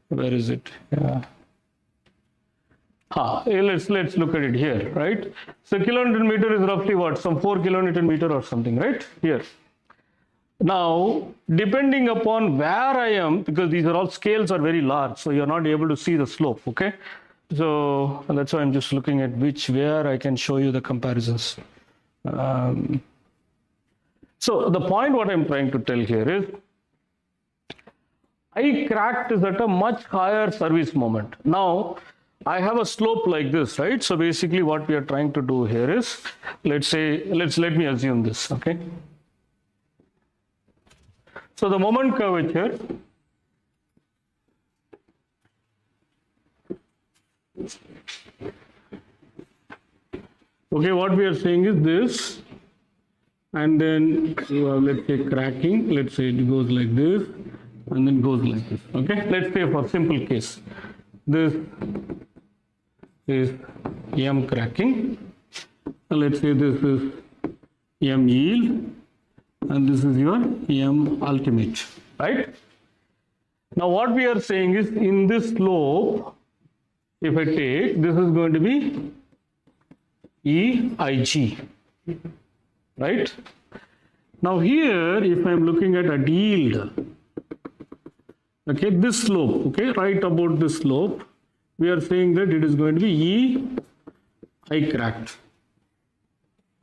Where is it? Yeah. Let's look at it here, right? So kilonewton meter is roughly what? Some 4 kilonewton meter or something, right? Here. Now, depending upon where I am, because these are all scales are very large, so you're not able to see the slope, okay? So that's why I'm just looking at where I can show you the comparisons. So the point what I'm trying to tell here is, I cracked is at a much higher service moment. Now, I have a slope like this, right? So basically what we are trying to do here is, let me assume this, okay? So the moment curvature, okay, what we are saying is this, and then you have, let's say, cracking, let's say it goes like this, and then goes like this, okay? Let's say for simple case, this is M cracking, and let's say this is M yield, and this is your M ultimate, right? Now what we are saying is, in this slope, if I take, this is going to be EIG, right? Now here, if I'm looking at a yield, okay, this slope, okay, right about this slope, we are saying that it is going to be EI cracked.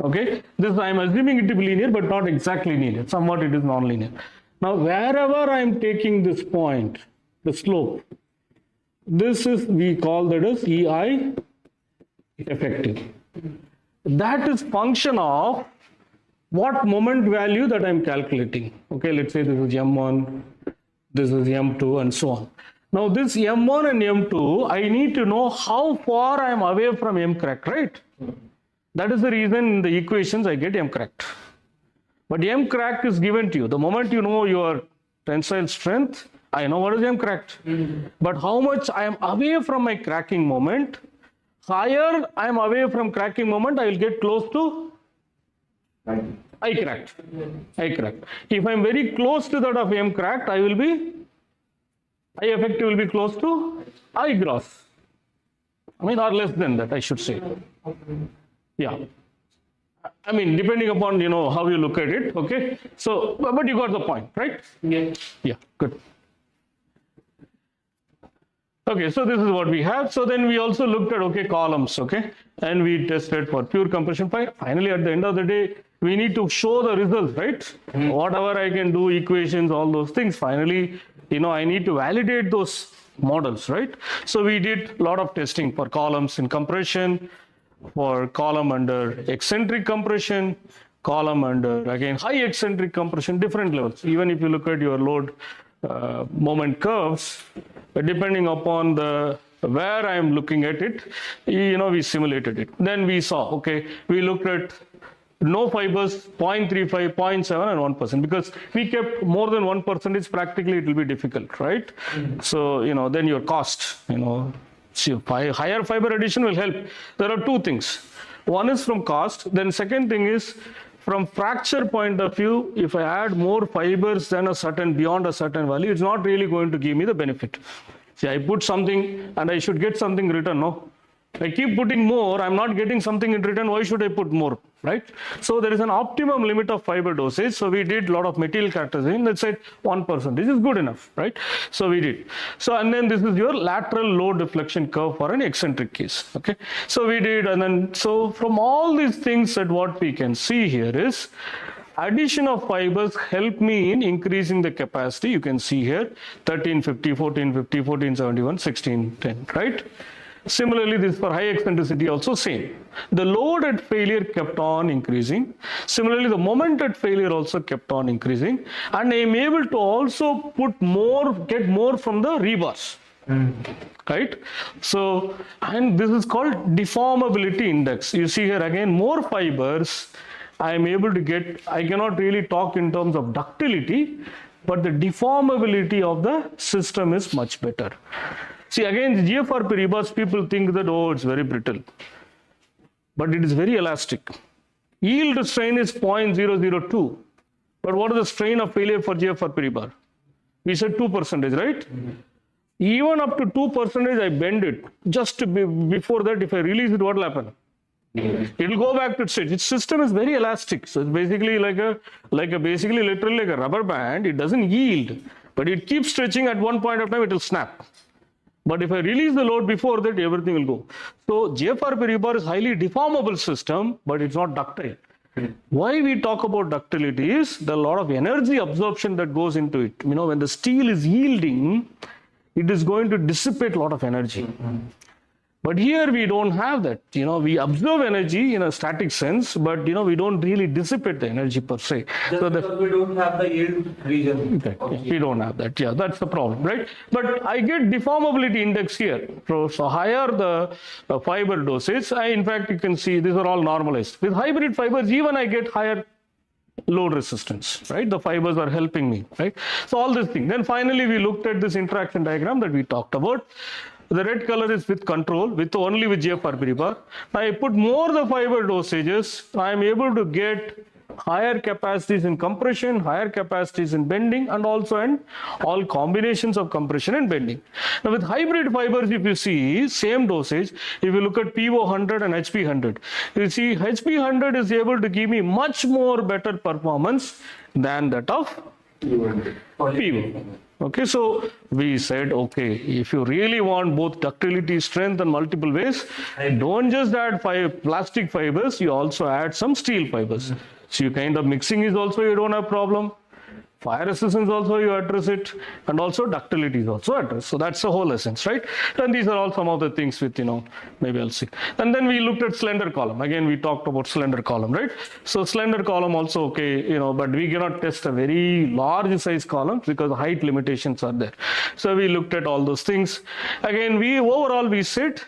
Okay, this I am assuming it to be linear, but not exactly linear. Somewhat it is non-linear. Now, wherever I am taking this point, the slope, this is, we call that as EI effective. That is function of what moment value that I am calculating. Okay, let's say this is M1, this is M2, and so on. Now, this M1 and M2, I need to know how far I am away from M cracked, right? That is the reason in the equations I get M cracked. But M cracked is given to you. The moment you know your tensile strength, I know what is M cracked. But how much I am away from my cracking moment, higher I am away from cracking moment, I will get close to I cracked. I cracked. If I am very close to that of M cracked, I effective will be close to I gross. I mean, or less than that, I should say. Yeah. I mean, depending upon, how you look at it, okay? So, but you got the point, right? Yeah. Yeah, good. Okay, so this is what we have. So then we also looked at, okay, columns, okay? And we tested for pure compression fire. Finally, at the end of the day, we need to show the results, right? Whatever I can do, equations, all those things. Finally, I need to validate those models, right? So we did a lot of testing for columns in compression, for column under eccentric compression, column under, again, high eccentric compression, different levels. Even if you look at your load moment curves, depending upon where I am looking at it, we simulated it. Then we saw, okay, we looked at no fibers, 0.35, 0.7 and 1%, because we kept more than 1%, practically it will be difficult, right? So, then your cost, higher fiber addition will help. There are two things. One is from cost, then second thing is from fracture point of view, if I add more fibers than beyond a certain value, it's not really going to give me the benefit. See, I put something and I should get something return, no? I keep putting more, I'm not getting something in return, why should I put more, right? So there is an optimum limit of fiber dosage. So we did a lot of material characterization, let's say 1%, this is good enough, right? So we did. So, and then this is your lateral load deflection curve for an eccentric case, okay? So we did, and then, so from all these things that what we can see here is, addition of fibers help me in increasing the capacity. You can see here 1350, 1450, 1471, 1610, right? Similarly, this for high eccentricity also same. The load at failure kept on increasing. Similarly, the moment at failure also kept on increasing. And I am able to also get more from the rebars. Right? So, and this is called deformability index. You see here again, more fibers I am able to get. I cannot really talk in terms of ductility, but the deformability of the system is much better. See, again, the GFRP rebars, people think that, oh, it's very brittle. But it is very elastic. Yield strain is 0.002. But what is the strain of failure for GFRP rebar? We said 2%, right? Even up to 2%, I bend it. Just before that, if I release it, what will happen? It will go back to its state. Its system is very elastic. So it's basically basically literally like a rubber band. It doesn't yield, but it keeps stretching. At one point of time, it will snap. But if I release the load before that, everything will go. So GFRP rebar is highly deformable system, but it's not ductile. Why we talk about ductility is there are a lot of energy absorption that goes into it. When the steel is yielding, it is going to dissipate a lot of energy. But here we don't have that. We absorb energy in a static sense, but we don't really dissipate the energy per se. Just so because we don't have the yield region. We don't have that. Yeah, that's the problem, right? But I get deformability index here. So higher the fiber dosage, in fact, you can see these are all normalized. With hybrid fibers, even I get higher load resistance, right? The fibers are helping me, right? So all this thing. Then finally, we looked at this interaction diagram that we talked about. The red color is with control, only with GFRP rebar. I put more the fiber dosages, I am able to get higher capacities in compression, higher capacities in bending, and also in all combinations of compression and bending. Now with hybrid fibers, if you see same dosage, if you look at PO100 and HP100, you see HP100 is able to give me much more better performance than that of PO. Okay, so we said, okay, if you really want both ductility, strength, and multiple ways, don't just add plastic fibers, you also add some steel fibers. So you kind of mixing is also, you don't have problem. Fire resistance also you address it, and also ductility is also addressed. So that's the whole essence, right? And these are all some of the things with, maybe I'll see. And then we looked at slender column. Again, we talked about slender column, right? So slender column also, okay, but we cannot test a very large size column because height limitations are there. So we looked at all those things. Again, overall we said,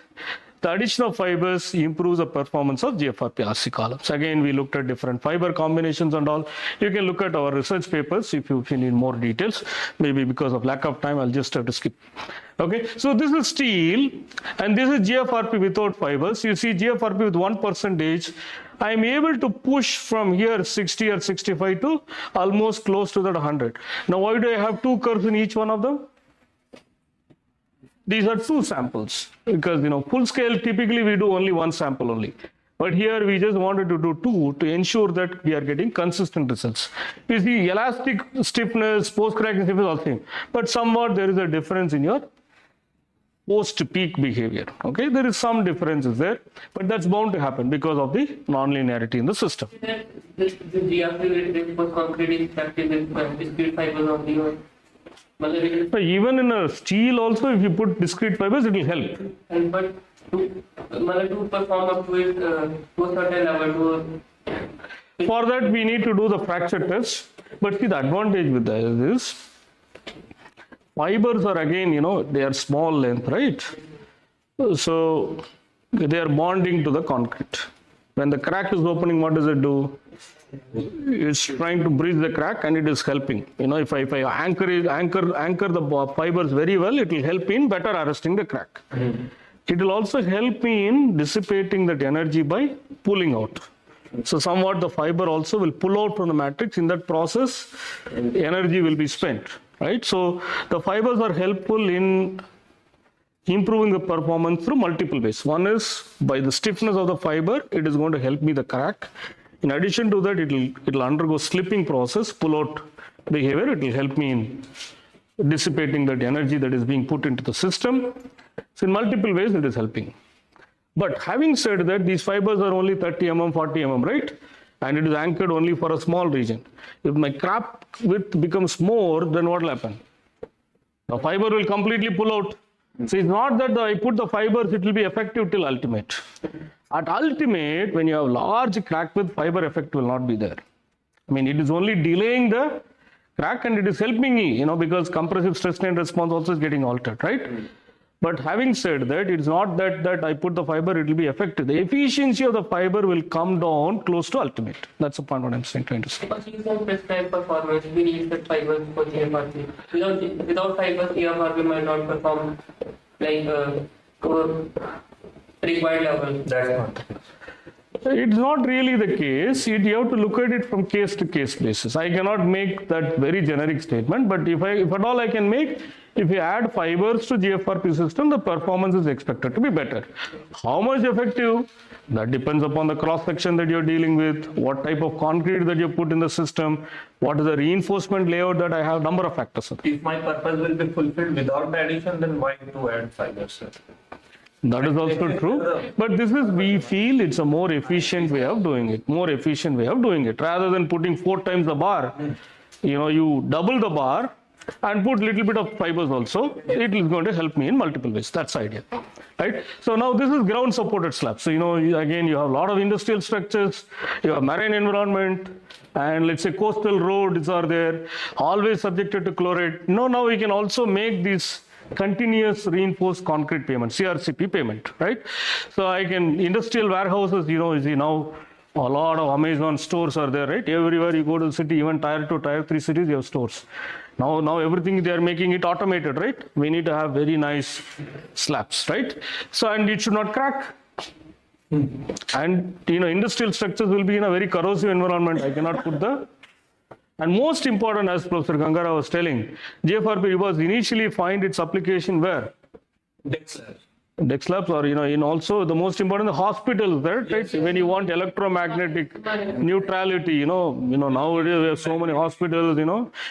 the addition of fibers improves the performance of GFRP RC columns. Again, we looked at different fiber combinations and all. You can look at our research papers if you need more details. Maybe because of lack of time, I'll just have to skip. Okay, so this is steel, and this is GFRP without fibers. You see GFRP with 1%, I'm able to push from here 60 or 65 to almost close to that 100. Now, why do I have two curves in each one of them? These are two samples because, full scale, typically we do only one sample only. But here we just wanted to do two to ensure that we are getting consistent results. You see, elastic stiffness, post-cracking stiffness all same. But somewhat there is a difference in your post-peak behavior. Okay, there is some differences there, but that's bound to happen because of the non-linearity in the system. The GFRP reinforced concrete is effective with discrete fibers only, or even in a steel also, if you put discrete fibers, it will help. But to perform up to it to a certain level. For that, we need to do the fracture test. But see, the advantage with that is fibers are again, they are small length, right? So they are bonding to the concrete. When the crack is opening, what does it do? It's trying to bridge the crack, and it is helping. If I anchor the fibers very well, it will help in better arresting the crack. It will also help me in dissipating that energy by pulling out. So somewhat the fiber also will pull out from the matrix. In that process, energy will be spent, right? So the fibers are helpful in improving the performance through multiple ways. One is by the stiffness of the fiber, it is going to help me the crack. In addition to that, it will undergo slipping process, pull out behavior. It will help me in dissipating that energy that is being put into the system. So in multiple ways, it is helping. But having said that, these fibers are only 30 mm, 40 mm, right? And it is anchored only for a small region. If my crack width becomes more, then what will happen? The fiber will completely pull out. So it's not that I put the fibers, it will be effective till ultimate. At ultimate, when you have large crack width, fiber effect will not be there. It is only delaying the crack, and it is helping me, because compressive stress strain response also is getting altered, right? But having said that, it's not that I put the fiber, it will be effective. The efficiency of the fiber will come down close to ultimate. That's the point what I'm trying to say. But you can prescribe performance, we need the fibers for GFRP. Without fibers, GFRP might not perform required level. That's not the case. It's not really the case. You have to look at it from case to case basis. I cannot make that very generic statement, but if at all I can make, if you add fibers to GFRP system, the performance is expected to be better. How much effective? That depends upon the cross section that you're dealing with, what type of concrete that you put in the system, what is the reinforcement layout that I have, number of factors. If my purpose will be fulfilled without the addition, then why to add fibers, sir? That is also true, but we feel it's a more efficient way of doing it. Rather than putting 4 times the bar, you double the bar and put little bit of fibers also. It is going to help me in multiple ways. That's the idea, right? So now this is ground supported slab. So, again, you have a lot of industrial structures, you have marine environment, and let's say coastal roads are there, always subjected to chloride. Now we can also make these continuous reinforced concrete pavement, CRCP pavement, right? So industrial warehouses, now a lot of Amazon stores are there, right? Everywhere you go to the city, even tier 2, tier 3 cities, you have stores. Now everything they are making it automated, right? We need to have very nice slabs, right? So, and it should not crack. And industrial structures will be in a very corrosive environment. I cannot put the. And most important, as Professor Gangara was telling, GFRP rebars initially find its application where? Deck slabs, or in also the most important, the hospitals, right? Yes. When you want electromagnetic neutrality, nowadays we have so many hospitals,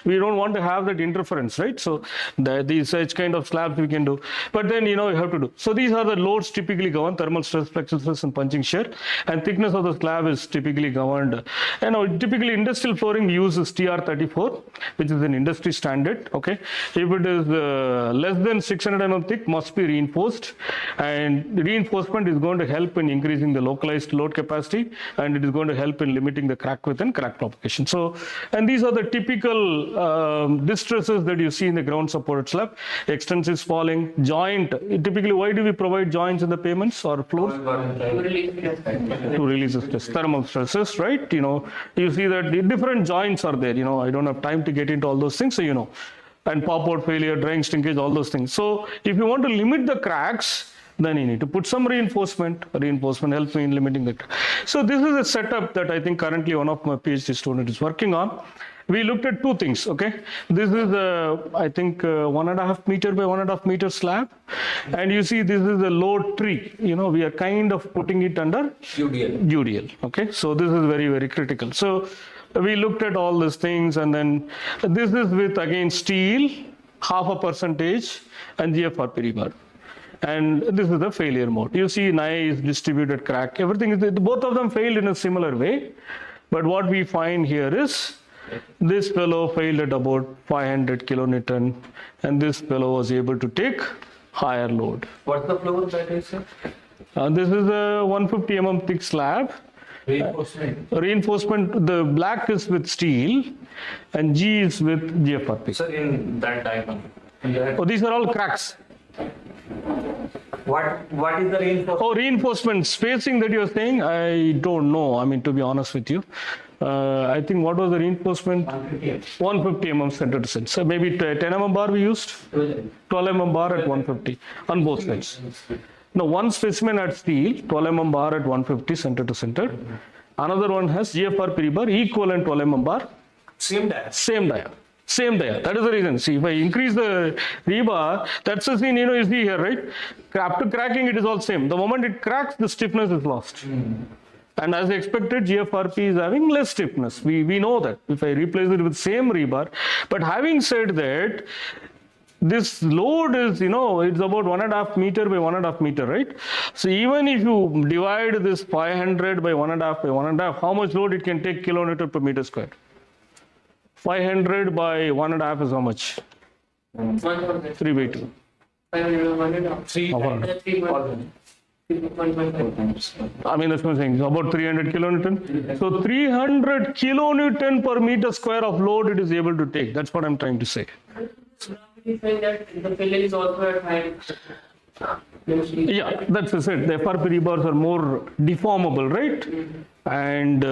we don't want to have that interference, right? So these such kind of slabs we can do, but then you have to do. So these are the loads typically governed: thermal stress, flexural stress, and punching shear. And thickness of the slab is typically governed. Typically industrial flooring uses TR34, which is an industry standard. Okay, if it is less than 600 mm thick, must be reinforced. And reinforcement is going to help in increasing the localized load capacity, and it is going to help in limiting the crack width and crack propagation. So, and these are the typical distresses that you see in the ground supported slab: extensive spalling, joint. Typically, why do we provide joints in the pavements or floors? To release the stress, thermal stresses, right? You see that the different joints are there. I don't have time to get into all those things, so and pop-out failure, drying shrinkage, all those things. So if you want to limit the cracks, then you need to put some reinforcement. Reinforcement helps me in limiting the crack. So this is a setup that I think currently one of my PhD students is working on. We looked at two things, okay? This is I think 1.5 meter by 1.5 meter slab. And you see this is a load tree. We are kind of putting it under UDL, okay? So this is very, very critical. So we looked at all these things, and then this is with again steel, 0.5%, and GFRP rebar. And this is the failure mode. You see nice distributed crack. Everything is, both of them failed in a similar way. But what we find here is this fellow failed at about 500 kilonewton, and this fellow was able to take higher load. What's the floor that is, sir? This is a 150 mm thick slab. Reinforcement, the black is with steel and G is with GFRP. Sir, in that diagram. Oh, these are all cracks. What is the reinforcement? Oh, reinforcement spacing that you're saying, I don't know. I mean, to be honest with you. I think what was the reinforcement? 150 mm center to center. So maybe 10 mm bar we used? 12 mm bar at 150 on both sides. Now, one specimen had steel, 12 mm bar at 150 center to center. Another one has GFRP rebar, equivalent 12 mm bar. Same dia. Same dia. That is the reason. See, if I increase the rebar, that's the scene, you see here, right? After cracking, it is all same. The moment it cracks, the stiffness is lost. And as expected, GFRP is having less stiffness. We know that if I replace it with same rebar. But having said that, this load is, it's about 1.5 meter by 1.5 meter, right? So even if you divide this 500 by 1.5 by 1.5, how much load it can take kilonewton per meter square? 500 by 1.5 is how much? 3 by 2. 3. I mean, that's what I'm saying. It's about 300 kilonewton. So 300 kilonewton per meter square of load it is able to take. That's what I'm trying to say. Saying that the failure is also at high. Yeah, that's it. The FRP rebars are more deformable, right? And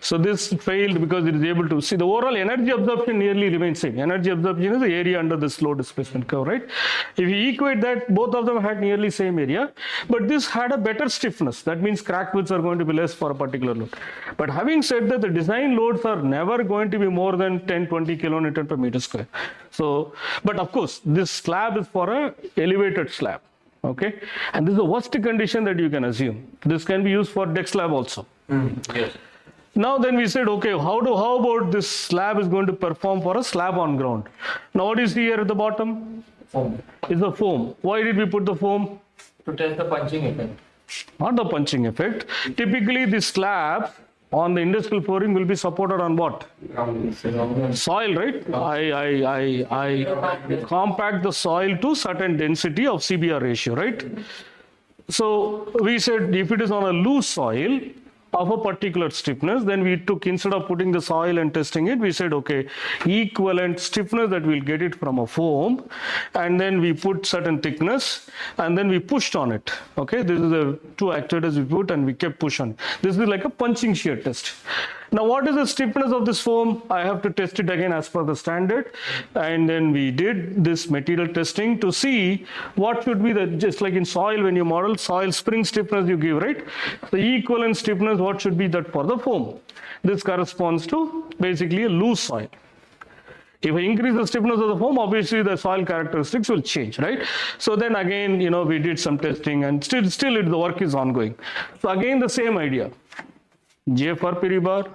so this failed because it is able to see the overall energy absorption nearly remains same. Energy absorption is the area under the slow displacement curve, right? If you equate that, both of them had nearly same area, but this had a better stiffness. That means crack widths are going to be less for a particular load. But having said that, the design loads are never going to be more than 10-20 kilonewton per meter square. So, but of course, this slab is for a elevated slab. Okay, and this is the worst condition that you can assume. This can be used for deck slab also. Yes. Now then we said, okay, how about this slab is going to perform for a slab on ground? Now what is here at the bottom? Foam. Is the foam. Why did we put the foam? To test the punching effect. Not the punching effect. Typically the slab on the industrial flooring will be supported on what? Soil, right? I compact the soil to certain density of CBR ratio, right? So we said if it is on a loose soil of a particular stiffness, then we took, instead of putting the soil and testing it, we said, okay, equivalent stiffness that we'll get it from a foam, and then we put certain thickness, and then we pushed on it. Okay, this is the two actuators we put, and we kept pushing. This is like a punching shear test. Now, what is the stiffness of this foam? I have to test it again as per the standard. And then we did this material testing to see what should be the, just like in soil, when you model soil spring stiffness you give, right? The equivalent stiffness, what should be that for the foam? This corresponds to basically a loose soil. If I increase the stiffness of the foam, obviously the soil characteristics will change, right? So then again, we did some testing, and still the work is ongoing. So again, the same idea. GFRP rebar.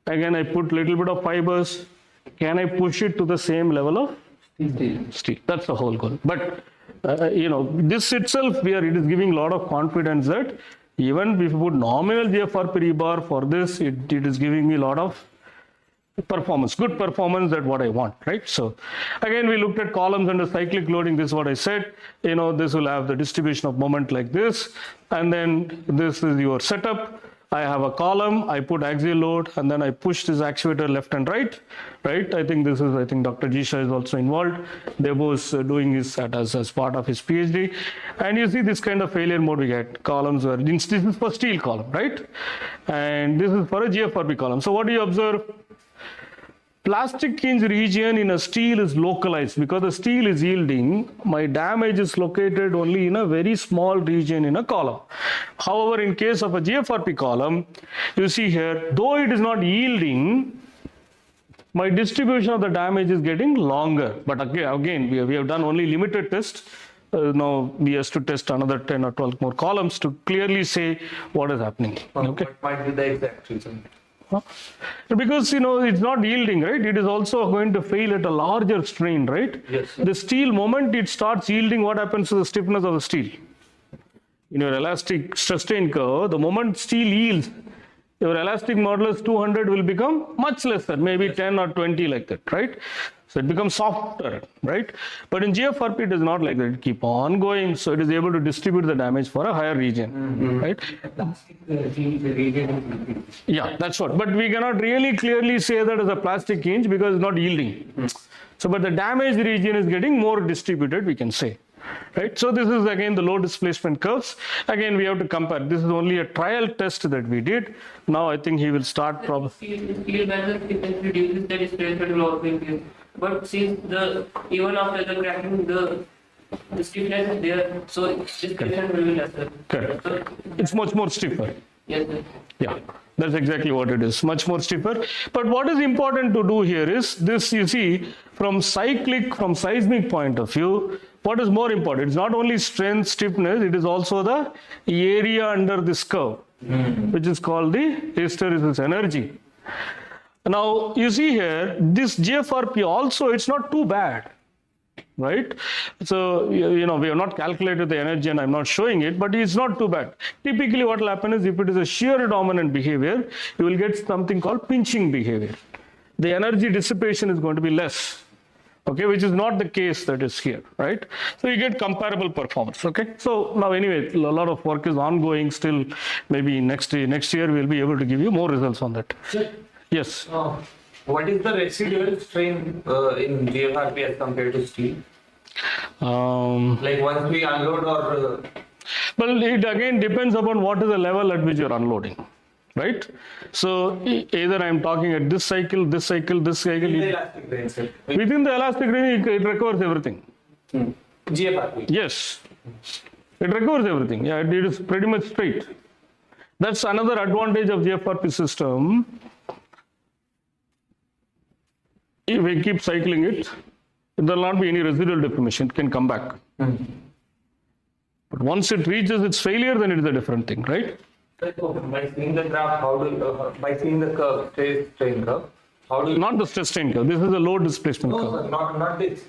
Again, I put little bit of fibers. Can I push it to the same level of steel? That's the whole goal. But this itself, it is giving a lot of confidence that even if you put nominal GFRP rebar for this, it is giving me a lot of performance, good performance, that what I want, right? So again, we looked at columns under cyclic loading. This is what I said. This will have the distribution of moment like this, and then this is your setup. I have a column, I put axial load, and then I push this actuator left and right. I think Dr. Jisha is also involved. They're both doing this as part of his PhD. And you see this kind of failure mode we get. Columns where this is for steel column, right? And this is for a GFRP column. So what do you observe? Plastic hinge region in a steel is localized because the steel is yielding. My damage is located only in a very small region in a column. However, in case of a GFRP column, you see here, though it is not yielding, my distribution of the damage is getting longer. But again, we have done only limited tests. Now we have to test another 10 or 12 more columns to clearly say what is happening. Okay. What might be the exact reason? Because it's not yielding, right? It is also going to fail at a larger strain, right? Yes. The steel, moment it starts yielding, what happens to the stiffness of the steel? In your elastic stress strain curve, the moment steel yields, your elastic modulus 200 will become much lesser, maybe 10 or 20 like that, right? So it becomes softer, right? But in GFRP, it is not like that. It keep on going, so it is able to distribute the damage for a higher region, right? Yeah, that's what. But we cannot really clearly say that as a plastic hinge because it's not yielding. So, but the damaged region is getting more distributed, we can say. Right? So this is again the load displacement curves. Again, we have to compare. This is only a trial test that we did. Now I think he will start probably. Steel balance reduces the displacement will also increase. But since even after the cracking, the stiffness is there, so displacement will be lesser. Correct. So, It's much more stiffer. yes, sir. Yeah, that's exactly what it is. Much more stiffer. But what is important to do here is this, you see, from seismic point of view, what is more important? It's not only strength, stiffness, it is also the area under this curve, which is called the hysteresis energy. Now, you see here, this GFRP also, it's not too bad, right? So, we have not calculated the energy and I'm not showing it, but it's not too bad. Typically, what will happen is if it is a shear dominant behavior, you will get something called pinching behavior. The energy dissipation is going to be less. Okay, which is not the case that is here, right? So you get comparable performance. Okay, so now anyway, a lot of work is ongoing still. Maybe next year we'll be able to give you more results on that. Sir, Yes. what is the residual strain in GFRP as compared to steel? Like once we unload or Well, it again depends upon what is the level at which you're unloading. Right? So either I'm talking at this cycle, this cycle, this cycle. the elastic range, sir. Within the elastic range, it recovers everything. GFRP. Yes. It recovers everything. Yeah, it is pretty much straight. That's another advantage of GFRP system. If we keep cycling it, there will not be any residual deformation. It can come back. But once it reaches its failure, then it is a different thing, right? By seeing the graph, by seeing the curve, strain curve, how do you... Not the stress strain curve. This is a load displacement No, curve. sir, not this.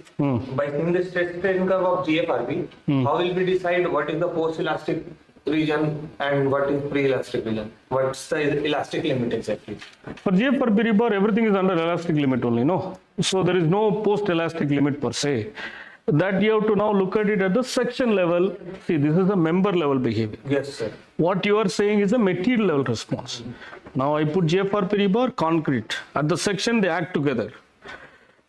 By seeing the stress strain curve of GFRP, how will we decide what is the post-elastic region and what is pre-elastic region? What's the elastic limit exactly? For GFRP rebar, everything is under elastic limit only, no? So there is no post-elastic limit per se. That you have to now look at it at the section level. See, this is a member level behavior. Yes, sir. What you are saying is a material level response. Now I put GFRP rebar, concrete. At the section, they act together.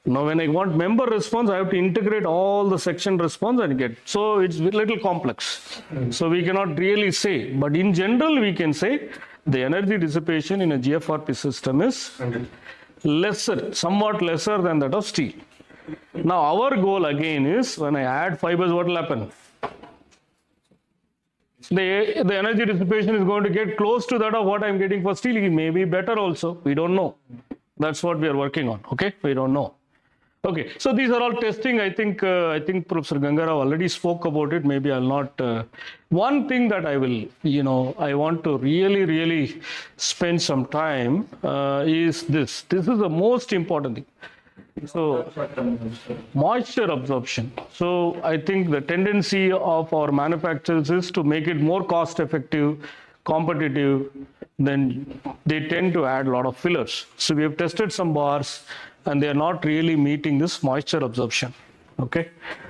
Now when I want member response, I have to integrate all the section response and get. So it's a little complex. So we cannot really say. But in general, we can say the energy dissipation in a GFRP system is lesser, somewhat lesser than that of steel. Now our goal again is, when I add fibers, what will happen? The energy dissipation is going to get close to that of what I'm getting for steel. It may be better also. We don't know. That's what we are working on. Okay, we don't know. Okay, so these are all testing. I think Professor Gangara already spoke about it. Maybe I'll not. One thing that I will, I want to really spend some time is this. This is the most important thing. So, moisture absorption. So, I think the tendency of our manufacturers is to make it more cost effective, competitive, then they tend to add a lot of fillers. So, we have tested some bars and they are not really meeting this moisture absorption. Okay.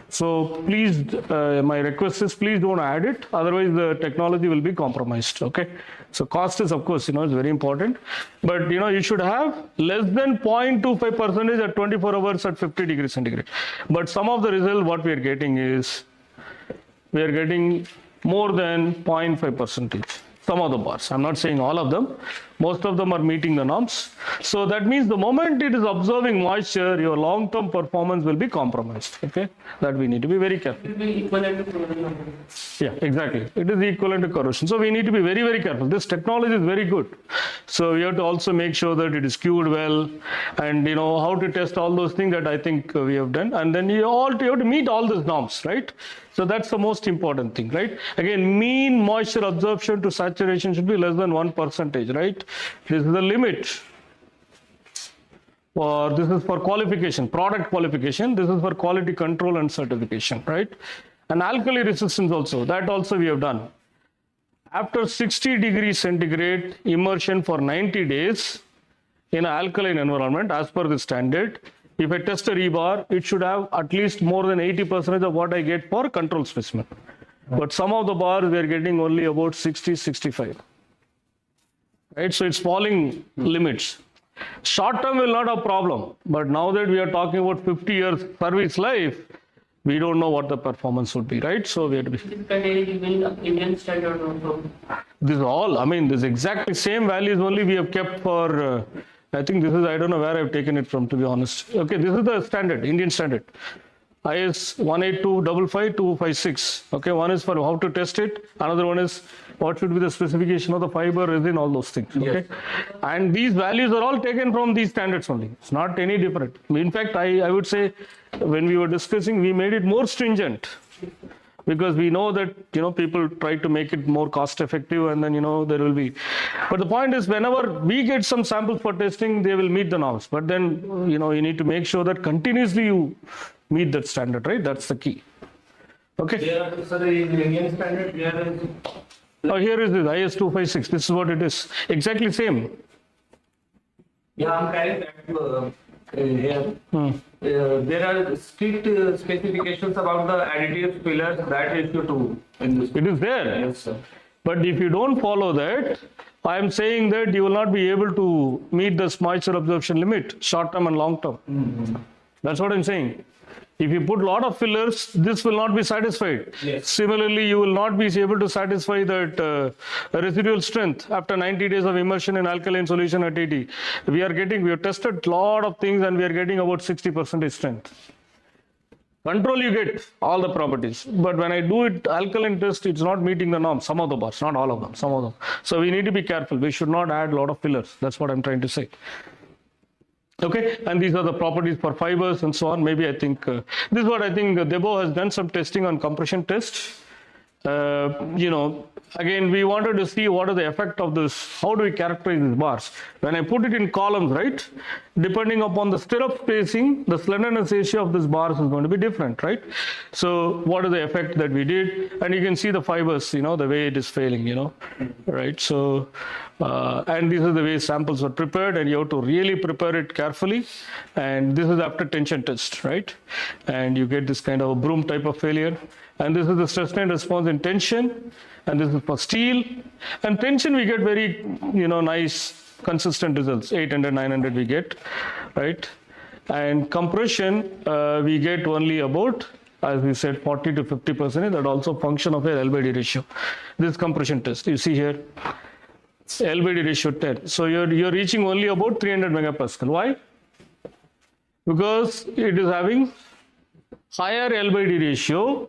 So, please, my request is please don't add it. Otherwise, the technology will be compromised. Okay. So, cost is, of course, it's very important. But, you should have less than 0.25% at 24 hours at 50 degrees centigrade. But some of the result, what we are getting is, we are getting more than 0.5%. Some of the bars. I'm not saying all of them. Most of them are meeting the norms. So that means the moment it is absorbing moisture, your long-term performance will be compromised. Okay, that we need to be very careful. It will be equivalent to corrosion. Yeah, exactly. It is equivalent to corrosion. So we need to be very careful. This technology is very good. So we have to also make sure that it is cured well, and how to test all those things that I think we have done. And then you have to meet all these norms, right? So that's the most important thing, right? Again, mean moisture absorption to saturation should be less than 1%, right? This is the limit. Or this is for qualification, product qualification. This is for quality control and certification, right? And alkali resistance also, that also we have done. After 60 degrees centigrade immersion for 90 days in an alkaline environment, as per the standard, if I test a rebar, it should have at least more than 80% of what I get for control specimen. But some of the bars we are getting only about 60, 65. Right? So it's falling limits. Short term will not have problem. But now that we are talking about 50 years service life, we don't know what the performance would be, right? So we have to be. Indian standard also. This is all, this exactly same values only we have kept for. I think this is, I don't know where I've taken it from, to be honest. Okay, this is the standard, Indian standard. IS 182555256. Okay, one is for how to test it. Another one is what should be the specification of the fiber, resin, all those things. Okay, yes. And these values are all taken from these standards only. It's not any different. In fact, I would say when we were discussing, we made it more stringent. Because we know that, people try to make it more cost effective, and then, there will be. But the point is, whenever we get some samples for testing, they will meet the norms. But then, you need to make sure that continuously you meet that standard, right? That's the key. Okay. So the Indian standard, here is this IS 256. This is what it is. Exactly same. Yeah, I'm carrying that here. There are strict specifications about the additive fillers that issue too in this. It is there. Yes, sir. But if you don't follow that, I am saying that you will not be able to meet this moisture absorption limit, short term and long term. That's what I'm saying. If you put a lot of fillers, this will not be satisfied. Yes. Similarly, you will not be able to satisfy that residual strength after 90 days of immersion in alkaline solution at 80. We have tested a lot of things and we are getting about 60% strength. Control, you get all the properties. But when I do it alkaline test, it's not meeting the norm. Some of the bars, not all of them, some of them. So we need to be careful. We should not add a lot of fillers. That's what I'm trying to say. Okay, and these are the properties for fibers and so on. Maybe I think this is what I think Debo has done some testing on compression test. Again, we wanted to see what is the effect of this. How do we characterize these bars? When I put it in columns, right? Depending upon the stirrup spacing, the slenderness ratio of this bars is going to be different, right? So what is the effect that we did? And you can see the fibers, the way it is failing, right? So, and this is the way samples are prepared, and you have to really prepare it carefully. And this is after tension test, right? And you get this kind of a broom type of failure. And this is the stress strain response in tension, and this is for steel. And tension we get very, nice, consistent results. 800, 900 we get, right? And compression we get only about, as we said, 40 to 50%. That also function of a L by D ratio. This compression test you see here. LBD ratio 10. So you're reaching only about 300 megapascal. Why? Because it is having higher LBD ratio,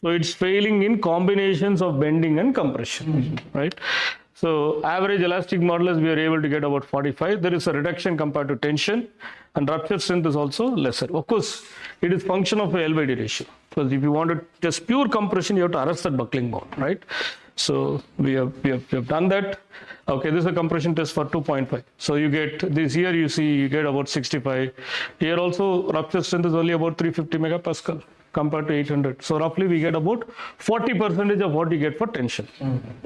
so it's failing in combinations of bending and compression, right? So average elastic modulus we are able to get about 45. There is a reduction compared to tension, and rupture strength is also lesser. Of course, it is function of a LBD ratio, because if you want to test pure compression, you have to arrest that buckling bond, right? So we have done that. Okay, this is a compression test for 2.5. So you get this here, you see you get about 65. Here also rupture strength is only about 350 megapascal compared to 800. So roughly we get about 40% of what you get for tension,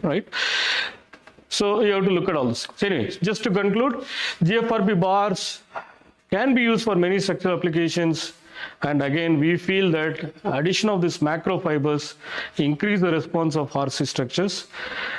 right? So you have to look at all this. So anyways, just to conclude, GFRP bars can be used for many structural applications. And again, we feel that addition of these macro fibers increase the response of RC structures,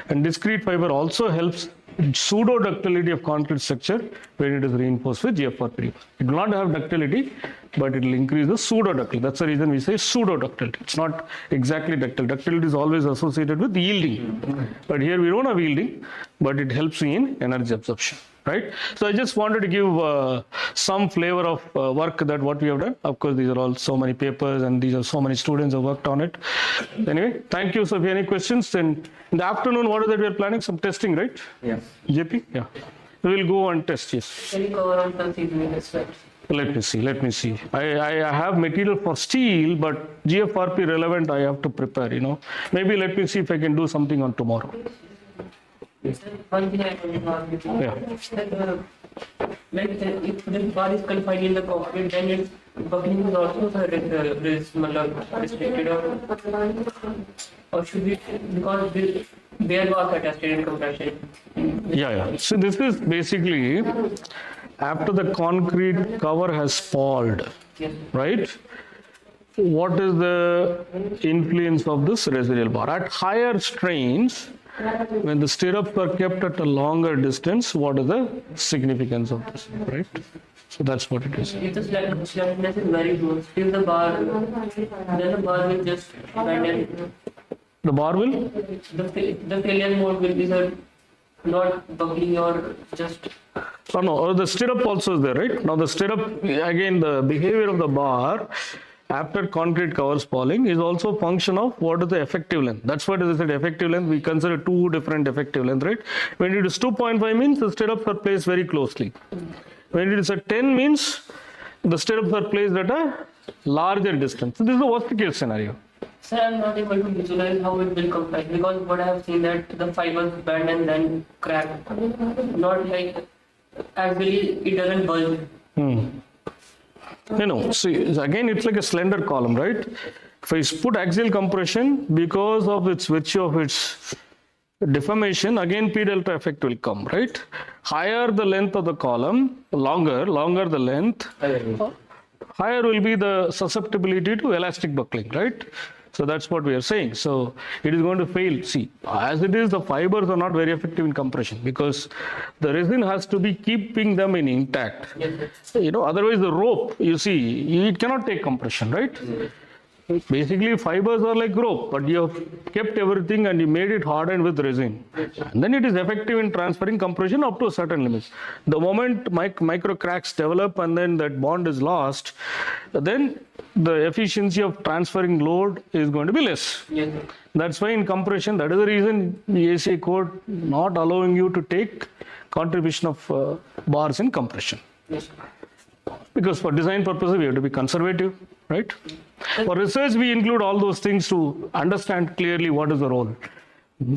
and discrete fiber also helps pseudo ductility of concrete structure when it is reinforced with GFRP. It will not have ductility, but it will increase the pseudo ductility. That's the reason we say pseudo ductility. It's not exactly ductile. Ductility is always associated with yielding, but here we don't have yielding, but it helps in energy absorption. Right? So I just wanted to give some flavor of work that what we have done. Of course, these are all so many papers and these are so many students who worked on it. Anyway, thank you. So if you have any questions, then in the afternoon, what is that we are planning? Some testing, right? Yes. JP? Yeah. We will go and test, yes. Can you cover on some seasoning aspects? Let me see. I have material for steel, but GFRP relevant I have to prepare, you know. Maybe let me see if I can do something on tomorrow. One thing I wanted to ask you. Yeah. If the bar is confined in the concrete, then its buckling is also restricted, or should we, because bare bars are tested in compression. Yeah. So this is basically after the concrete cover has spalled, Yes. right? What is the influence of this residual bar? At higher strains, when the stirrups are kept at a longer distance, what is the significance of this, right? So that's what it is. If the slackness is very low, still the bar, then the bar will just bend and The bar will? the failure mode will be not buckling or just. Oh no, the stirrup also is there, right? Now the stirrup, again, the behavior of the bar after concrete cover spalling is also a function of what is the effective length. That's what is the effective length. We consider two different effective length, right? When it is 2.5 means the stirrups are placed very closely. When it is at 10 means the stirrups are placed at a larger distance. So this is the worst case scenario. Sir, I'm not able to visualize how it will compress, because what I have seen that the fibers bend and then crack. Not like actually it doesn't bulge. See, again, it's like a slender column, right? If I put axial compression, because of its virtue of its deformation, again P delta effect will come, right? Higher the length of the column, longer the length, higher will be the susceptibility to elastic buckling, right? So that's what we are saying. So it is going to fail. See, as it is, the fibers are not very effective in compression because the resin has to be keeping them in intact. You know, otherwise the rope, you see, it cannot take compression, right? Basically, fibers are like rope, but you have kept everything and you made it hardened with resin. And then it is effective in transferring compression up to a certain limit. The moment micro cracks develop and then that bond is lost, then the efficiency of transferring load is going to be less. Yes. That's why in compression, that is the reason the ACA code not allowing you to take contribution of bars in compression. Yes. Because for design purposes, we have to be conservative, right? For research, we include all those things to understand clearly what is the role,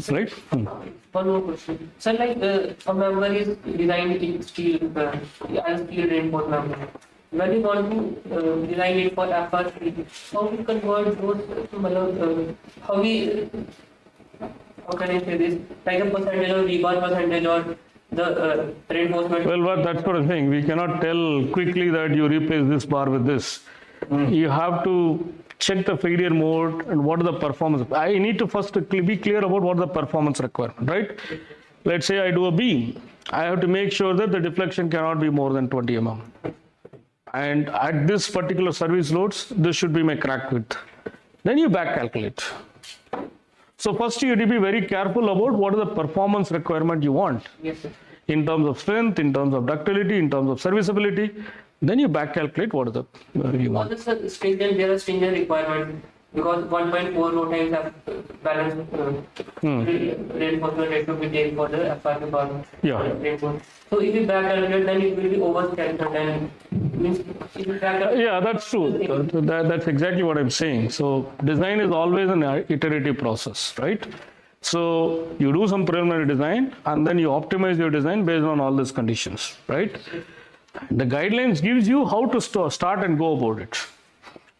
right? One more question. Sir, like a member is designed in steel, as steel reinforced member. When you want to design it for FRP, how we convert those to how can I say this? Like a percentage or rebar percentage or the reinforcement. Well, that's what I'm saying. We cannot tell quickly that you replace this bar with this. You have to check the failure mode and what is the performance. I need to first be clear about what the performance requirement, right? Let's say I do a beam. I have to make sure that the deflection cannot be more than 20 mm. And at this particular service loads, this should be my crack width. Then you back calculate. So first you have to be very careful about what is the performance requirement you want Yes, sir. in terms of strength, in terms of ductility, in terms of serviceability. Then you back calculate what is the you want. Also, sir, stringent, there are stringent requirements because 1.4 load times have balanced reinforcement ratio we take for the FRP power. Yeah. Reinforcement. So if you back calculate, then it will be overstrengthened and means if you back calculate, Yeah, that's true. That's exactly what I'm saying. So design is always an iterative process, right? So you do some preliminary design and then you optimize your design based on all these conditions, right? The guidelines gives you how to start and go about it.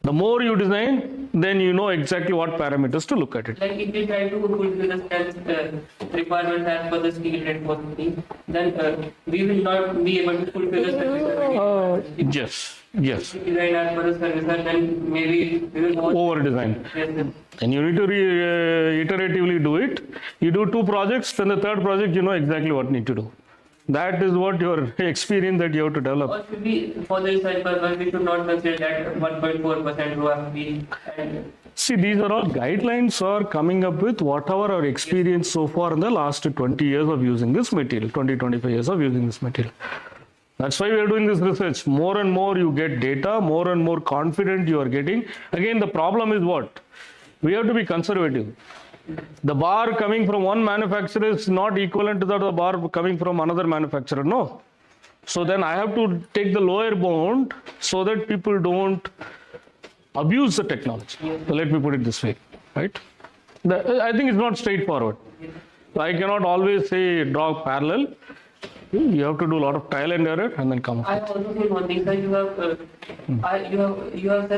The more you design, then you know exactly what parameters to look at it. like if we try to fulfill the strength requirements as per the steel reinforcement, then we will not be able to fulfill the specification. Yes. Design as per the service, and then maybe we will Over design. Yes, sir. And you need to iteratively do it. You do 2 projects, then the 3rd project you know exactly what need to do. That is what your experience that you have to develop. Or should we, for the research purpose, we should not consider that 1.4% ROFB and See, these are all guidelines are coming up with whatever our experience so far in the last 20 years of using this material, 25 years of using this material. That's why we are doing this research. More and more you get data, more and more confident you are getting. Again, the problem is what? We have to be conservative. The bar coming from one manufacturer is not equivalent to the bar coming from another manufacturer, no. So then I have to take the lower bound so that people don't abuse the technology. So let me put it this way, right? I think it's not straightforward. I cannot always say draw parallel. You have to do a lot of trial and error and then come up. I also feel one thing, sir, you have sir,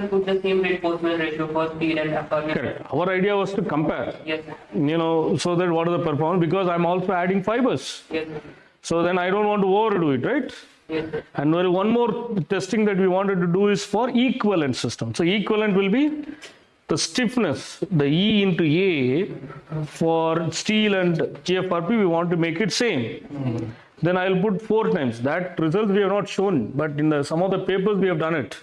put the same reinforcement ratio for steel and FRP. Correct. Our idea was to compare, Yes, sir. So that what is the performance, because I'm also adding fibers. Yes, sir. So then I don't want to overdo it, right? Yes, sir. And there is one more testing that we wanted to do is for equivalent system. So equivalent will be the stiffness, the E into A for steel and GFRP, we want to make it same. Then I'll put 4 times. That results we have not shown, but in some of the papers we have done it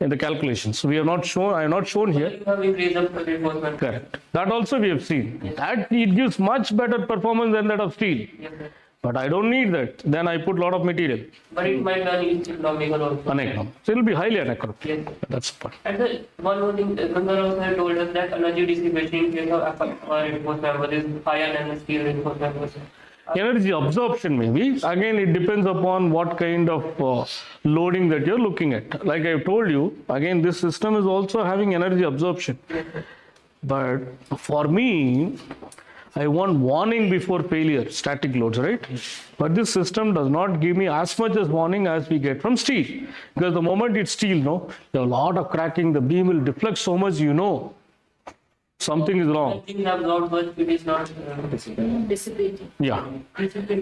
in the calculations. So we have not shown, I have not shown here. You have increased the reinforcement. Correct. That also we have seen. That it gives much better performance than that of steel. Yes, sir. But I don't need that. Then I put a lot of material. But it might run economical also. Uneconomic. So it will be highly uneconomic. Yes. That's the point. And the one more thing, Ganga also told us that energy dissipation in case of reinforced member is higher than the steel reinforced members. Energy absorption maybe. Again, it depends upon what kind of loading that you're looking at. Like I told you, again, this system is also having energy absorption. But for me, I want warning before failure, static loads, right? But this system does not give me as much as warning as we get from steel. Because the moment it's steel, you have a lot of cracking, the beam will deflect so much, something is wrong. Things absorbed, but it is not Dissipating. Yeah.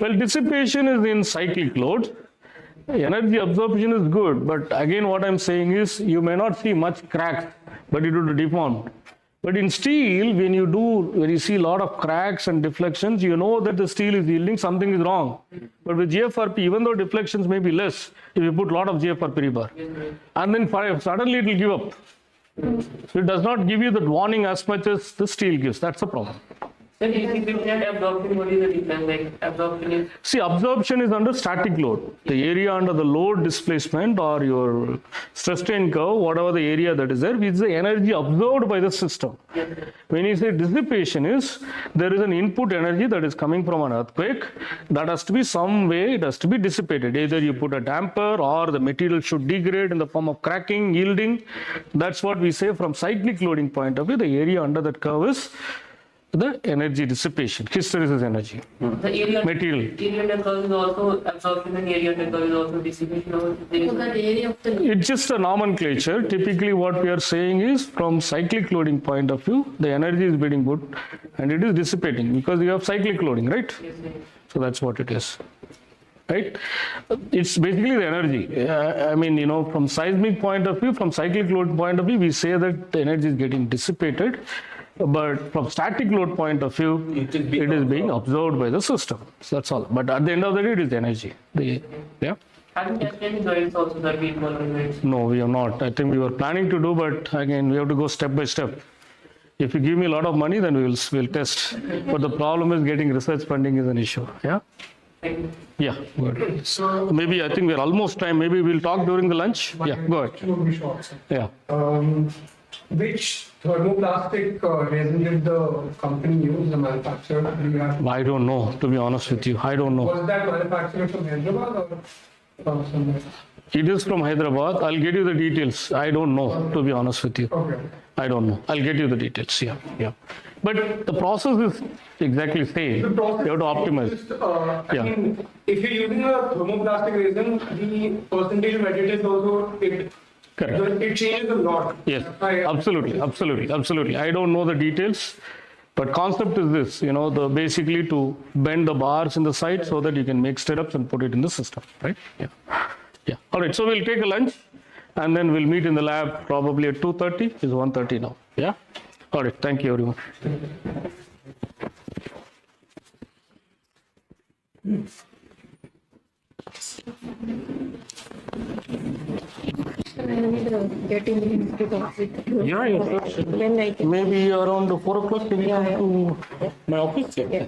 Well, dissipation is in cyclic loads. Energy absorption is good, but again, what I'm saying is you may not see much cracks, but it will deform. But in steel, when you see a lot of cracks and deflections, you know that the steel is yielding, something is wrong. But with GFRP, even though deflections may be less, if you put a lot of GFRP rebar, and then suddenly it will give up. So it does not give you that warning as much as the steel gives. That's the problem. So dissipation and absorption, what is the difference? Like absorption is See, absorption is under static load. The area under the load displacement or your stress strain curve, whatever the area that is there, is the energy absorbed by the system. When you say dissipation is, there is an input energy that is coming from an earthquake that has to be some way, it has to be dissipated. Either you put a damper or the material should degrade in the form of cracking, yielding. That's what we say from cyclic loading point of view, the area under that curve is the energy dissipation, hysteresis energy. the area. Material. Area under curve is also absorption and area under curve is also dissipation. Or there is So that area of the It's just a nomenclature. Typically what we are saying is from cyclic loading point of view, the energy is being put and it is dissipating because you have cyclic loading, right? Yes, sir. So that's what it is. Right? It's basically the energy. From seismic point of view, from cyclic load point of view, we say that the energy is getting dissipated. But from static load point of view, it is being absorbed by the system. So that's all. But at the end of the day, it is energy. Yeah. Have you tested any guides also that we follow guides? No, we have not. I think we were planning to do, but again, we have to go step by step. If you give me a lot of money, then we'll test. But the problem is getting research funding is an issue. Yeah. Yeah. Good. So Maybe I think we're almost time. Maybe we'll talk during the lunch. Yeah. Go ahead. it would be short, sir. Yeah. Which thermoplastic resin did the company use, the manufacturer? Do you have? I don't know. To be honest with you, I don't know. Was that manufactured from Hyderabad or from somewhere? It is from Hyderabad. I'll get you the details. I don't know. To be honest with you. Okay. I don't know. I'll get you the details. Yeah, yeah. But the process is exactly same. The process You have to optimize. is just, Yeah. I mean, if you're using a thermoplastic resin, the percentage of additives also, Correct. it changes a lot. Yes, absolutely. I don't know the details, but concept is this. Basically to bend the bars in the side so that you can make stirrups and put it in the system, right? Yeah. Yeah. All right. So we'll take a lunch, and then we'll meet in the lab probably at 2:30. It's 1:30 now. Yeah. All right. Thank you, everyone. Getting into the office. Yeah. When I can. Maybe around 4 o'clock. Can you come to my office? Yeah.